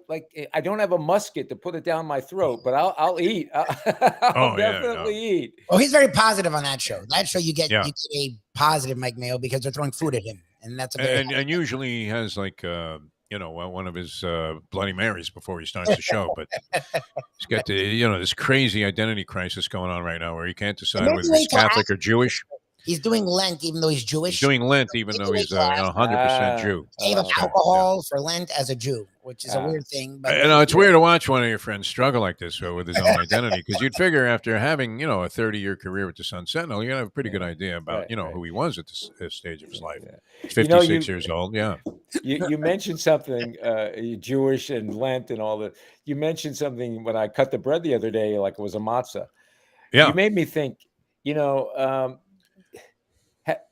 like. I don't have a musket to put it down my throat, but I'll eat. I'll definitely eat. Well, he's very positive on that show. That show you get a positive Mike Mayo because they're throwing food at him, and that's and usually he has like one of his Bloody Marys before he starts the show. But he's got this crazy identity crisis going on right now where he can't decide whether he's Catholic or Jewish. He's doing Lent even though he's Jewish. He's doing Lent even though he's 100% Jew. Gave up alcohol for Lent as a Jew, which is a weird thing. But it's weird to watch one of your friends struggle like this with his own identity, because you'd figure after having a 30-year carear with the Sun-Sentinel, you're gonna have a pretty good idea about who he was at this stage of his life. He's 56 years old. Yeah. You mentioned something Jewish and Lent and all that. You mentioned something when I cut the bread the other day, like it was a matzah. Yeah. You made me think.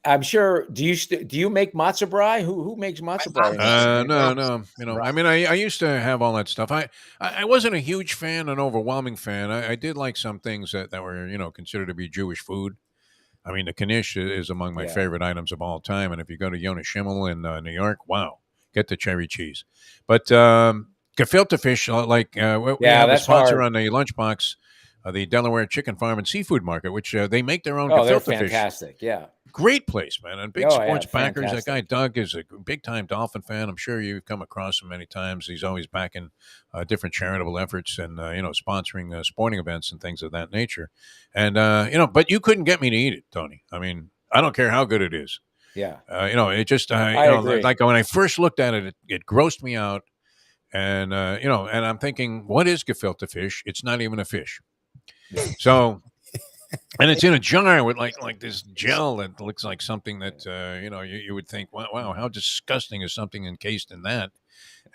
I'm sure. Do you make matzo brie? Who makes matzo brie? No. I mean, I used to have all that stuff. I wasn't a huge fan, an overwhelming fan. I did like some things that were, considered to be Jewish food. I mean, the knish is among my favorite items of all time. And if you go to Yonah Schimmel in New York, wow, get the cherry cheese. But gefilte fish, we have a sponsor on the lunchbox, the Delaware Chicken Farm and Seafood Market, which they make their own gefilte fish. Fantastic, yeah. Great place, man. And big sports backers. That guy Doug is a big-time Dolphin fan. I'm sure you've come across him many times. He's always backing different charitable efforts and, sponsoring sporting events and things of that nature. And, but you couldn't get me to eat it, Tony. I mean, I don't care how good it is. Yeah. It just, like when I first looked at it, it grossed me out. And, and I'm thinking, what is gefilte fish? It's not even a fish. Yeah. So... And it's in a jar with like this gel that looks like something that you would think, wow, how disgusting is something encased in that?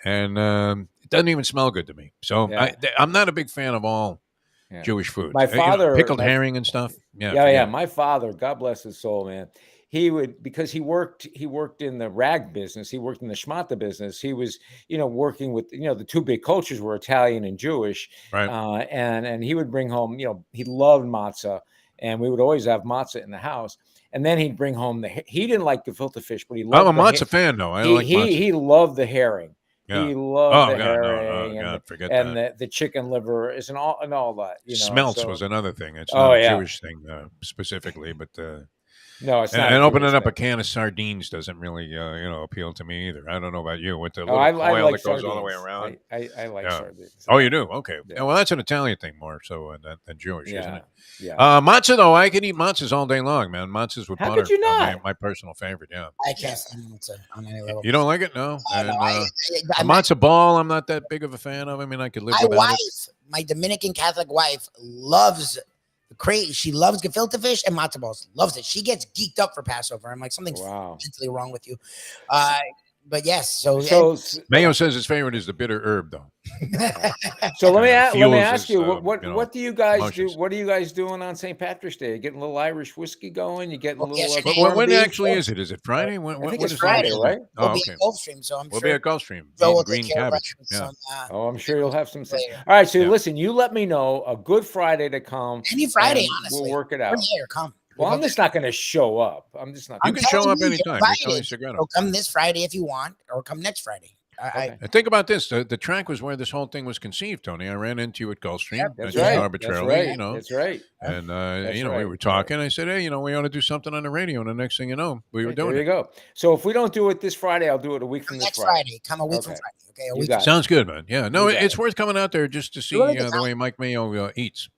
And it doesn't even smell good to me. So I'm not a big fan of all Jewish food. My father pickled herring and stuff. Yeah. My father, God bless his soul, man. He would, because he worked in the rag business. He worked in the schmata business. He was, working with, the two big cultures were Italian and Jewish. Right. And he would bring home, he loved matzah, and we would always have matzah in the house. And then he'd bring home he didn't like gefilte fish, but he loved. I'm a matzah fan, though. He loved the herring. Yeah. He loved the herring and the chicken liver and all that. Smelts was another thing. It's not a Jewish thing specifically, but. No, it's not. And opening up a can of sardines doesn't really, appeal to me either. I don't know about you. With the little I foil like that goes sardines. all the way around. I like sardines. Oh, you do? Okay. Yeah. Well, that's an Italian thing more so than Jewish, isn't it? Yeah. Matzah, though, I can eat matzahs all day long, man. Matzahs with butter. How could you not? My personal favorite, yeah. I can't stand matzah on any level. You don't like it? No? A matzah ball, I'm not that big of a fan of. I mean, I could live without it. My Dominican Catholic wife loves she loves gefilte fish and matzo balls. Loves it. She gets geeked up for Passover. I'm like, something's mentally wrong with you. But yes, so Mayo says his favorite is the bitter herb, though. So let me ask you, what do you guys do? What are you guys doing on St. Patrick's Day? You getting a little Irish whiskey going? You getting a little? When actually is it? Is it Friday? I think it's Friday, right? We'll be at Gulfstream, so we'll be at Gulfstream. Green cabbage. I'm sure you'll have some. All right, so listen, you let me know a good Friday to come. Any Friday, honestly, we'll work it out. Come. Well, I'm just not going to show up. I'm just not. You can show up anytime. Tony Segreto. So come this Friday if you want, or come next Friday. I think about this. The track was where this whole thing was conceived, Tony. I ran into you at Gulfstream. That's right. Arbitrarily, That's right. And, we were talking. I said, hey, we ought to do something on the radio. And the next thing you know, we were doing it. There you go. So if we don't do it this Friday, I'll do it a week from next Friday. Come a week from Friday. Okay, a week. Sounds good, man. Yeah. No, it's worth coming out there just to see the way Mike Mayo eats.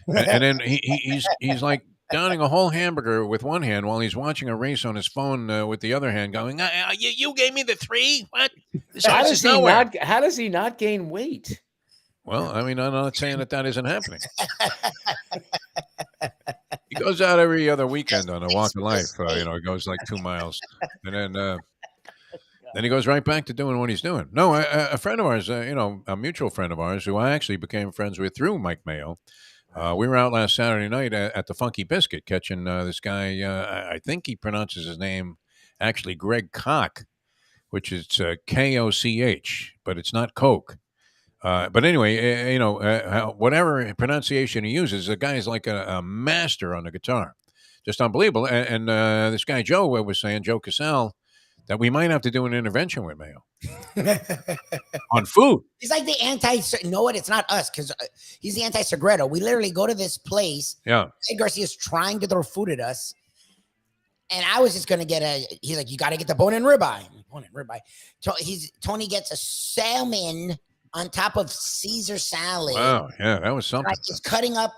And then he's like, downing a whole hamburger with one hand while he's watching a race on his phone with the other hand, going, "You gave me the 3? What? How does he not gain weight?" Well, I mean, I'm not saying that isn't happening. He goes out every other weekend on a walk of life. He goes like 2 miles, and then he goes right back to doing what he's doing. No, a friend of ours, a mutual friend of ours, who I actually became friends with through Mike Mayo. We were out last Saturday night at the Funky Biscuit catching this guy. I think he pronounces his name actually Greg Koch, which is Koch, but it's not Coke. But anyway, whatever pronunciation he uses, the guy is like a master on the guitar. Just unbelievable. And this guy Joe was saying, Joe Casal, that we might have to do an intervention with Mayo on food. He's like the no, what? It's not us, because he's the anti-Segreto. We literally go to this place. Yeah. Ed Garcia's trying to throw food at us. And I was just going to get he's like, you got to get the bone-in ribeye. Tony gets a salmon on top of Caesar salad. Wow. Yeah, that was something. Like he's cutting up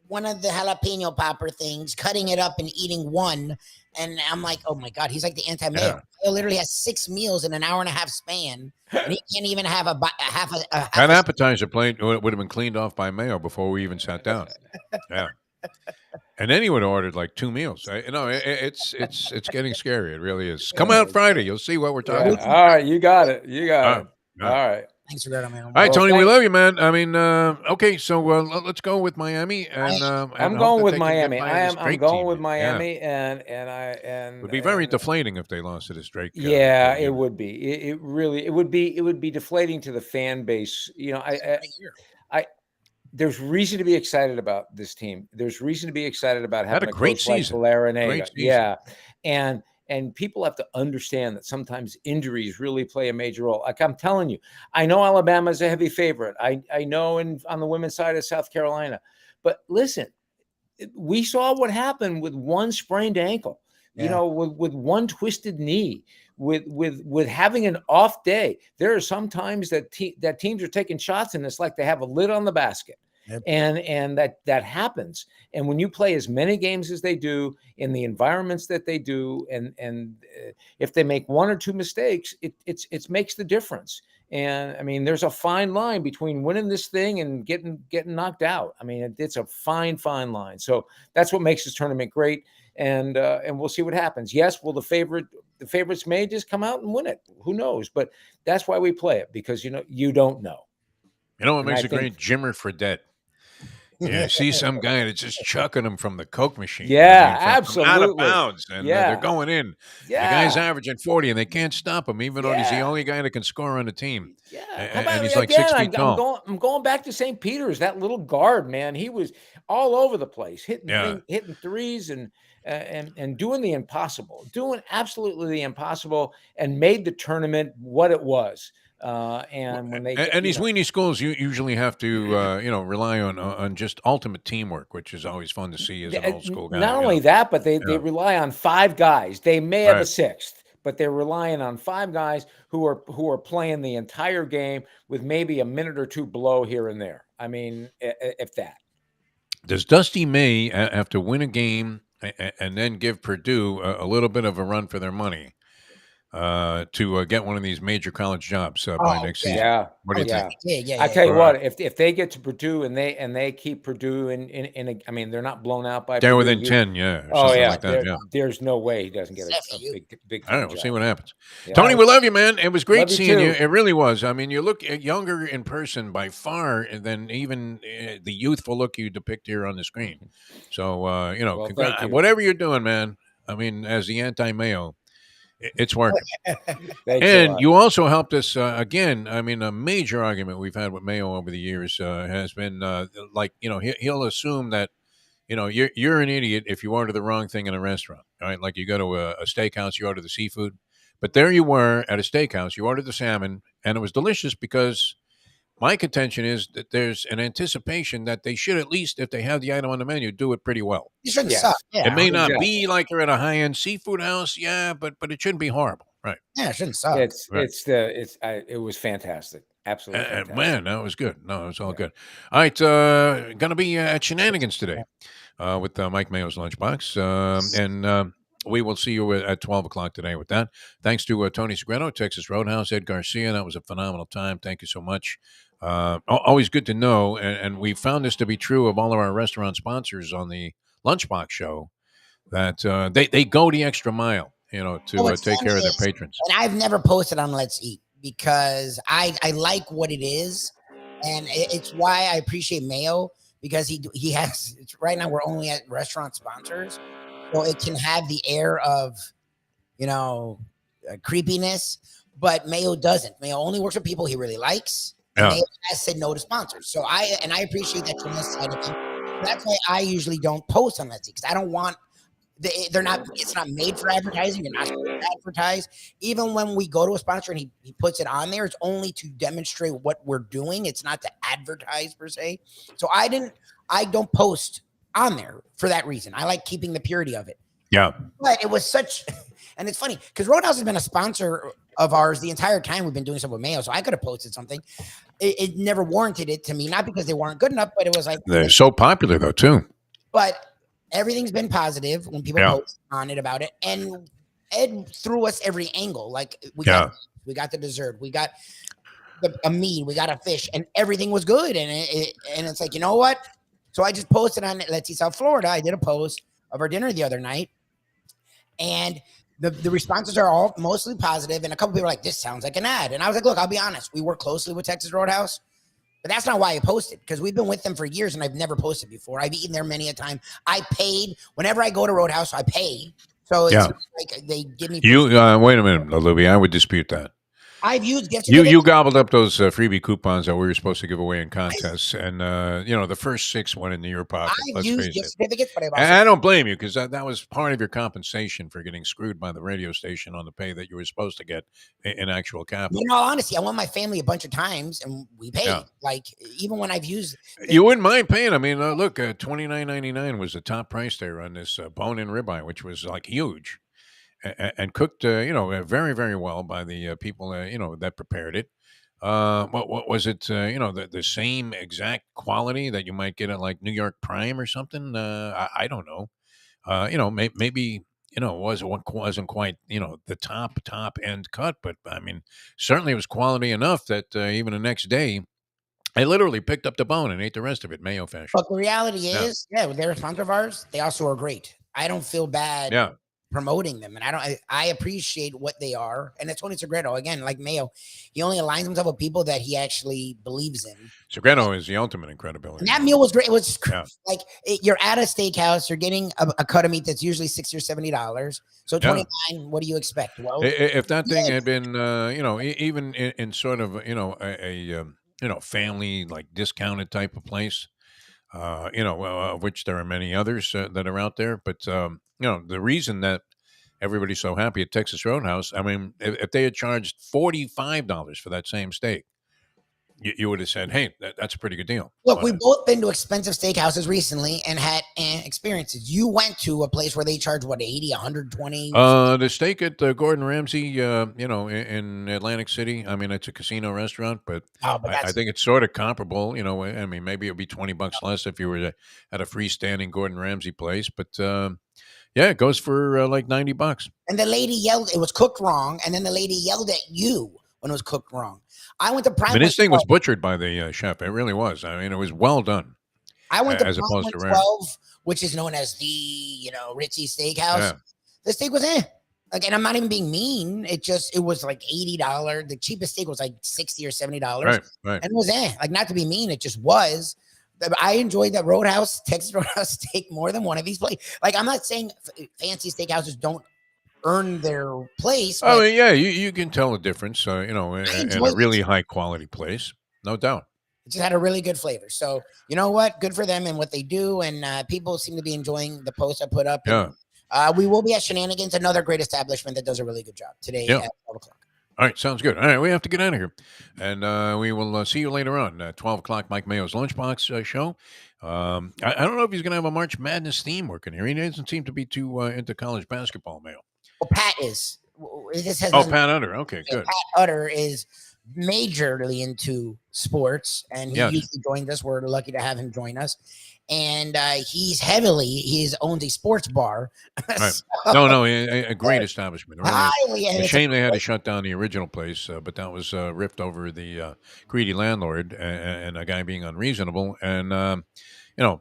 one of the jalapeno popper things, cutting it up and eating one. And I'm like, oh my God, he's like the anti-Mayo. Yeah. He literally has 6 meals in an hour and a half span. And he can't even have half a that appetizer plate would have been cleaned off by Mayo before we even sat down. Yeah. And then he would have ordered like 2 meals. It's getting scary. It really is. Come out Friday. You'll see what we're talking about. All right. You got it. All right. Thanks for that, man. All right, Well, Tony, we thank- love you, man. I mean, okay, so let's go with Miami, and I'm hope going that with they can get Miami. by this I'm Drake going team. with Yeah. Miami, and It would be very deflating if they lost to this Drake. Yeah, team. it would be. It really it would be deflating to the fan base. You know, I there's reason to be excited about this team. There's reason to be excited about having a great coach like season. Larinega. Great season. Yeah, and people have to understand that sometimes injuries really play a major role. Like I'm telling you, I know Alabama's a heavy favorite. I know on the women's side of South Carolina, but listen, we saw what happened with one sprained ankle. You know, with one twisted knee, with having an off day. There are some times that that teams are taking shots, and it's like they have a lid on the basket. Yep. And that happens. And when you play as many games as they do in the environments that they do, and if they make one or two mistakes, it makes the difference. And I mean, there's a fine line between winning this thing and getting knocked out. I mean, it's a fine line. So that's what makes this tournament great. And we'll see what happens. Yes, will the favorites may just come out and win it? Who knows? But that's why we play it, because you don't know. You know what makes a great Jimmer Fredette? Yeah, see some guy that's just chucking them from the Coke machine. Yeah, from absolutely. out of bounds, and they're going in. Yeah. The guy's averaging 40, and they can't stop him, even though he's the only guy that can score on the team. Yeah, and he's like 6 feet tall. I'm going back to St. Peter's. That little guard, man, he was all over the place, hitting threes and doing the impossible, doing absolutely the impossible, and made the tournament what it was. And when these weenie schools, you usually have to rely on just ultimate teamwork, which is always fun to see as an old school guy. Not only that, but they rely on 5 guys. They may have a 6th, but they're relying on 5 guys who are playing the entire game with maybe a minute or two blow here and there. I mean, if that. Does Dusty May have to win a game and then give Purdue a little bit of a run for their money to get one of these major college jobs by next season? Yeah. What do you think? I tell you what, if they get to Purdue and they keep Purdue in I mean, they're not blown out by they're Purdue. within 10, yeah. Oh yeah, like that, there's no way he doesn't get a big. All right, we'll see what happens. Yeah. Tony, we love you, man. It was great seeing you. Too. It really was. I mean, you look younger in person by far than even the youthful look you depict here on the screen. So, whatever you're doing, man. I mean, as the anti-Mayo, it's working. And you also helped us again. I mean, a major argument we've had with Mayo over the years has been he'll assume that you're an idiot if you order the wrong thing in a restaurant. All right, like you go to a steakhouse, you order the seafood, but there you were at a steakhouse, you ordered the salmon, and it was delicious because my contention is that there's an anticipation that they should, at least if they have the item on the menu, do it pretty well. You shouldn't suck. Yeah, it may not be like you're at a high-end seafood house, but it shouldn't be horrible, right? Yeah, it shouldn't suck. It was fantastic. Absolutely fantastic. Man, that was good. No, it was all good. All right, going to be at Shenanigans today with Mike Mayo's Lunchbox. And we will see you at 12 o'clock today with that. Thanks to Tony Segreto, Texas Roadhouse, Ed Garcia. That was a phenomenal time. Thank you so much. Always good to know. And we found this to be true of all of our restaurant sponsors on the Lunchbox show, that they go the extra mile, to take care of their patrons. And I've never posted on Let's Eat because I like what it is. And it's why I appreciate Mayo, because he has, right now we're only at restaurant sponsors. So it can have the air of, creepiness, but Mayo doesn't. Mayo only works with people he really likes. Yeah. Mayo has said no to sponsors. So I appreciate that from this side of him. That's why I usually don't post on Let's Eat, because I don't want, it's not made for advertising. You're not supposed to advertise. Even when we go to a sponsor and he puts it on there, it's only to demonstrate what we're doing. It's not to advertise per se. So I don't post on there for that reason. I like keeping the purity of it. Yeah. But it was such, and it's funny because Roadhouse has been a sponsor of ours the entire time we've been doing stuff with Mayo. So I could have posted something. It never warranted it to me, not because they weren't good enough, but it was like, they're so popular though too. But everything's been positive when people post on it about it. And Ed threw us every angle. Like we got the dessert, we got a meat, we got a fish, and everything was good. And it's like, you know what? So I just posted on Let's Eat South Florida. I did a post of our dinner the other night. And the responses are all mostly positive, and a couple people are like, this sounds like an ad. And I was like, look, I'll be honest. We work closely with Texas Roadhouse, but that's not why I posted, because we've been with them for years and I've never posted before. I've eaten there many a time. I paid. Whenever I go to Roadhouse, I pay. So it's like they give me. You wait a minute, Lubie. I would dispute that. I've used gift You certificates. gobbled up those freebie coupons that we were supposed to give away in contests, and the first 6 went into your pocket. I've Let's used face gift it. certificates, but I've also And I don't blame you, because that was part of your compensation for getting screwed by the radio station on the pay that you were supposed to get in actual capital. in all honesty, I won my family a bunch of times, and we paid. Yeah. Like even when I've used, You wouldn't mind paying. I mean, look, $29.99 was the top price there on this bone-in ribeye, which was like huge, and cooked, very, very well by the people, that prepared it. What was it? The same exact quality that you might get at like New York Prime or something. I don't know. Maybe it wasn't quite the top end cut, but I mean, certainly it was quality enough that even the next day, I literally picked up the bone and ate the rest of it, mayo fashion. but the reality is, they're a sponsor of ours. They also are great. I don't feel bad Yeah. promoting them, and I appreciate what they are. And it's Tony Segreto, again, like Mayo, he only aligns himself with people that he actually believes in. Segreto is the ultimate in credibility. And that meal was great. It was like you're at a steakhouse, you're getting a cut of meat that's usually $60 or $70. So 29, what do you expect? Well, If that thing had been even in sort of a family like discounted type of place, of which there are many others that are out there, but the reason that everybody's so happy at Texas Roadhouse, I mean, if they had charged $45 for that same steak, you would have said, hey, that's a pretty good deal. Look, we've both been to expensive steakhouses recently and had experiences. You went to a place where they charge what, 80, 120? The steak at Gordon Ramsay, in Atlantic City. I mean, it's a casino restaurant, but I think it's sort of comparable. I mean, maybe it'd be $20 less if you were at a freestanding Gordon Ramsay place, but it goes for like $90. And the lady yelled, it was cooked wrong, and then the lady yelled at you when it was cooked wrong. I went to Prime. I mean, this thing was butchered by the chef. It really was. I mean, it was well done. I went to as Prime opposed to 12, which is known as the Ritzy Steakhouse. Yeah. The steak was like, and I'm not even being mean. It was like $80. The cheapest steak was like $60 or $70. Right. And it was like, not to be mean, it just was. I enjoyed that Texas Roadhouse steak more than one of these places. Like, I'm not saying fancy steakhouses don't earn their place. Oh, yeah, you can tell the difference, in a really high quality place, no doubt. It just had a really good flavor. So, you know what? Good for them and what they do. And people seem to be enjoying the post I put up. And, we will be at Shenanigans, another great establishment that does a really good job today at 12 o'clock. All right, sounds good. All right, we have to get out of here. And we will see you later on. 12 o'clock, Mike Mayo's Lunchbox show. I don't know if he's going to have a March Madness theme working here. He doesn't seem to be too into college basketball, Mayo. Well, Pat is. Pat Utter. Okay, good. Pat Utter is majorly into sports, and he usually joins us. We're lucky to have him join us. And he owns a sports bar. Right. No, a great establishment. Really. A shame they had to shut down the original place, but that was ripped over the greedy landlord and a guy being unreasonable. And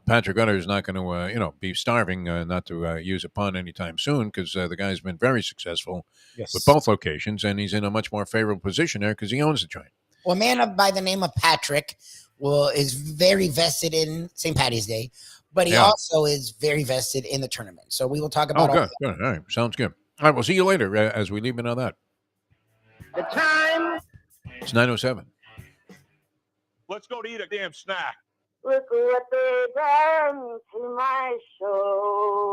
Patrick Utter is not going to, be starving, not to use a pun anytime soon, because the guy's been very successful with both locations, and he's in a much more favorable position there because he owns the joint. Well, a man by the name of Patrick is very vested in St. Patty's Day, but he also is very vested in the tournament. So we will talk about all good. All right, sounds good. All right, we'll see you later as we leave on that. The time. It's 9:07. Let's go to eat a damn snack. Look what they done to my show.